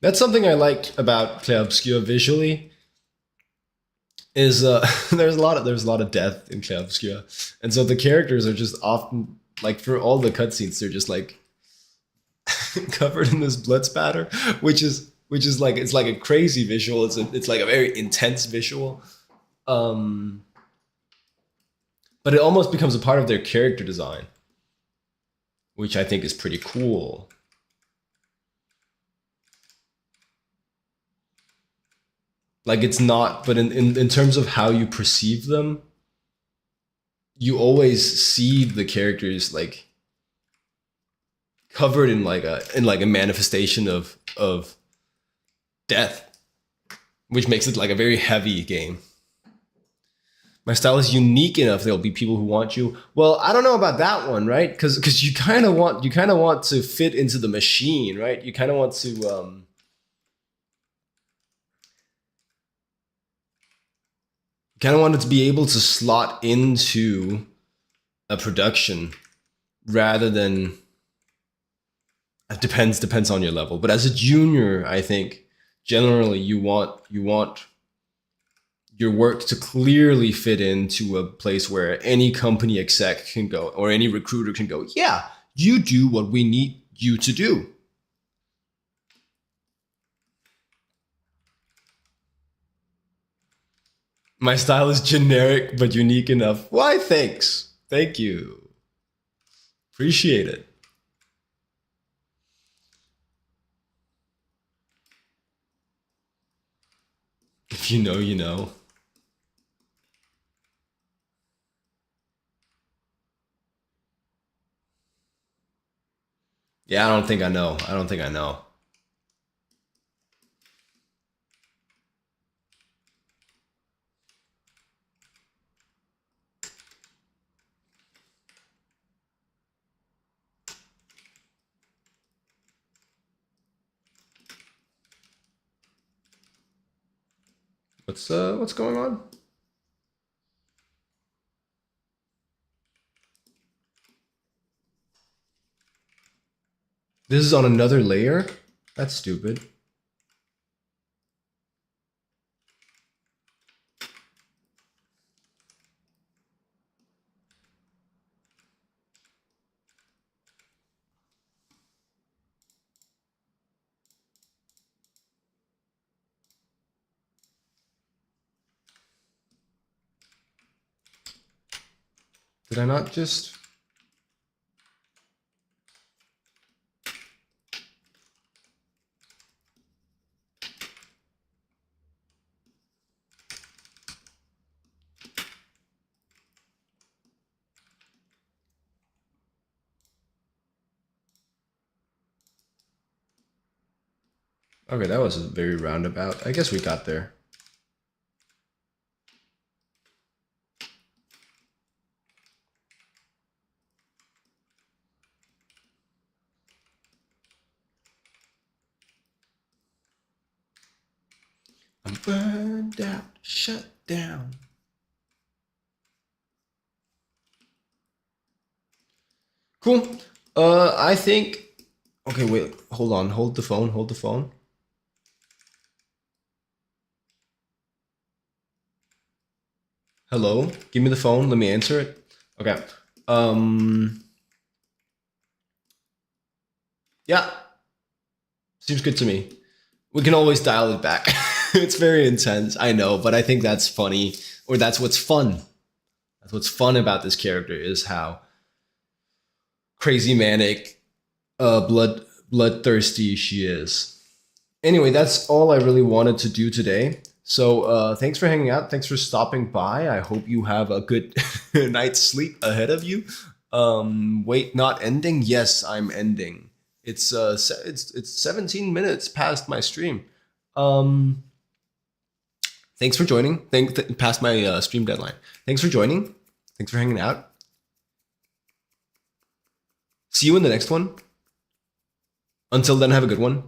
That's something I like about Clair Obscur visually. Is there's a lot of death in Clair Obscur, and so the characters are just often like for all the cutscenes they're just like covered in this blood spatter, which is like it's like a crazy visual. It's like a very intense visual. Um, but it almost becomes a part of their character design, which I think is pretty cool. Like it's not, but in terms of how you perceive them, you always see the characters like covered in like a manifestation of death, which makes it like a very heavy game. My style is unique enough. There'll be people who want you. Well, I don't know about that one, right? Because you kind of want to fit into the machine, right? You kind of want to kind of want it to be able to slot into a production rather than it depends on your level. But as a junior, I think generally you want your work to clearly fit into a place where any company exec can go or any recruiter can go, yeah, you do what we need you to do. My style is generic but unique enough. Why, thanks. Thank you. Appreciate it. If you know, you know. Yeah, I don't think I know. I don't think I know. What's going on? This is on another layer? That's stupid. Did I not just... Okay, that was very roundabout. I guess we got there. I'm burned out, shut down. Cool. I think... Okay, wait. Hold on. Hold the phone. Hold the phone. Hello? Give me the phone. Let me answer it. Okay. Yeah. Seems good to me. We can always dial it back. It's very intense, I know, but I think that's funny, or that's what's fun. That's what's fun about this character is how crazy manic, bloodthirsty she is. Anyway, that's all I really wanted to do today. So thanks for hanging out. Thanks for stopping by. I hope you have a good night's sleep ahead of you. Wait, not ending? Yes, I'm ending. It's 17 minutes past my stream. Thanks for joining. Past my stream deadline. Thanks for joining. Thanks for hanging out. See you in the next one. Until then, have a good one.